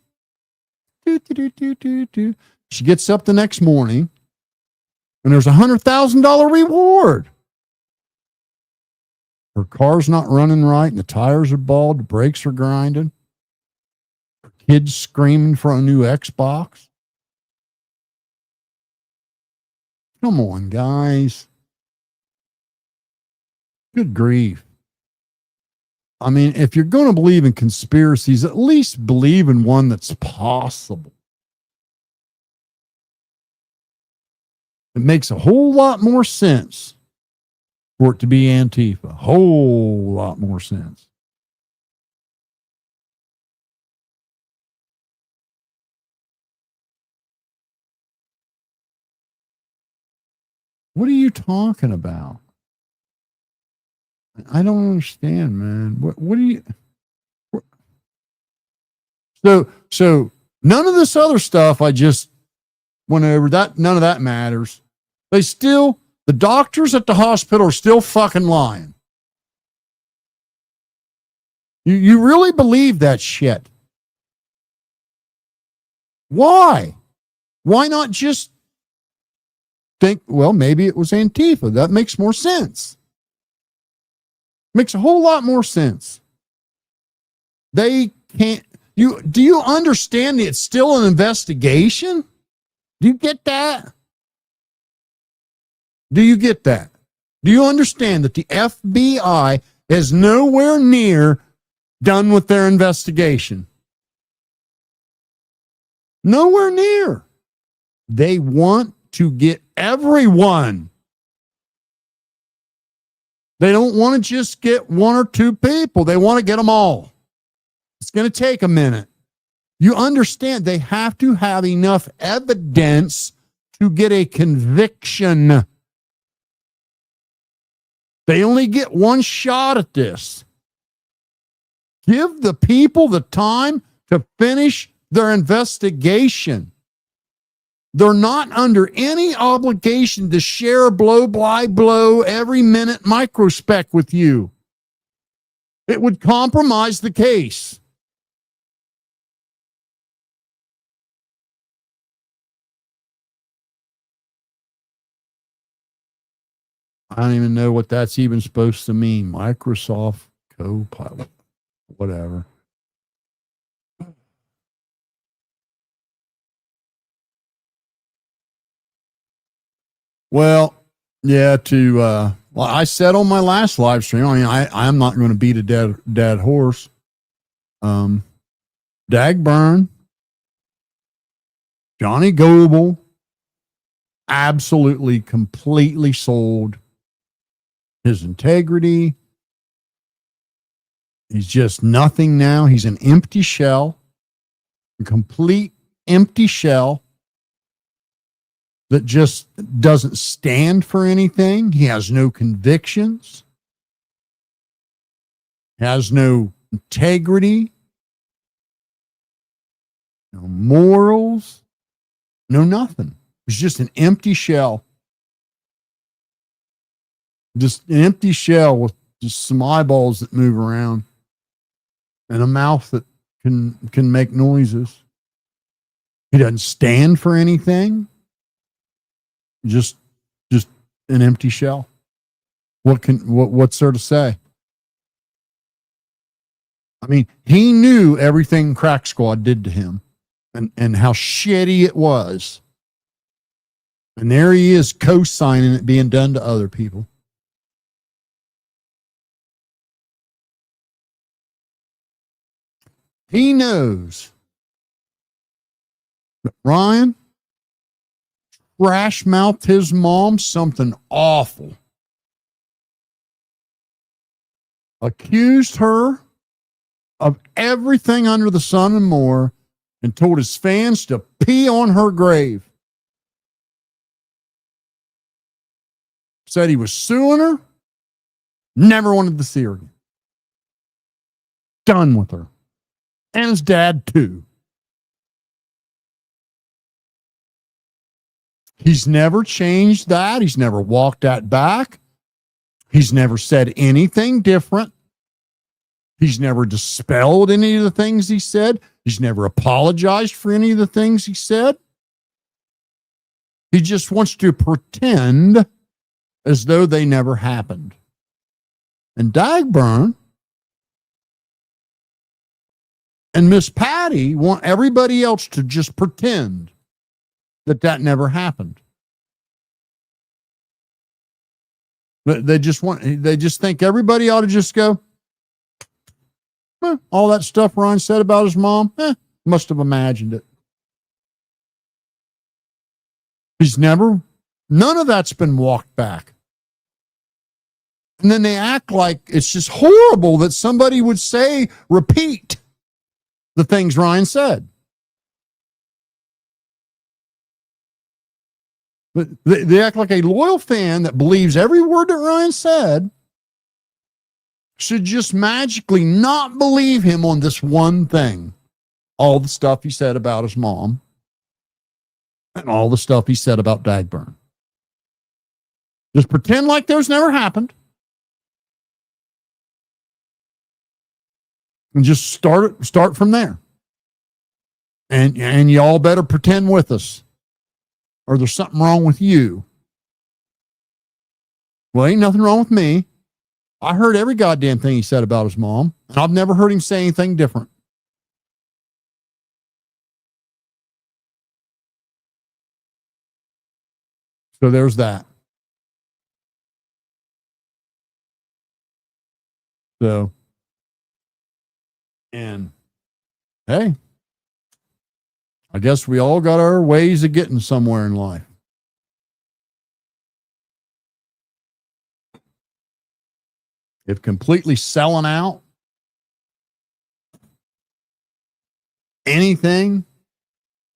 She gets up the next morning, and there's $100,000 reward. Her car's not running right, and the tires are bald, the brakes are grinding. Her kid's screaming for a new Xbox. Come on, guys. Good grief. I mean, if you're going to believe in conspiracies, at least believe in one that's possible. It makes a whole lot more sense for it to be Antifa. A whole lot more sense. What are you talking about? I don't understand, man. What do you? So none of this other stuff I just went over, that none of that matters. The doctors at the hospital are still fucking lying. You really believe that shit? Why? Why not just think, well, maybe it was Antifa? That makes more sense. Makes a whole lot more sense. They can't. Do you understand that it's still an investigation? Do you get that? Do you get that? Do you understand that the FBI is nowhere near done with their investigation? Nowhere near. They want to get everyone. They don't want to just get 1 or 2 people. They want to get them all. It's going to take a minute. You understand they have to have enough evidence to get a conviction. They only get one shot at this. Give the people the time to finish their investigation. They're not under any obligation to share blow by blow every minute microspec with you. It would compromise the case. I don't even know what that's even supposed to mean. Microsoft Copilot, whatever. Well, yeah, well, I said on my last live stream, I mean, I'm not going to beat a dead horse. Dagburn, Johnny Goble, absolutely, completely sold his integrity. He's just nothing now. He's an empty shell, a complete empty shell that just doesn't stand for anything. He has no convictions, has no integrity. no morals, no nothing. It was just an empty shell. Just an empty shell with just some eyeballs that move around and a mouth that can make noises. He doesn't stand for anything. Just an empty shell. What's there to say? I mean, he knew everything Crack Squad did to him and how shitty it was. And there he is co-signing it being done to other people. He knows that Ryan trash mouthed his mom something awful. Accused her of everything under the sun and more, and told his fans to pee on her grave. Said he was suing her, never wanted to see her again. Done with her. And his dad, too. He's never changed that. He's never walked that back. He's never said anything different. He's never dispelled any of the things he said. He's never apologized for any of the things he said. He just wants to pretend as though they never happened. And Dagburn and Miss Patty want everybody else to just pretend that never happened. They just think everybody ought to just go, all that stuff Ron said about his mom, must have imagined it. None of that's been walked back. And then they act like it's just horrible that somebody would repeat the things Ryan said. But they act like a loyal fan that believes every word that Ryan said should just magically not believe him on this one thing. All the stuff he said about his mom and all the stuff he said about Dagburn. Just pretend like those never happened. And just start from there. And y'all better pretend with us, or there's something wrong with you. Well, ain't nothing wrong with me. I heard every goddamn thing he said about his mom, and I've never heard him say anything different. So there's that. So, and hey, I guess we all got our ways of getting somewhere in life. If completely selling out anything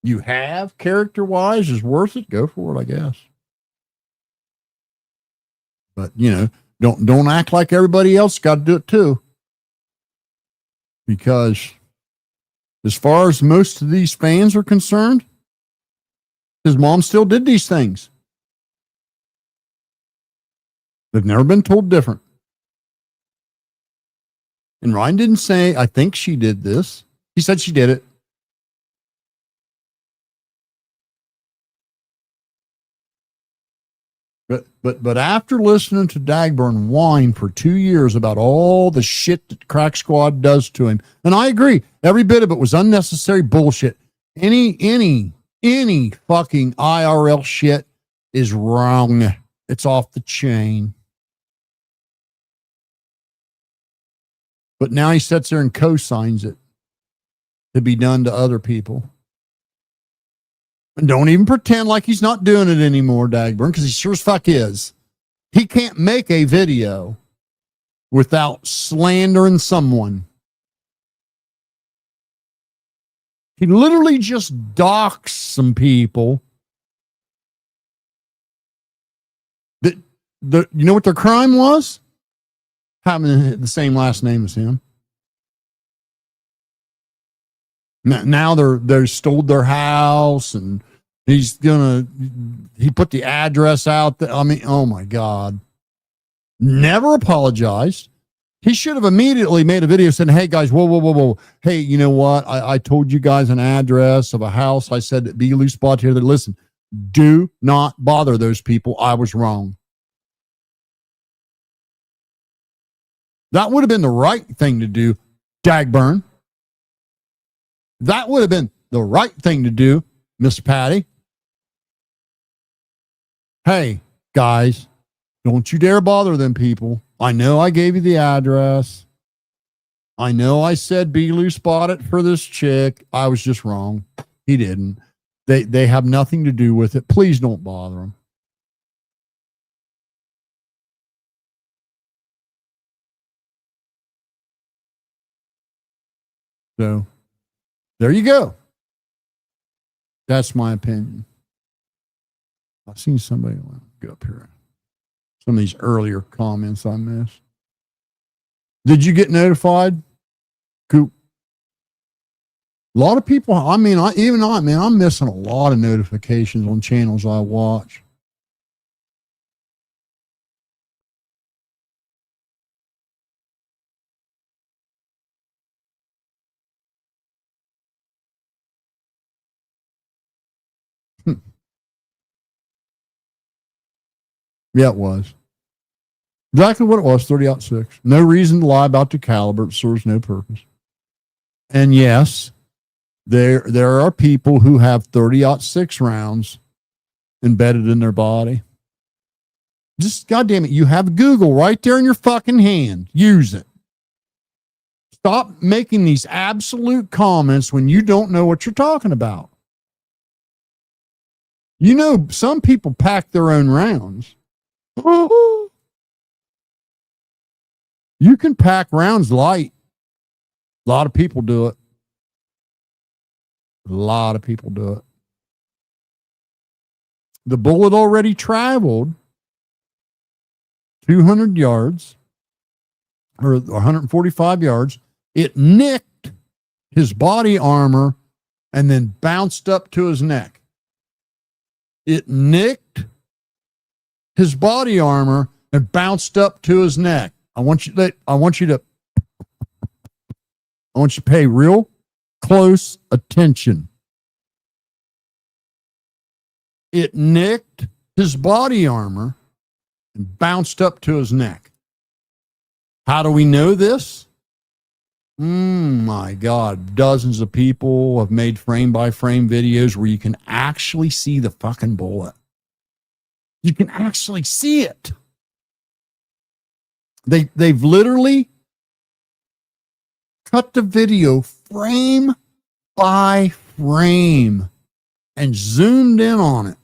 you have character-wise is worth it, go for it, I guess. But, don't act like everybody else got to do it too. Because as far as most of these fans are concerned, his mom still did these things. They've never been told different. And Ryan didn't say, I think she did this. He said she did it. But after listening to Dagburn whine for 2 years about all the shit that Crack Squad does to him, and I agree, every bit of it was unnecessary bullshit. Any fucking IRL shit is wrong. It's off the chain. But now he sits there and co-signs it to be done to other people. And don't even pretend like he's not doing it anymore, Dagburn, because he sure as fuck is. He can't make a video without slandering someone. He literally just doxed some people. You know what their crime was? Having the same last name as him. Now they stole their house, and he put the address out there. I mean, oh my God. Never apologized. He should have immediately made a video saying, hey guys, whoa. Hey, you know what? I told you guys an address of a house. I said that be loose spot here. That listen, do not bother those people. I was wrong. That would have been the right thing to do, Dagburn. That would have been the right thing to do, Miss Patty. Hey, guys, don't you dare bother them people. I know I gave you the address. I know I said be loose spot it for this chick. I was just wrong. He didn't. They have nothing to do with it. Please don't bother them. So there you go. That's my opinion. I've seen somebody go up here. Some of these earlier comments I missed. Did you get notified, Coop? A lot of people, I mean, I'm missing a lot of notifications on channels I watch. Yeah, it was. Exactly what it was, 30-06. No reason to lie about the caliber. It serves no purpose. And yes, there are people who have 30-06 rounds embedded in their body. Just, goddamn it, you have Google right there in your fucking hand. Use it. Stop making these absolute comments when you don't know what you're talking about. You know, some people pack their own rounds. You can pack rounds light. A lot of people do it. A lot of people do it. The bullet already traveled 200 yards or 145 yards. It nicked his body armor and then bounced up to his neck. It nicked his body armor and bounced up to his neck. I want you to pay real close attention. It nicked his body armor and bounced up to his neck. How do we know this? My God, dozens of people have made frame by frame videos where you can actually see the fucking bullet. You can actually see it. They've literally cut the video frame by frame and zoomed in on it.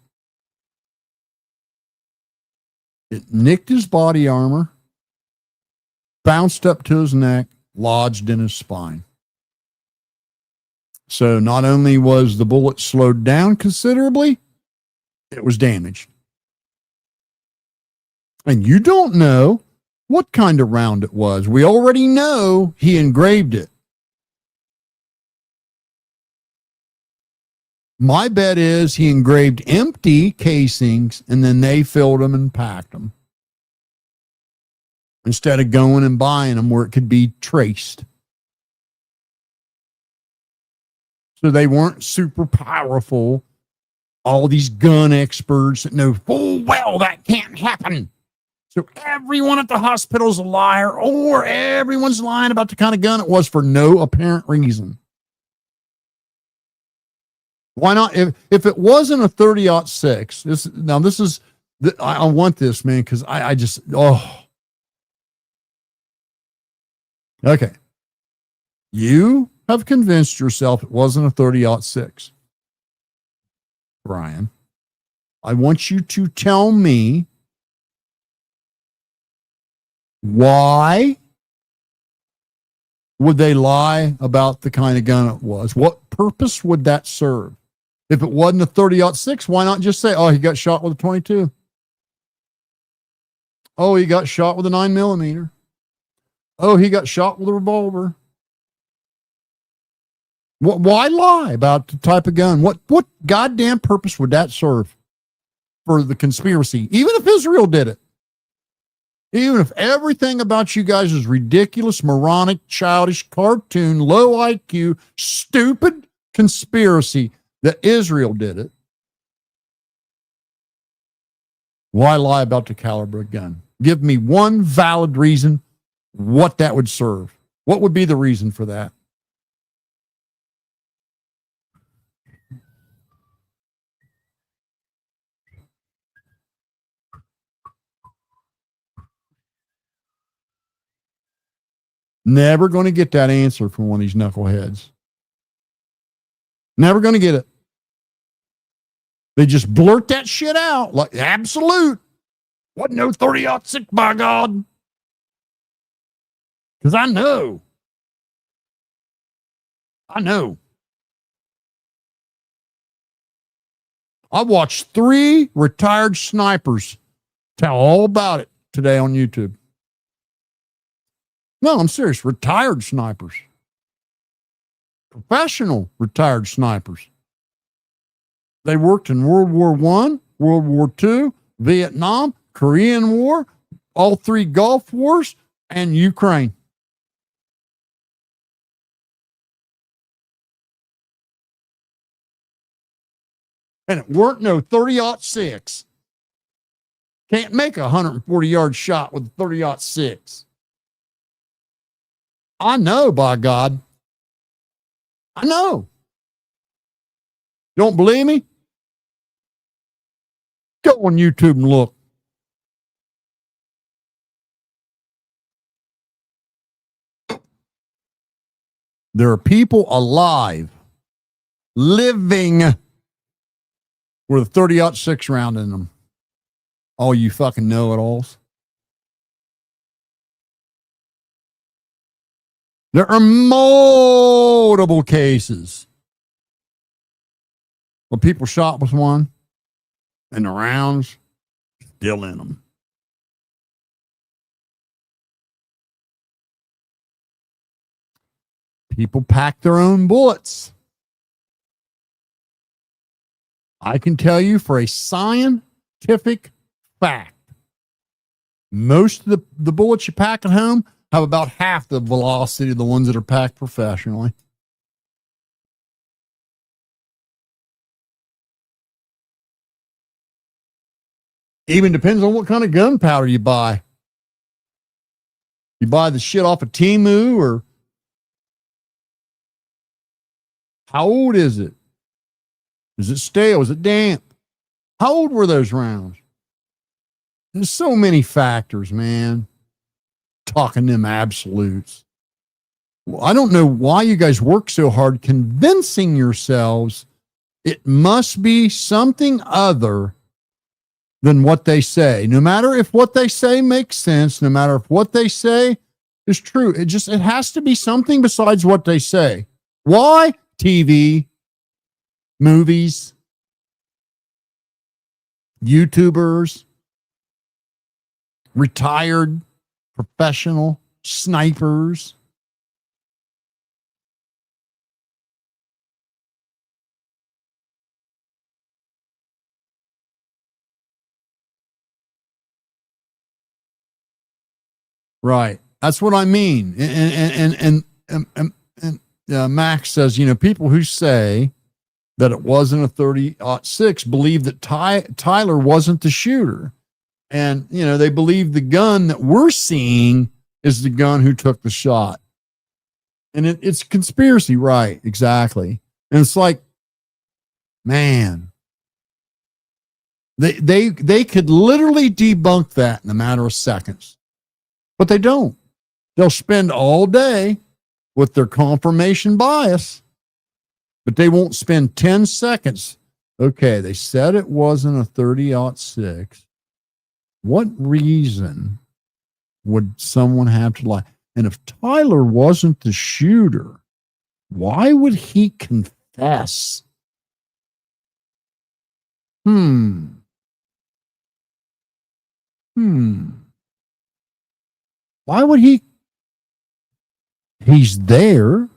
It nicked his body armor, bounced up to his neck, lodged in his spine. So not only was the bullet slowed down considerably, it was damaged. And you don't know what kind of round it was. We already know he engraved it. My bet is he engraved empty casings and then they filled them and packed them instead of going and buying them where it could be traced. So they weren't super powerful. All these gun experts that know full well that can't happen. So everyone at the hospital is a liar, or everyone's lying about the kind of gun it was for no apparent reason. Why not? If it wasn't a 30-06, I want this, man, because I just, okay. You have convinced yourself it wasn't a 30-06. Brian, I want you to tell me why would they lie about the kind of gun it was? What purpose would that serve? If it wasn't a 30-06, why not just say, oh, he got shot with a 22? Oh, he got shot with a 9mm. Oh, he got shot with a revolver. Why lie about the type of gun? What goddamn purpose would that serve for the conspiracy? Even if Israel did it. Even if everything about you guys is ridiculous, moronic, childish, cartoon, low IQ, stupid conspiracy that Israel did it, why lie about the caliber of gun? Give me one valid reason what that would serve. What would be the reason for that? Never going to get that answer from one of these knuckleheads. Never going to get it. They just blurt that shit out like absolute. Wasn't no 30-06 by God. Because I know. I watched 3 retired snipers tell all about it today on YouTube. No, I'm serious. Retired snipers. Professional retired snipers. They worked in World War I, World War II, Vietnam, Korean War, all 3 Gulf Wars, and Ukraine. And it weren't no 30-06. Can't make a 140-yard shot with a 30-06. I know, by God. I know. Don't believe me? Go on YouTube and look. There are people alive, living with a 30-06 round in them. All you fucking know-it-alls. There are multiple cases where people shot with one and the rounds still in them. People pack their own bullets. I can tell you for a scientific fact, most of the bullets you pack at home have about half the velocity of the ones that are packed professionally. Even depends on what kind of gunpowder you buy. You buy the shit off of Temu, or how old is it? Is it stale? Is it damp? How old were those rounds? There's so many factors, man. Talking them absolutes. Well, I don't know why you guys work so hard convincing yourselves it must be something other than what they say. No matter if what they say makes sense, no matter if what they say is true, it has to be something besides what they say. Why? TV, movies, YouTubers, retired professional snipers. Right. That's what I mean. And Max says, people who say that it wasn't a 30-06 believe that Tyler wasn't the shooter. And, they believe the gun that we're seeing is the gun who took the shot. And it's conspiracy, right? Exactly. And it's like, man, they could literally debunk that in a matter of seconds. But they don't. They'll spend all day with their confirmation bias, but they won't spend 10 seconds. Okay, they said it wasn't a 30-06. What reason would someone have to lie? And if Tyler wasn't the shooter, why would he confess? Why would he? He's there.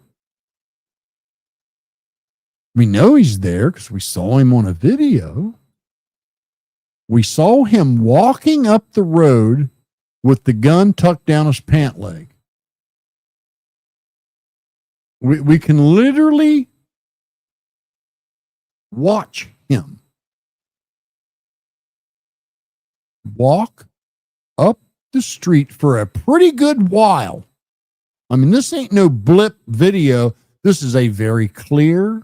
We know he's there because we saw him on a video. We saw him walking up the road with the gun tucked down his pant leg. We can literally watch him walk up the street for a pretty good while. I mean, this ain't no blip video. This is a very clear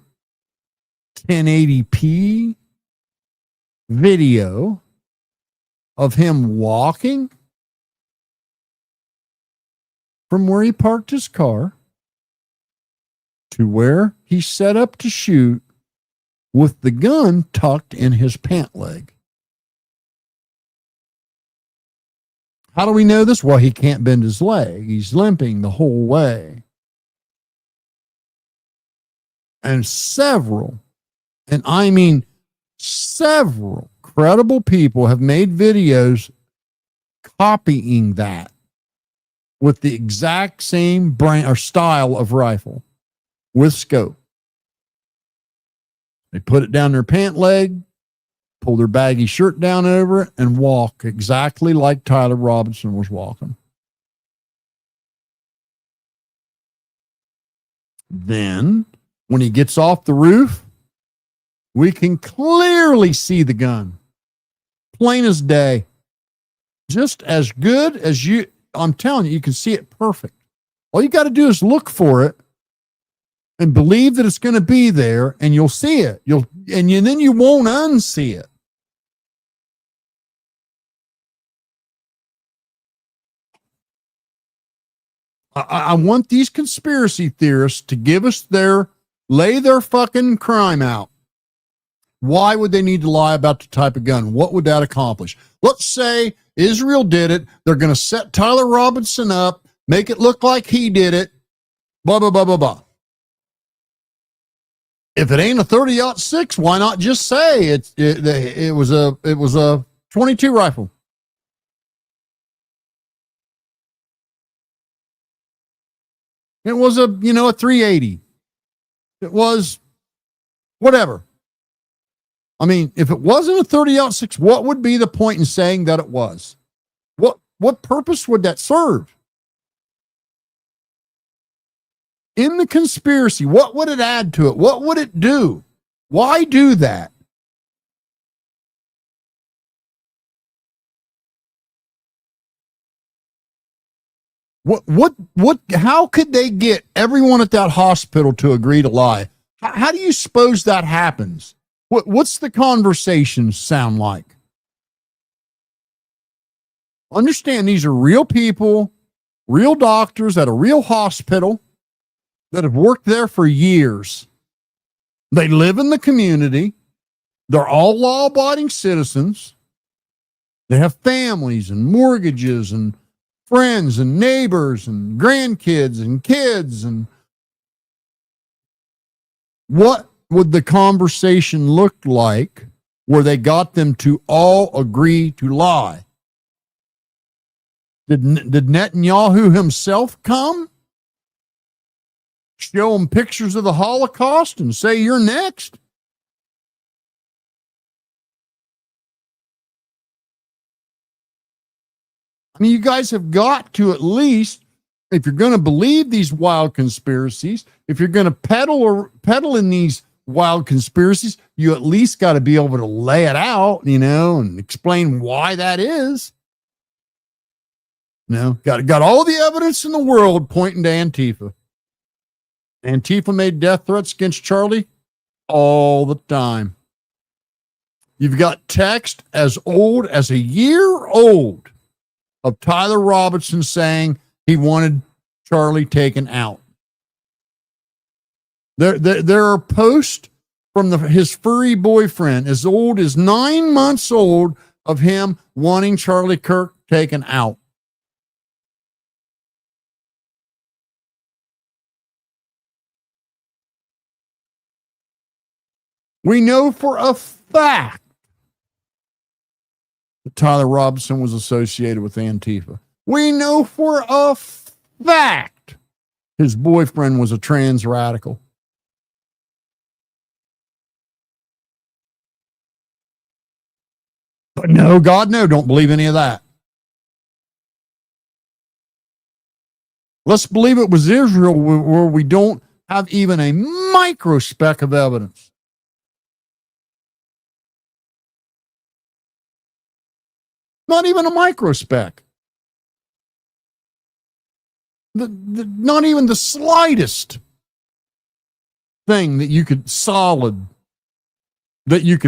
1080p video of him walking from where he parked his car to where he set up to shoot with the gun tucked in his pant leg. How do we know this? Well, he can't bend his leg. He's limping the whole way. And several, and I mean several credible people have made videos copying that with the exact same brand or style of rifle with scope. They put it down their pant leg, pull their baggy shirt down over it, and walk exactly like Tyler Robinson was walking. Then, when he gets off the roof, we can clearly see the gun. Plain as day. Just as good as I'm telling you, you can see it perfect. All you got to do is look for it and believe that it's going to be there, and you'll see it. Then you won't unsee it. I want these conspiracy theorists to give us lay their fucking crime out. Why would they need to lie about the type of gun? What would that accomplish? Let's say Israel did it. They're going to set Tyler Robinson up, make it look like he did it, blah, blah, blah, blah, blah. If it ain't a 30-06, why not just say it was a 22 rifle? It was a 380. It was whatever. I mean, if it wasn't a 30-06, what would be the point in saying that it was? What purpose would that serve? In the conspiracy, what would it add to it? What would it do? Why do that? How could they get everyone at that hospital to agree to lie? How do you suppose that happens? What's the conversation sound like? Understand, these are real people, real doctors at a real hospital that have worked there for years. They live in the community. They're all law-abiding citizens. They have families and mortgages and friends and neighbors and grandkids and kids. And what would the conversation look like where they got them to all agree to lie? Did Netanyahu himself come? Show them pictures of the Holocaust and say, you're next? I mean, you guys have got to at least, if you're going to believe these wild conspiracies, if you're going to peddle in these wild conspiracies, you at least got to be able to lay it out, and explain why that is. Got all the evidence in the world pointing to Antifa. Antifa made death threats against Charlie all the time. You've got text as old as a year old of Tyler Robinson saying he wanted Charlie taken out. There are posts from his furry boyfriend as old as 9 months old of him wanting Charlie Kirk taken out. We know for a fact that Tyler Robinson was associated with Antifa. We know for a fact his boyfriend was a trans radical. But no, God, no, don't believe any of that. Let's believe it was Israel where we don't have even a microspeck of evidence. Not even a microspeck. Not even the slightest thing that you could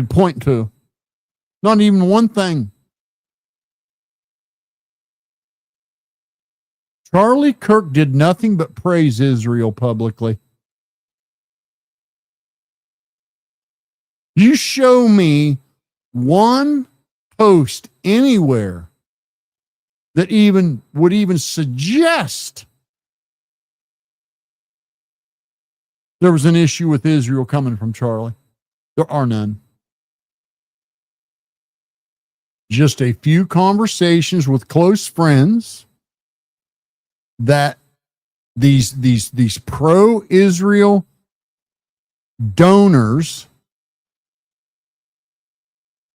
point to. Not even one thing. Charlie Kirk did nothing but praise Israel publicly. You show me one post anywhere that would even suggest there was an issue with Israel coming from Charlie. There are none. Just a few conversations with close friends that these pro-Israel donors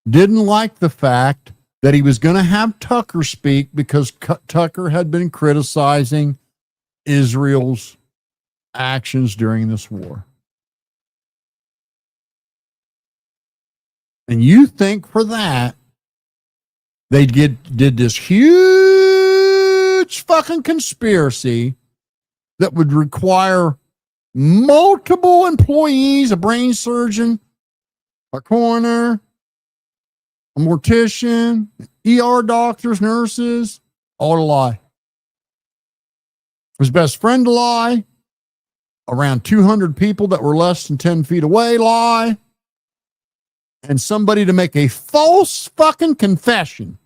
didn't like the fact that he was going to have Tucker speak because Tucker had been criticizing Israel's actions during this war. And you think for that, they did this huge fucking conspiracy that would require multiple employees, a brain surgeon, a coroner, a mortician, ER doctors, nurses, all to lie. His best friend to lie. Around 200 people that were less than 10 feet away lie. And somebody to make a false fucking confession.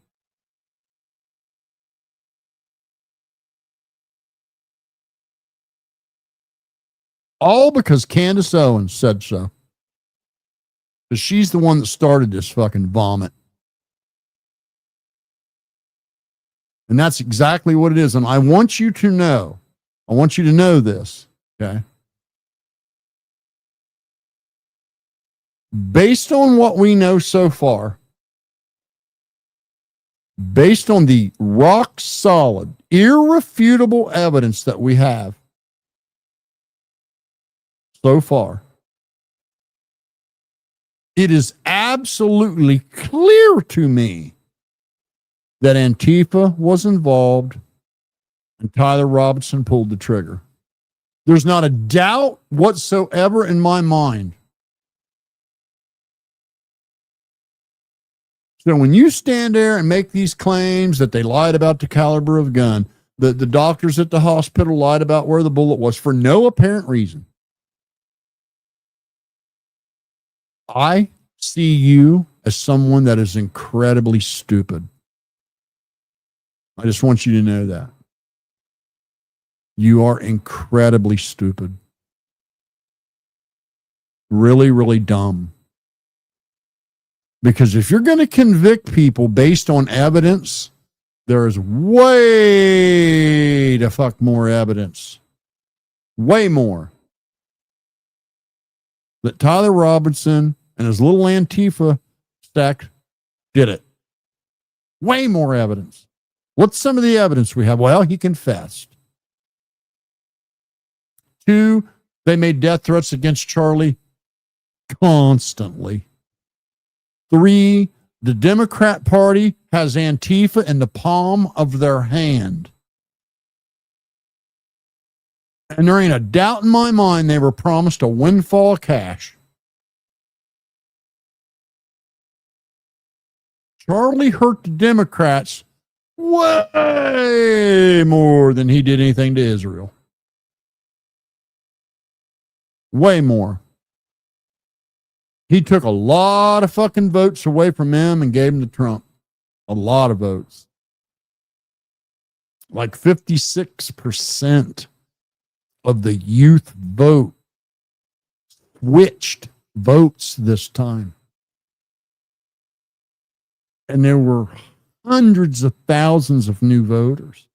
All because Candace Owens said so. Because she's the one that started this fucking vomit. And that's exactly what it is. And I want you to know this, okay? Based on what we know so far, based on the rock solid, irrefutable evidence that we have so far, it is absolutely clear to me that Antifa was involved and Tyler Robinson pulled the trigger. There's not a doubt whatsoever in my mind. So when you stand there and make these claims that they lied about the caliber of gun, the doctors at the hospital lied about where the bullet was for no apparent reason. I see you as someone that is incredibly stupid. I just want you to know that. You are incredibly stupid. Really, really dumb. Because if you're going to convict people based on evidence, there is way the fuck more evidence. Way more. That Tyler Robinson and his little Antifa sect did it. Way more evidence. What's some of the evidence we have? Well, he confessed. 2, they made death threats against Charlie constantly. 3, the Democrat Party has Antifa in the palm of their hand. And there ain't a doubt in my mind they were promised a windfall of cash. Charlie hurt the Democrats way more than he did anything to Israel. Way more. He took a lot of fucking votes away from him and gave them to Trump. A lot of votes. Like 56% of the youth vote switched votes this time. And there were hundreds of thousands of new voters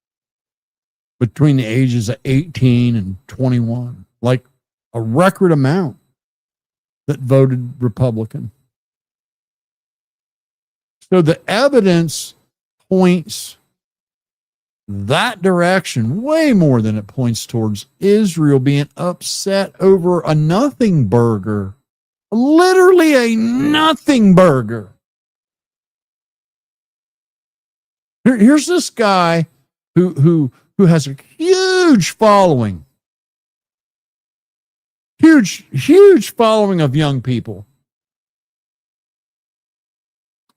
between the ages of 18 and 21. Like a record amount that voted Republican. So the evidence points that direction way more than it points towards Israel being upset over a nothing burger. Literally a nothing burger. Here's this guy who has a huge following. Huge following of young people,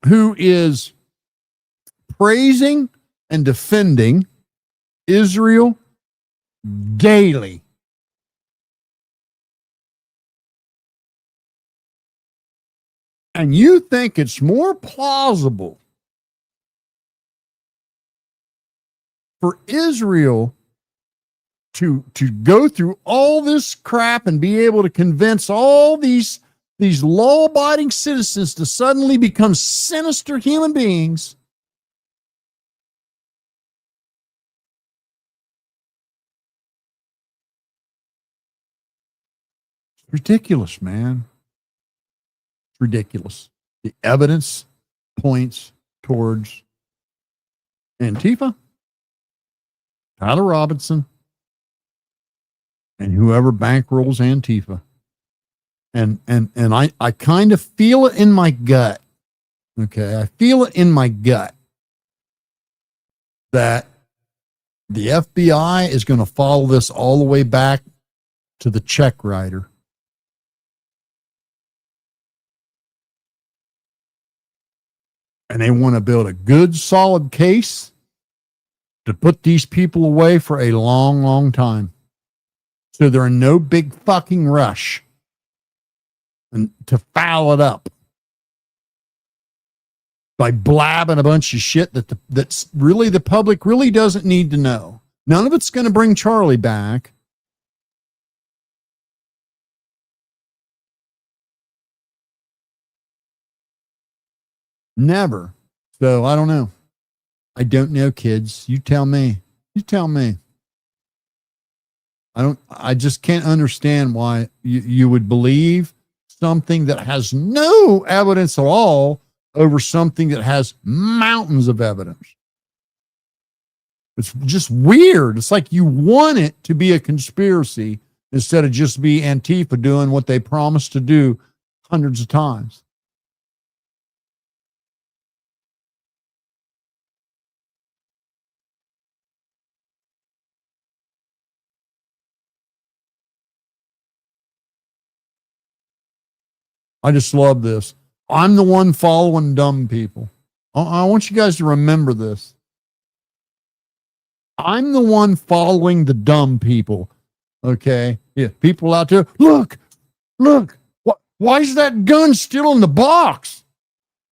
who is praising and defending Israel daily. And you think it's more plausible for Israel to go through all this crap and be able to convince all these law-abiding citizens to suddenly become sinister human beings? Ridiculous, man. Ridiculous. The evidence points towards Antifa, Tyler Robinson, and whoever bankrolls Antifa. And I kind of feel it in my gut. Okay, I feel it in my gut that the FBI is going to follow this all the way back to the check writer. And they want to build a good, solid case to put these people away for a long, long time. So they're in no big fucking rush and to foul it up by blabbing a bunch of shit that's really the public really doesn't need to know. None of it's going to bring Charlie back. Never. So I don't know. I don't know, kids. You tell me. You tell me. I just can't understand why you would believe something that has no evidence at all over something that has mountains of evidence. It's just weird. It's like you want it to be a conspiracy instead of just be Antifa doing what they promised to do hundreds of times. I just love this. I'm the one following dumb people. I want you guys to remember this. I'm the one following the dumb people. Okay? Yeah, people out there, look. Why is that gun still in the box?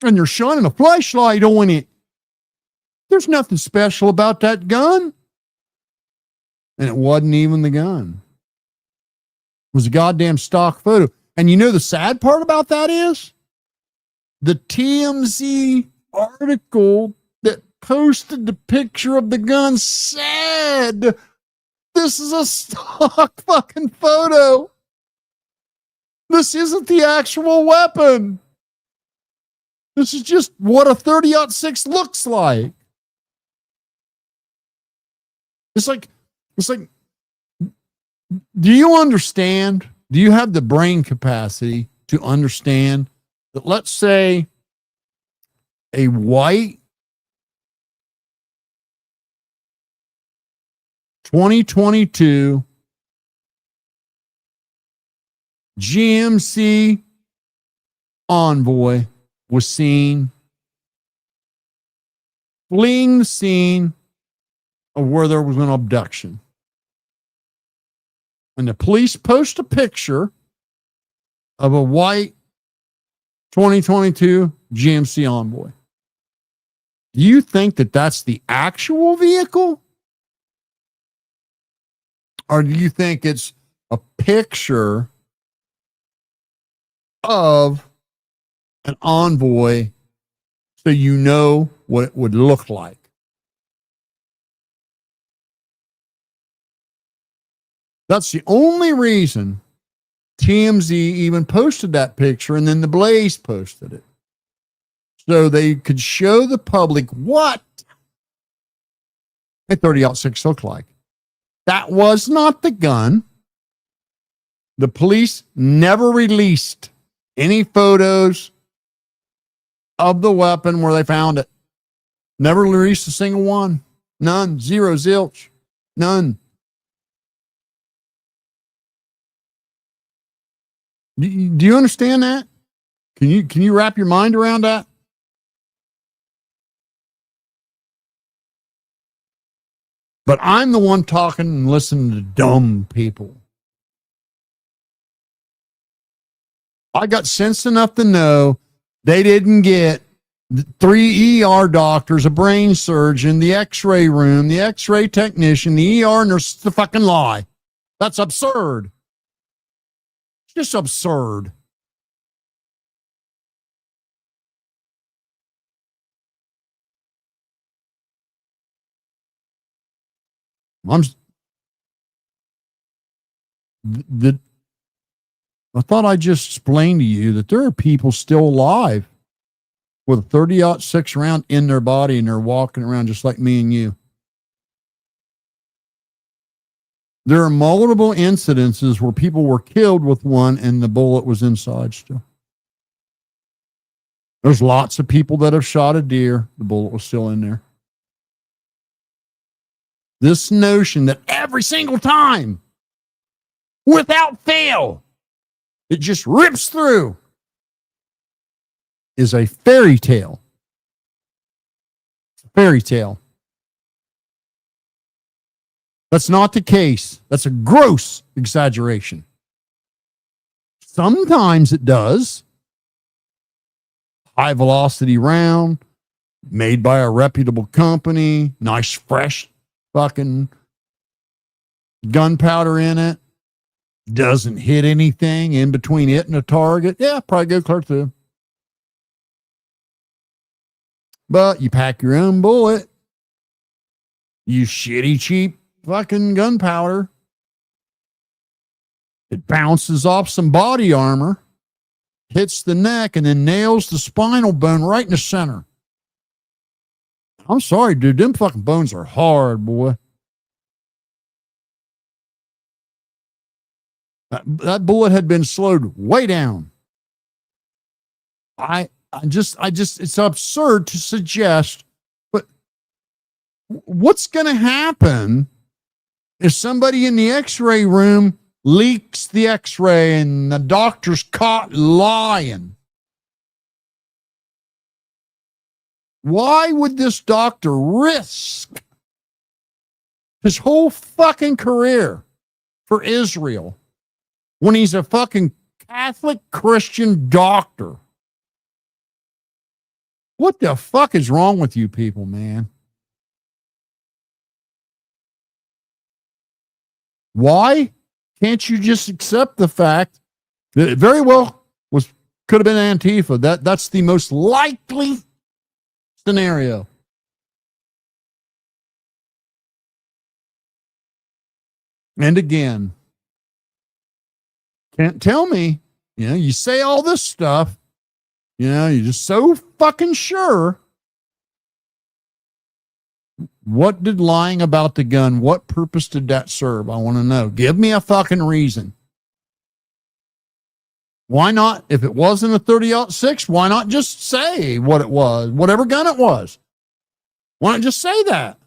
And you're shining a flashlight on it. There's nothing special about that gun. And it wasn't even the gun. It was a goddamn stock photo. And you know the sad part about that is the TMZ article that posted the picture of the gun said this is a stock fucking photo. This isn't the actual weapon. This is just what a 30-06 looks like. It's like, do you understand? Do you have the brain capacity to understand that, let's say, a white 2022 GMC Envoy was seen fleeing the scene of where there was an abduction? And the police post a picture of a white 2022 GMC Envoy. Do you think that that's the actual vehicle? Or do you think it's a picture of an Envoy so you know what it would look like? That's the only reason TMZ even posted that picture, and then the Blaze posted it. so they could show the public what a 30-06 looked like. That was not the gun. The police never released any photos of the weapon where they found it. Never released a single one. None. Zero. Zilch. None. Do you understand that? Can you wrap your mind around that? But I'm the one talking and listening to dumb people. I got sense enough to know they didn't get 3 ER doctors, a brain surgeon, the x-ray room, the x-ray technician, the ER nurse to fucking lie. That's absurd. It's just absurd. I thought I just explained to you that there are people still alive with a 30-06 round in their body and they're walking around just like me and you. There are multiple incidences where people were killed with one and the bullet was inside still. There's lots of people that have shot a deer. The bullet was still in there. This notion that every single time, without fail, it just rips through is a fairy tale. It's a fairy tale. That's not the case. That's a gross exaggeration. Sometimes it does. High velocity round, made by a reputable company, nice fresh fucking gunpowder in it. Doesn't hit anything in between it and a target. Yeah, probably go clear through. But you pack your own bullet. You shitty, cheap fucking gunpowder. It bounces off some body armor, hits the neck, and then nails the spinal bone right in the center. I'm sorry, dude. Them fucking bones are hard, boy. That bullet had been slowed way down. I just, it's absurd to suggest, but what's going to happen if somebody in the x-ray room leaks the x-ray and the doctor's caught lying? Why would this doctor risk his whole fucking career for Israel when he's a fucking Catholic Christian doctor? What the fuck is wrong with you people, man? Why can't you just accept the fact that it very well could have been Antifa? That's the most likely scenario. And again, can't tell me, you say all this stuff, you're just so fucking sure. What did lying about the gun, what purpose did that serve? I want to know. Give me a fucking reason. Why not? If it wasn't a 30-06, why not just say what it was, whatever gun it was? Why not just say that?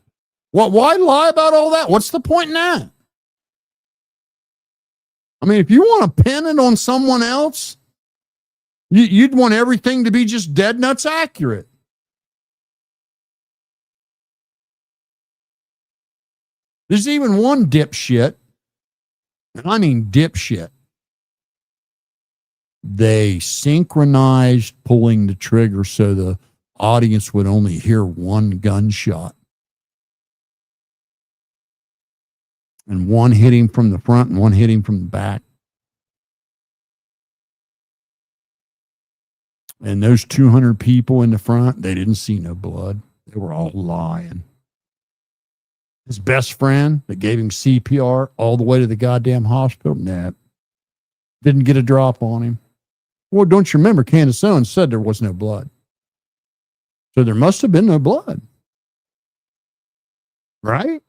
Why lie about all that? What's the point in that? I mean, if you want to pin it on someone else, you'd want everything to be just dead nuts accurate. There's even one dipshit, and I mean dipshit. They synchronized pulling the trigger so the audience would only hear one gunshot. And one hit him from the front and one hit him from the back. And those 200 people in the front, they didn't see no blood. They were all lying. His best friend that gave him CPR all the way to the goddamn hospital, didn't get a drop on him. Well, don't you remember Candace Owens said there was no blood? So there must have been no blood. Right?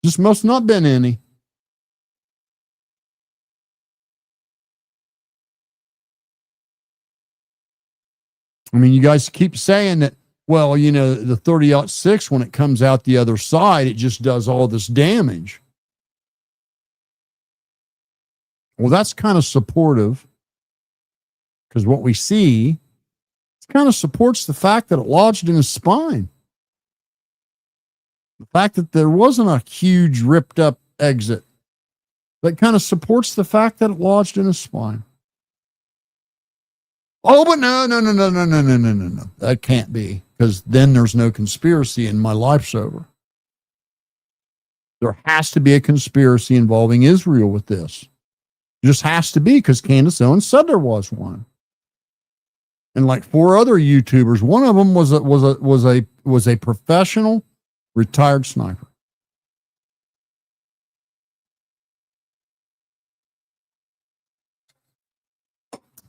Just must not been any. I mean, you guys keep saying that, well, you know, the 30-06, when it comes out the other side, it just does all this damage. Well, that's kind of supportive, because what we see kind of supports the fact that it lodged in his spine. The fact that there wasn't a huge ripped up exit, that kind of supports the fact that it lodged in his spine. Oh, but no. That can't be, because then there's no conspiracy and my life's over. There has to be a conspiracy involving Israel with this. It just has to be, because Candace Owens said there was one. And like 4 other YouTubers, one of them was a professional retired sniper.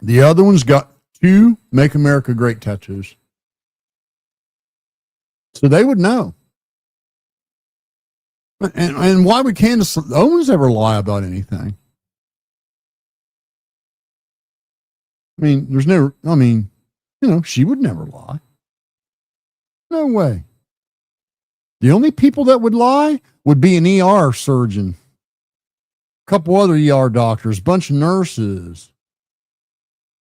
The other one's got 2 Make America Great tattoos. So they would know. And why would Candace Owens ever lie about anything? I mean, she would never lie. No way. The only people that would lie would be an ER surgeon, a couple other ER doctors, a bunch of nurses,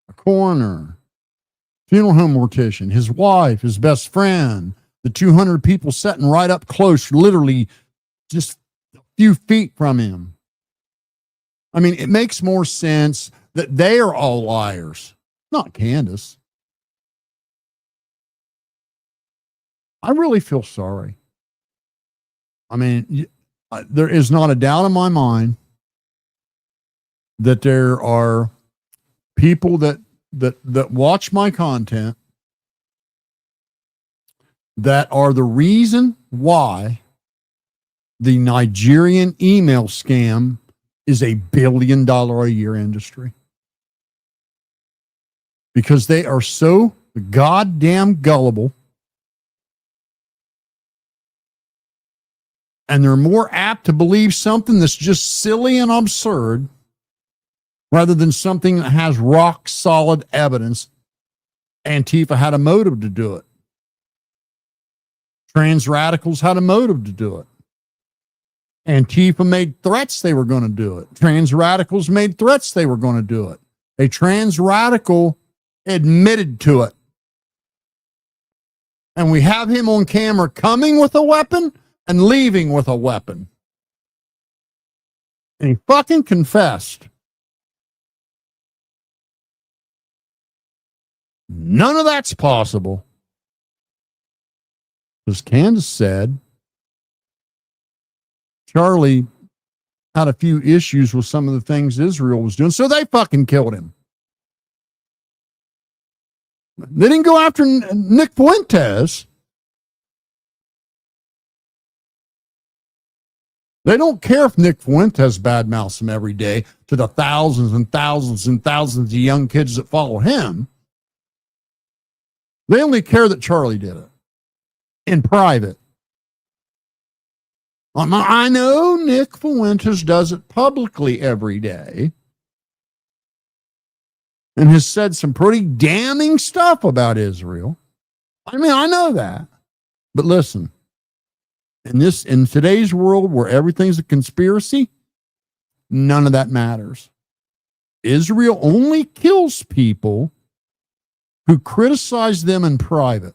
a coroner, funeral home mortician, his wife, his best friend, the 200 people sitting right up close, literally just a few feet from him. I mean, it makes more sense that they are all liars, not Candace. I really feel sorry. I mean, there is not a doubt in my mind that there are people that watch my content that are the reason why the Nigerian email scam is a $1 billion a year industry. Because they are so goddamn gullible, and they're more apt to believe something that's just silly and absurd rather than something that has rock solid evidence. Antifa had a motive to do it. Trans radicals had a motive to do it. Antifa made threats they were going to do it. Trans radicals made threats they were going to do it. A trans radical admitted to it. And we have him on camera coming with a weapon and leaving with a weapon. And he fucking confessed. None of that's possible. As Candace said, Charlie had a few issues with some of the things Israel was doing, so they fucking killed him. They didn't go after Nick Fuentes. They don't care if Nick Fuentes badmouths him every day to the thousands and thousands and thousands of young kids that follow him. They only care that Charlie did it in private. I know Nick Fuentes does it publicly every day and has said some pretty damning stuff about Israel. I mean, I know that. But listen, in today's world where everything's a conspiracy, none of that matters. Israel only kills people who criticize them in private.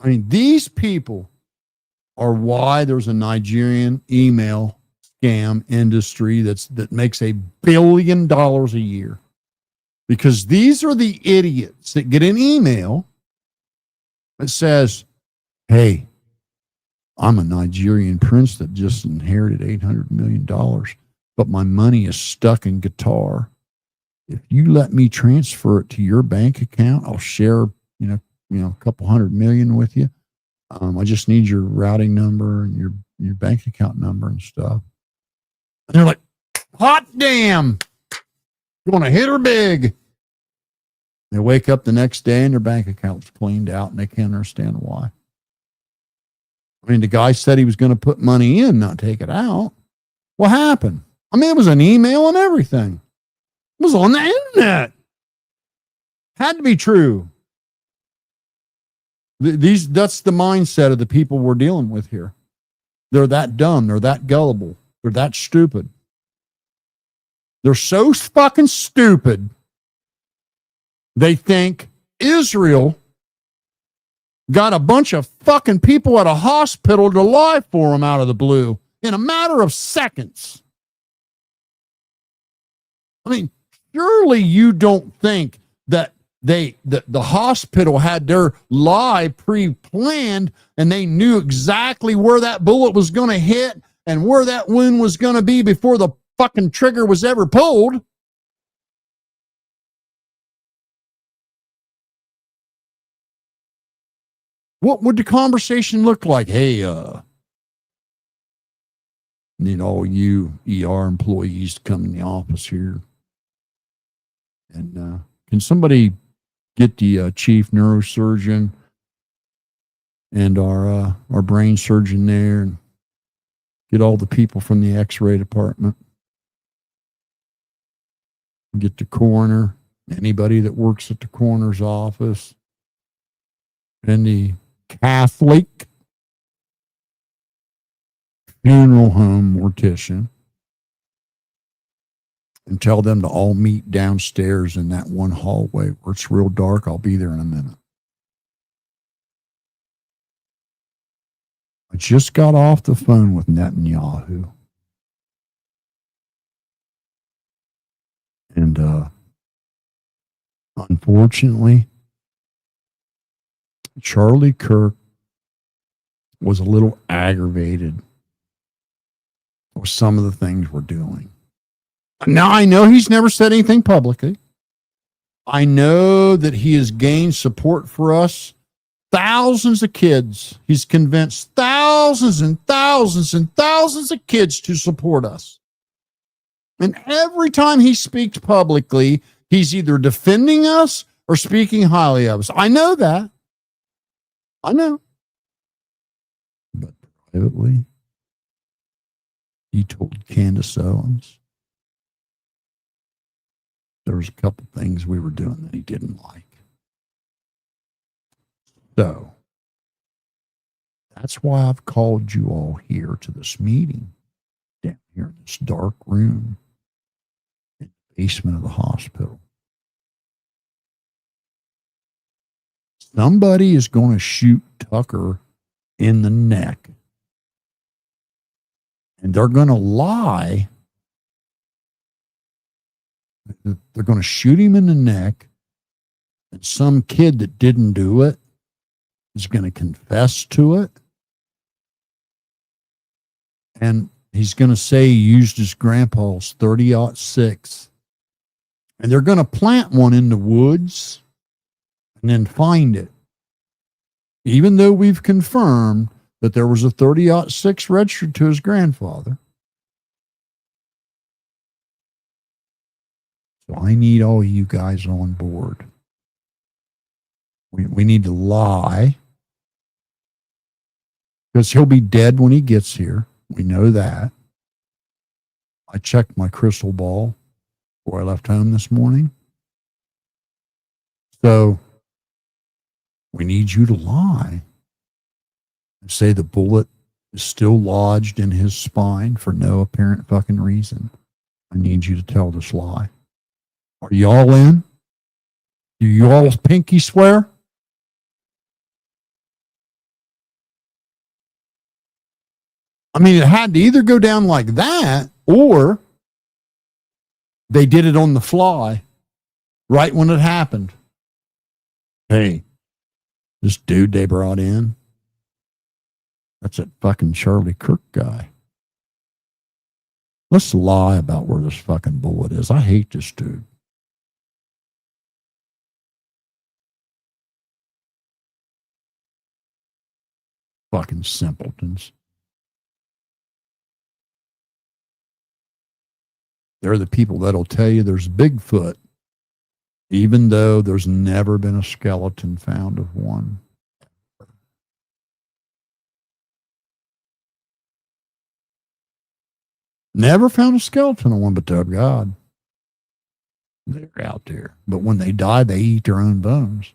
I mean, these people are why there's a Nigerian email scam industry that makes $1 billion a year. Because these are the idiots that get an email that says, hey, I'm a Nigerian prince that just inherited $800 million, but my money is stuck in Qatar. If you let me transfer it to your bank account, I'll share, a couple $100 million with you. I just need your routing number and your bank account number and stuff. And they're like, hot damn, you want to hit her big. They wake up the next day and their bank account's cleaned out and they can't understand why. I mean, the guy said he was going to put money in, not take it out. What happened? I mean, it was an email and everything. It was on the internet. Had to be true. That's the mindset of the people we're dealing with here. They're that dumb. They're that gullible. They're that stupid. They're so fucking stupid. They think Israel got a bunch of fucking people at a hospital to lie for them out of the blue in a matter of seconds. I mean, surely you don't think that the hospital had their lie pre-planned and they knew exactly where that bullet was going to hit and where that wound was going to be before the fucking trigger was ever pulled. What would the conversation look like? Hey, need all you ER employees to come in the office here. And can somebody get the chief neurosurgeon and our brain surgeon there and get all the people from the x-ray department? Get the coroner, anybody that works at the coroner's office, and the Catholic funeral home mortician, and tell them to all meet downstairs in that one hallway where it's real dark. I'll be there in a minute. I just got off the phone with Netanyahu. And unfortunately, Charlie Kirk was a little aggravated with some of the things we're doing. Now, I know he's never said anything publicly. I know that he has gained support for us. Thousands of kids. He's convinced thousands and thousands and thousands of kids to support us. And every time he speaks publicly, he's either defending us or speaking highly of us. I know that. I know. But privately, he told Candace Owens there was a couple things we were doing that he didn't like. So that's why I've called you all here to this meeting down here in this dark room in the basement of the hospital. Somebody is going to shoot Tucker in the neck. And they're going to lie. They're going to shoot him in the neck. And some kid that didn't do it is going to confess to it. And he's going to say he used his grandpa's 30-06. And they're going to plant one in the woods and then find it. Even though we've confirmed that there was a 30-06 registered to his grandfather. So I need all you guys on board. We need to lie. Because he'll be dead when he gets here. We know that. I checked my crystal ball before I left home this morning. So we need you to lie and say the bullet is still lodged in his spine for no apparent fucking reason. I need you to tell this lie. Are you all in? Do you all pinky swear? I mean, it had to either go down like that or they did it on the fly right when it happened. Hey, this dude they brought in, that's that fucking Charlie Kirk guy. Let's lie about where this fucking bullet is. I hate this dude. Fucking simpletons. They're the people that'll tell you there's Bigfoot, even though there's never been a skeleton found of one. Never found a skeleton of one, but they're God. They're out there. But when they die, they eat their own bones.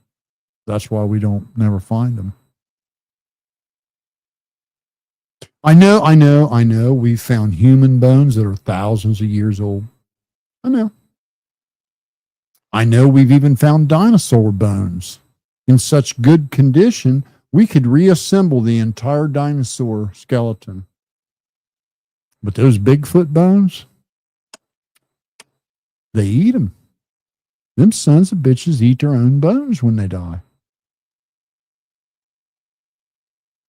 That's why we don't never find them. I know. We've found human bones that are thousands of years old. I know we've even found dinosaur bones in such good condition, we could reassemble the entire dinosaur skeleton. But those Bigfoot bones, they eat them. Them sons of bitches eat their own bones when they die.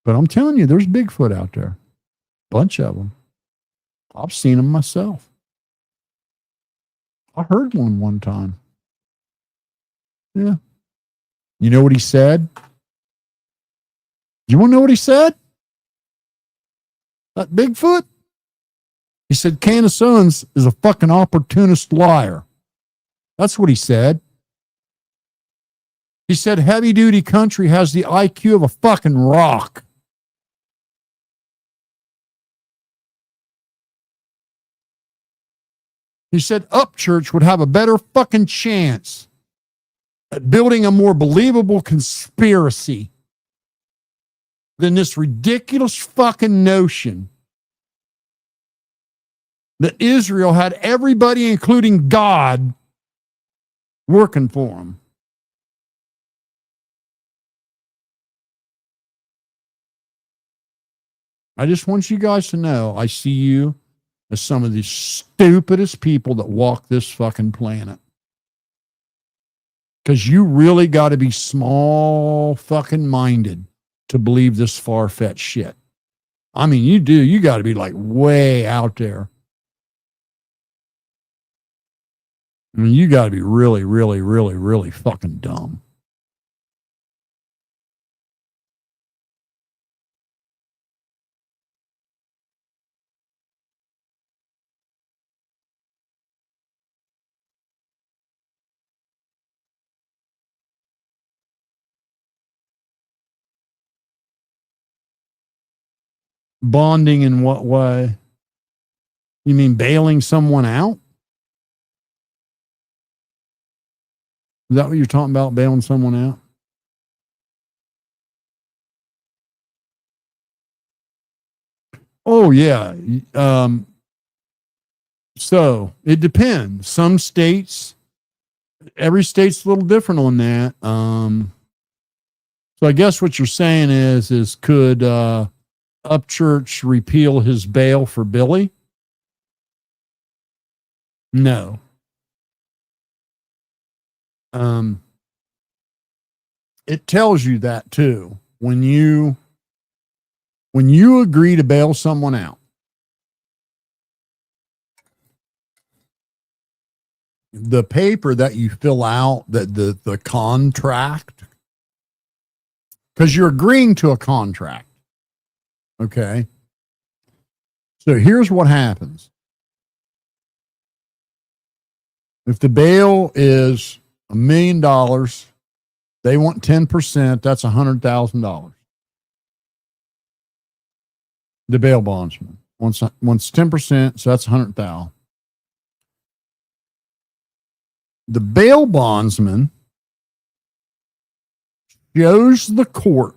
But I'm telling you, there's Bigfoot out there. Bunch of them. I've seen them myself. I heard one time. Yeah. You know what he said? You want to know what he said? That Bigfoot? He said, Candace Owens is a fucking opportunist liar. That's what he said. He said, heavy duty country has the IQ of a fucking rock. He said, Upchurch would have a better fucking chance at building a more believable conspiracy than this ridiculous fucking notion that Israel had everybody, including God, working for them. I just want you guys to know I see you as some of the stupidest people that walk this fucking planet. Because you really got to be small fucking minded to believe this far-fetched shit. I mean, you do. You got to be like way out there. I mean, you got to be really, really, really, really fucking dumb. Bonding in what way? You mean bailing someone out? Is that what you're talking about, bailing someone out? Oh, yeah. So it depends. Some states, every state's a little different on that. So I guess what you're saying is could Upchurch repeal his bail for Billy? No. It tells you that too. When you agree to bail someone out, the paper that you fill out, that the contract, because you're agreeing to a contract. Okay. So here's what happens. If the bail is $1 million, they want 10%, that's $100,000. The bail bondsman wants 10%, so that's $100,000. The bail bondsman shows the court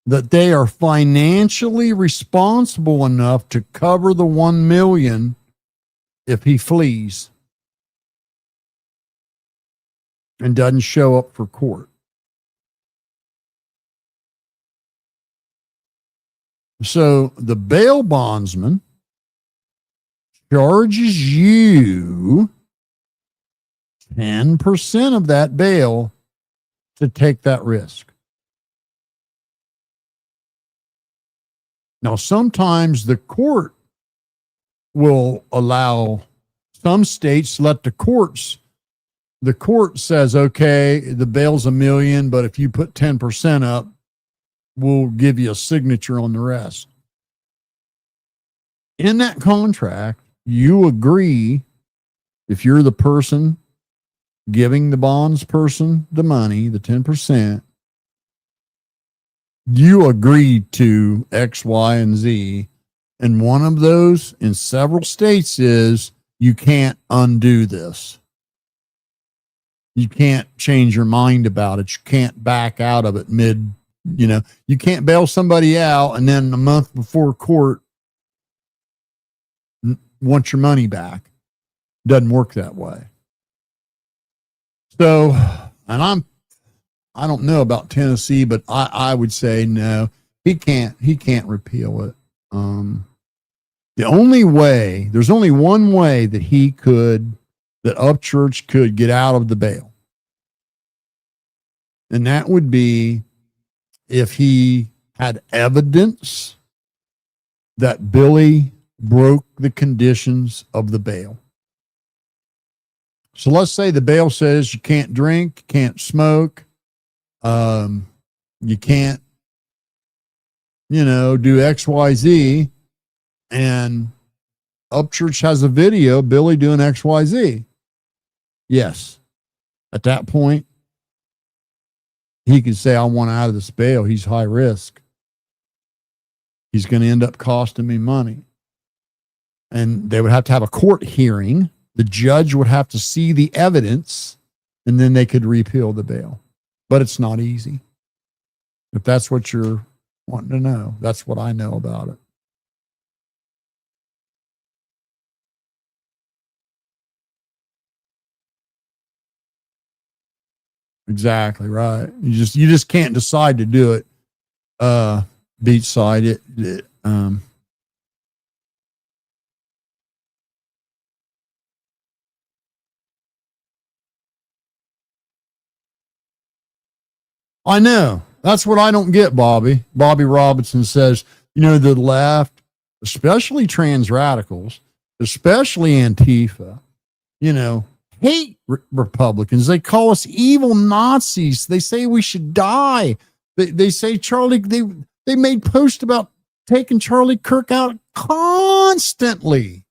that they are financially responsible enough to cover the $1 million if he flees and doesn't show up for court. So the bail bondsman charges you 10% of that bail to take that risk. Now, sometimes the court will allow, some states let the court says, okay, the bail's $1 million, but if you put 10% up, we'll give you a signature on the rest. In that contract, you agree, if you're the person giving the bonds person the money, the 10%, you agreed to X, Y, and Z. And one of those in several states is you can't undo this. You can't change your mind about it. You can't back out of it you can't bail somebody out and then a month before court want your money back. Doesn't work that way. So, and I don't know about Tennessee, but I would say no, he can't repeal it. The only way, there's only one way that that Upchurch could get out of the bail. And that would be if he had evidence that Billy broke the conditions of the bail. So let's say the bail says you can't drink, you can't smoke, you can't, do X, Y, Z. And Upchurch has a video, Billy doing X, Y, Z. Yes. At that point, he could say, I want out of this bail. He's high risk. He's going to end up costing me money. And they would have to have a court hearing. The judge would have to see the evidence, and then they could repeal the bail. But it's not easy. If that's what you're wanting to know, that's what I know about it. Exactly right. You just can't decide to do it beachside. I know. That's what I don't get, Bobby. Bobby Robinson says, the left, especially trans radicals, especially Antifa, hate Republicans. They call us evil Nazis. They say we should die. They say Charlie, they made posts about taking Charlie Kirk out constantly.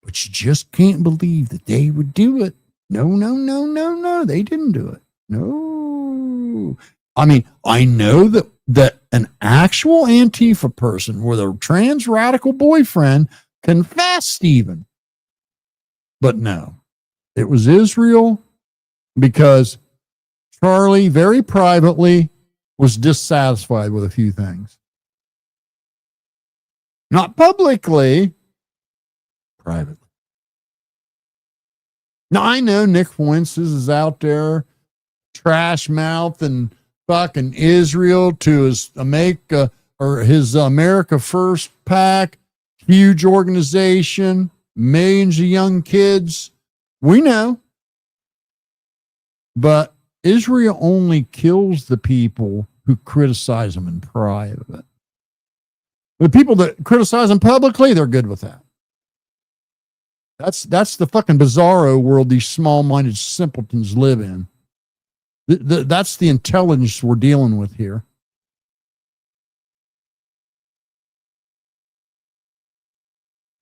But you just can't believe that they would do it. No. They didn't do it. No. I mean, I know that an actual Antifa person with a trans radical boyfriend confessed even. But no. It was Israel because Charlie very privately was dissatisfied with a few things. Not publicly, privately. Now, I know Nick Fuentes is out there trash mouth and fucking Israel to his America First PAC, huge organization, millions of young kids. We know. But Israel only kills the people who criticize them in private. The people that criticize them publicly, they're good with that. That's the fucking bizarro world these small-minded simpletons live in. That's the intelligence we're dealing with here.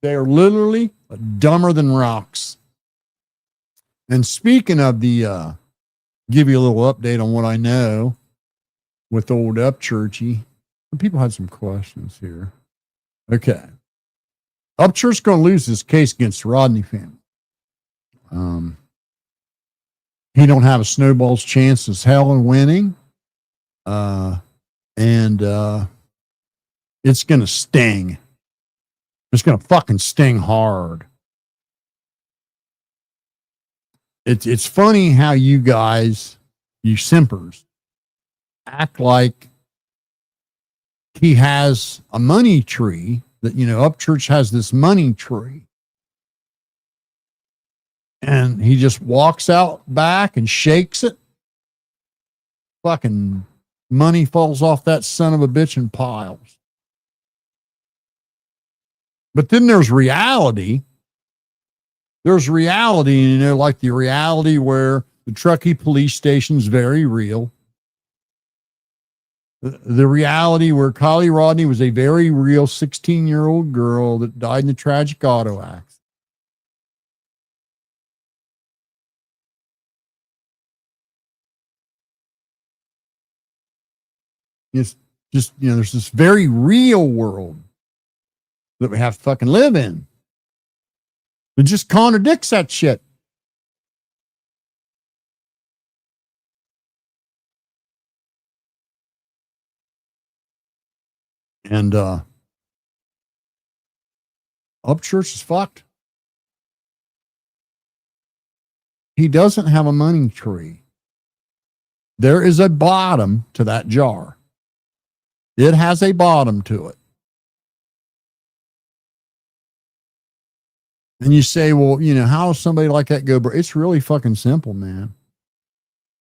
They are literally dumber than rocks. And speaking of the, give you a little update on what I know with old Upchurchy. People had some questions here. Okay. Upchurch going to lose this case against the Rodney family. He don't have a snowball's chance as hell in winning. And it's going to sting. It's going to fucking sting hard. It's funny how you guys, you simpers, act like he has a money tree, that, Upchurch has this money tree. And he just walks out back and shakes it. Fucking money falls off that son of a bitch in piles. But then there's reality. There's reality, like the reality where the Truckee police station is very real. The reality where Kylie Rodney was a very real 16-year-old girl that died in a tragic auto accident. It's just, there's this very real world that we have to fucking live in. It just contradicts that shit. And Upchurch is fucked. He doesn't have a money tree. There is a bottom to that jar. It has a bottom to it. And you say, well, how does somebody like that go? But it's really fucking simple, man.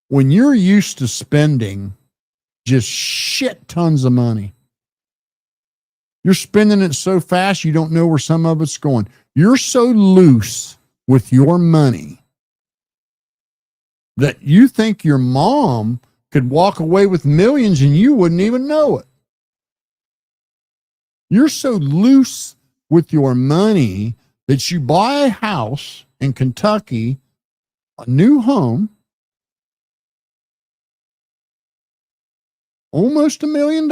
When you're used to spending just shit tons of money, you're spending it so fast you don't know where some of it's going. You're so loose with your money that you think your mom could walk away with millions and you wouldn't even know it. You're so loose with your money that you buy a house in Kentucky, a new home, almost $1 million,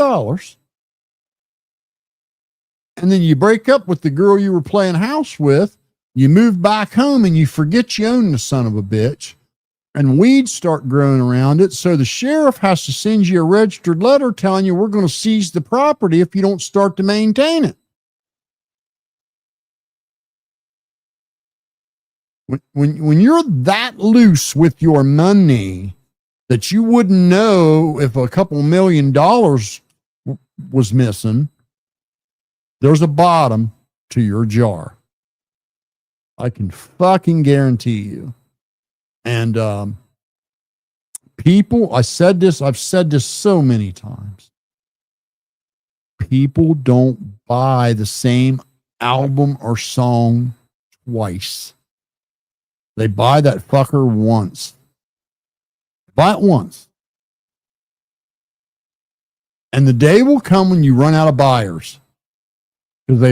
and then you break up with the girl you were playing house with, you move back home and you forget you own the son of a bitch, and weeds start growing around it, so the sheriff has to send you a registered letter telling you we're going to seize the property if you don't start to maintain it. When you're that loose with your money that you wouldn't know if a couple $1 million was missing, there's a bottom to your jar. I can fucking guarantee you. And people, I've said this so many times. People don't buy the same album or song twice. They buy that fucker once. Buy it once. And the day will come when you run out of buyers. Because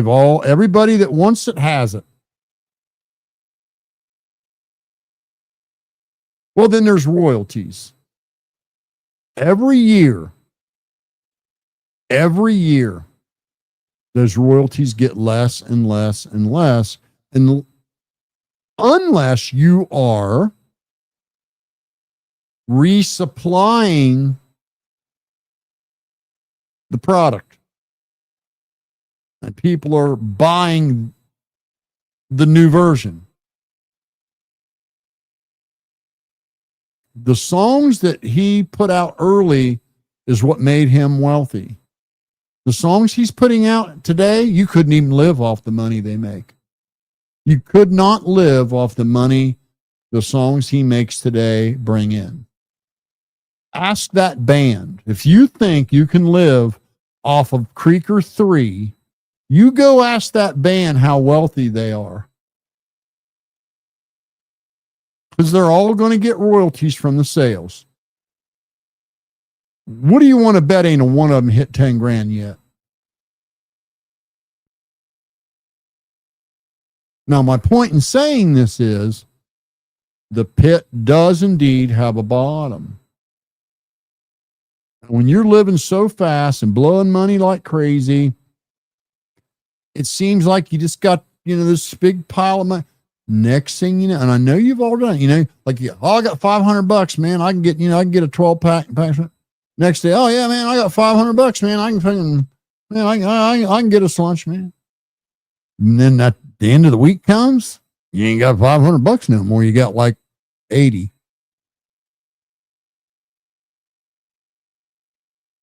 everybody that wants it has it. Well, then there's royalties. Every year, those royalties get less and less and less. And unless you are resupplying the product and people are buying the new version. The songs that he put out early is what made him wealthy. The songs he's putting out today, you couldn't even live off the money they make. You could not live off the money the songs he makes today bring in. Ask that band. If you think you can live off of Creaker 3, you go ask that band how wealthy they are. Because they're all going to get royalties from the sales. What do you want to bet ain't a one of them hit 10 grand yet? Now, my point in saying this is the pit does indeed have a bottom. When you're living so fast and blowing money like crazy, it seems like you just got, this big pile of money. Next thing you know, and I know you've all done it, like, I got $500, man. I can get, I can get a 12-pack. Next day, oh yeah, man, I got $500, man. I can fucking, man, I can get us lunch, man. And then at the end of the week comes, you ain't got $500 no more. You got like 80.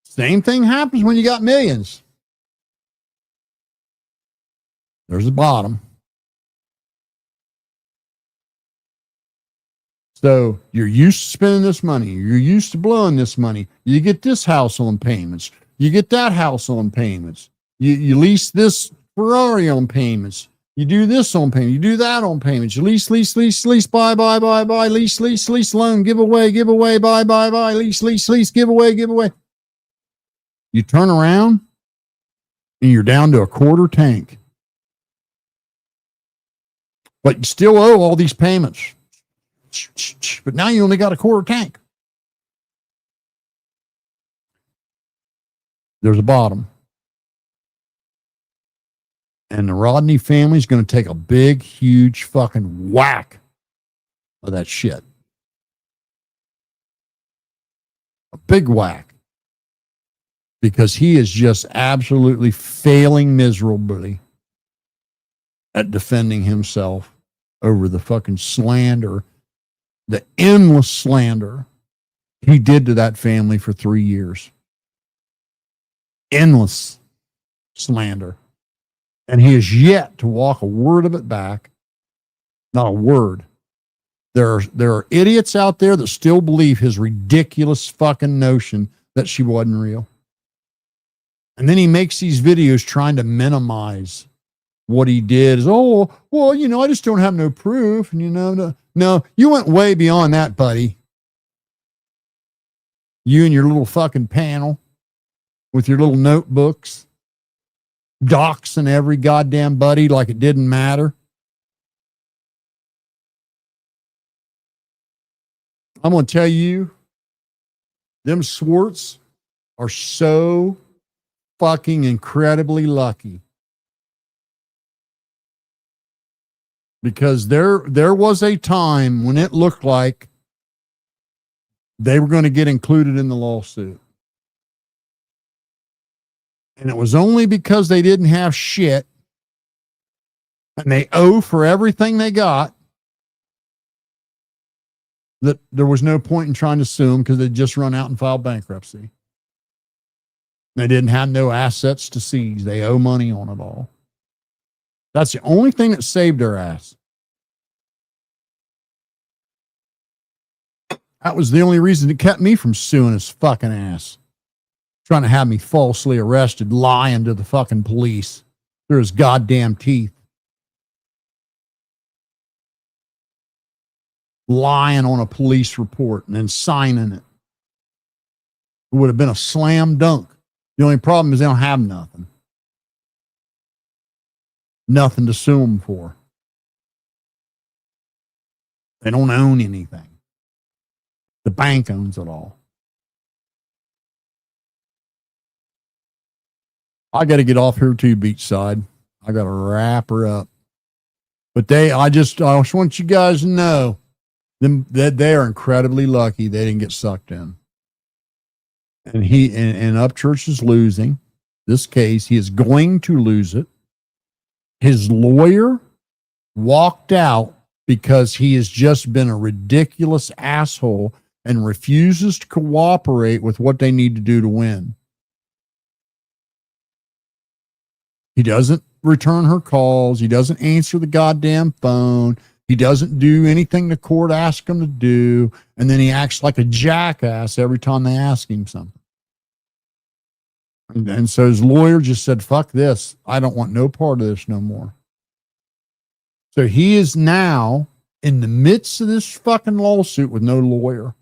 Same thing happens when you got millions. There's the bottom. So you're used to spending this money. You're used to blowing this money. You get this house on payments. You get that house on payments. You lease this Ferrari on payments. You do this on payment. You do that on payments. You lease, buy, lease, loan, give away, buy, lease, give away. You turn around and you're down to a quarter tank. But you still owe all these payments. But now you only got a quarter tank. There's a bottom. And the Rodney family is going to take a big, huge fucking whack of that shit. A big whack. Because he is just absolutely failing miserably at defending himself over the fucking slander, the endless slander he did to that family for 3 years. Endless slander. And he has yet to walk a word of it back. Not a word. There are idiots out there that still believe his ridiculous fucking notion that she wasn't real. And then he makes these videos trying to minimize what he did. Is, oh, well, you know, I just don't have no proof. And, you know, no, you went way beyond that, buddy. You and your little fucking panel with your little notebooks, doxing every goddamn buddy like it didn't matter. I'm going to tell you, them Swartz are so fucking incredibly lucky. Because there was a time when it looked like they were going to get included in the lawsuit. And it was only because they didn't have shit and they owe for everything they got that there was no point in trying to sue them because they'd just run out and filed bankruptcy. They didn't have no assets to seize. They owe money on it all. That's the only thing that saved their ass. That was the only reason it kept me from suing his fucking ass. Trying to have me falsely arrested, lying to the fucking police through his goddamn teeth. Lying on a police report and then signing it. It would have been a slam dunk. The only problem is they don't have nothing. Nothing to sue them for. They don't own anything. The bank owns it all. I got to get off here too, Beachside. I got to wrap her up. But I just want you guys to know that they are incredibly lucky they didn't get sucked in. And Upchurch is losing this case. He is going to lose it. His lawyer walked out because he has just been a ridiculous asshole and refuses to cooperate with what they need to do to win. He doesn't return her calls. He doesn't answer the goddamn phone. He doesn't do anything the court asks him to do. And then he acts like a jackass every time they ask him something. And so his lawyer just said, fuck this. I don't want no part of this no more. So he is now in the midst of this fucking lawsuit with no lawyer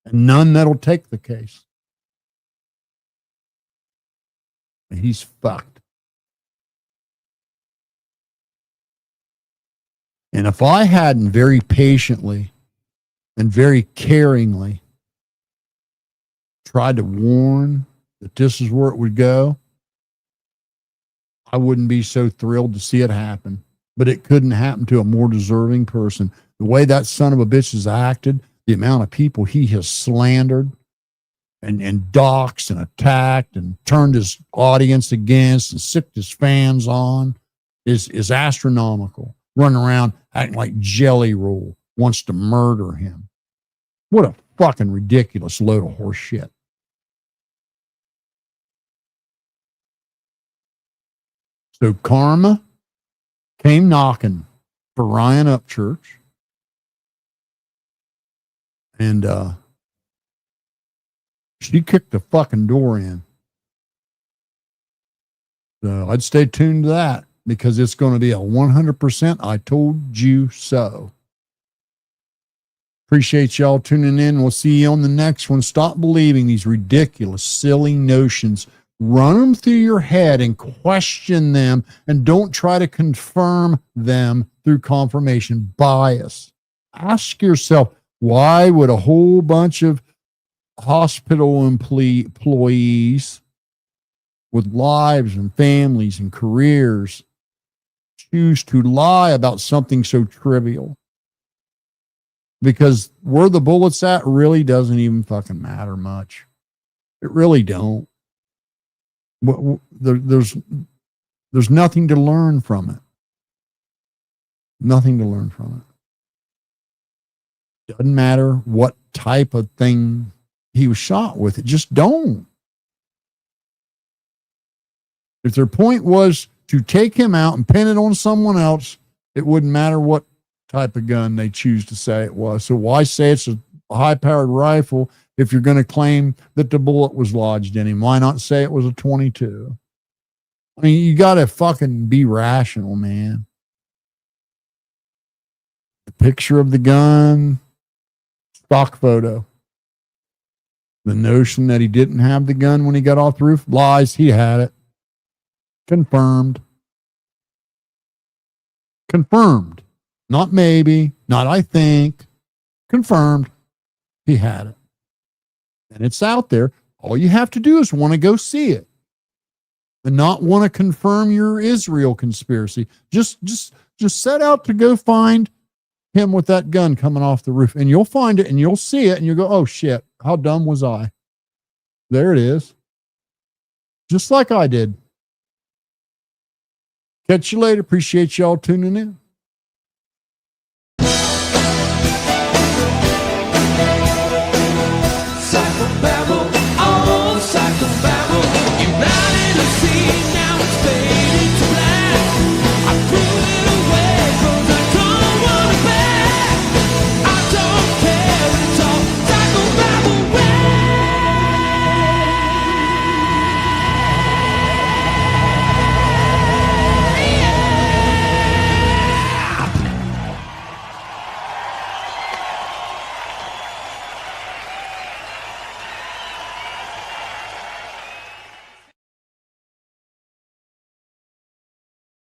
and none that'll take the case. And he's fucked. And if I hadn't very patiently and very caringly tried to warn that this is where it would go, I wouldn't be so thrilled to see it happen. But it couldn't happen to a more deserving person. The way that son of a bitch has acted, the amount of people he has slandered and doxed and attacked and turned his audience against and sicked his fans on is astronomical. Running around acting like Jelly Roll wants to murder him. What a fucking ridiculous load of horse shit. So karma came knocking for Ryan Upchurch. And she kicked the fucking door in. So I'd stay tuned to that because it's going to be a 100% I told you so. Appreciate y'all tuning in. We'll see you on the next one. Stop believing these ridiculous, silly notions Run them through your head and question them, and don't try to confirm them through confirmation bias. Ask yourself, why would a whole bunch of hospital employees with lives and families and careers choose to lie about something so trivial? Because where the bullet's at really doesn't even fucking matter much. It really don't. There's nothing to learn from it. Nothing to learn from it. Doesn't matter what type of thing he was shot with. It just don't. If their point was to take him out and pin it on someone else, it wouldn't matter what type of gun they choose to say it was. So why say it's a high-powered rifle if you're going to claim that the bullet was lodged in him? Why not say it was a 22? I mean, you got to fucking be rational, man. The picture of the gun, stock photo. The notion that he didn't have the gun when he got off the roof, lies. He had it. Confirmed. Confirmed. Not maybe, not I think. Confirmed. He had it. And it's out there. All you have to do is want to go see it. And not want to confirm your Israel conspiracy. Just set out to go find him with that gun coming off the roof. And you'll find it and you'll see it and you'll go, oh shit, how dumb was I? There it is. Just like I did. Catch you later. Appreciate y'all tuning in.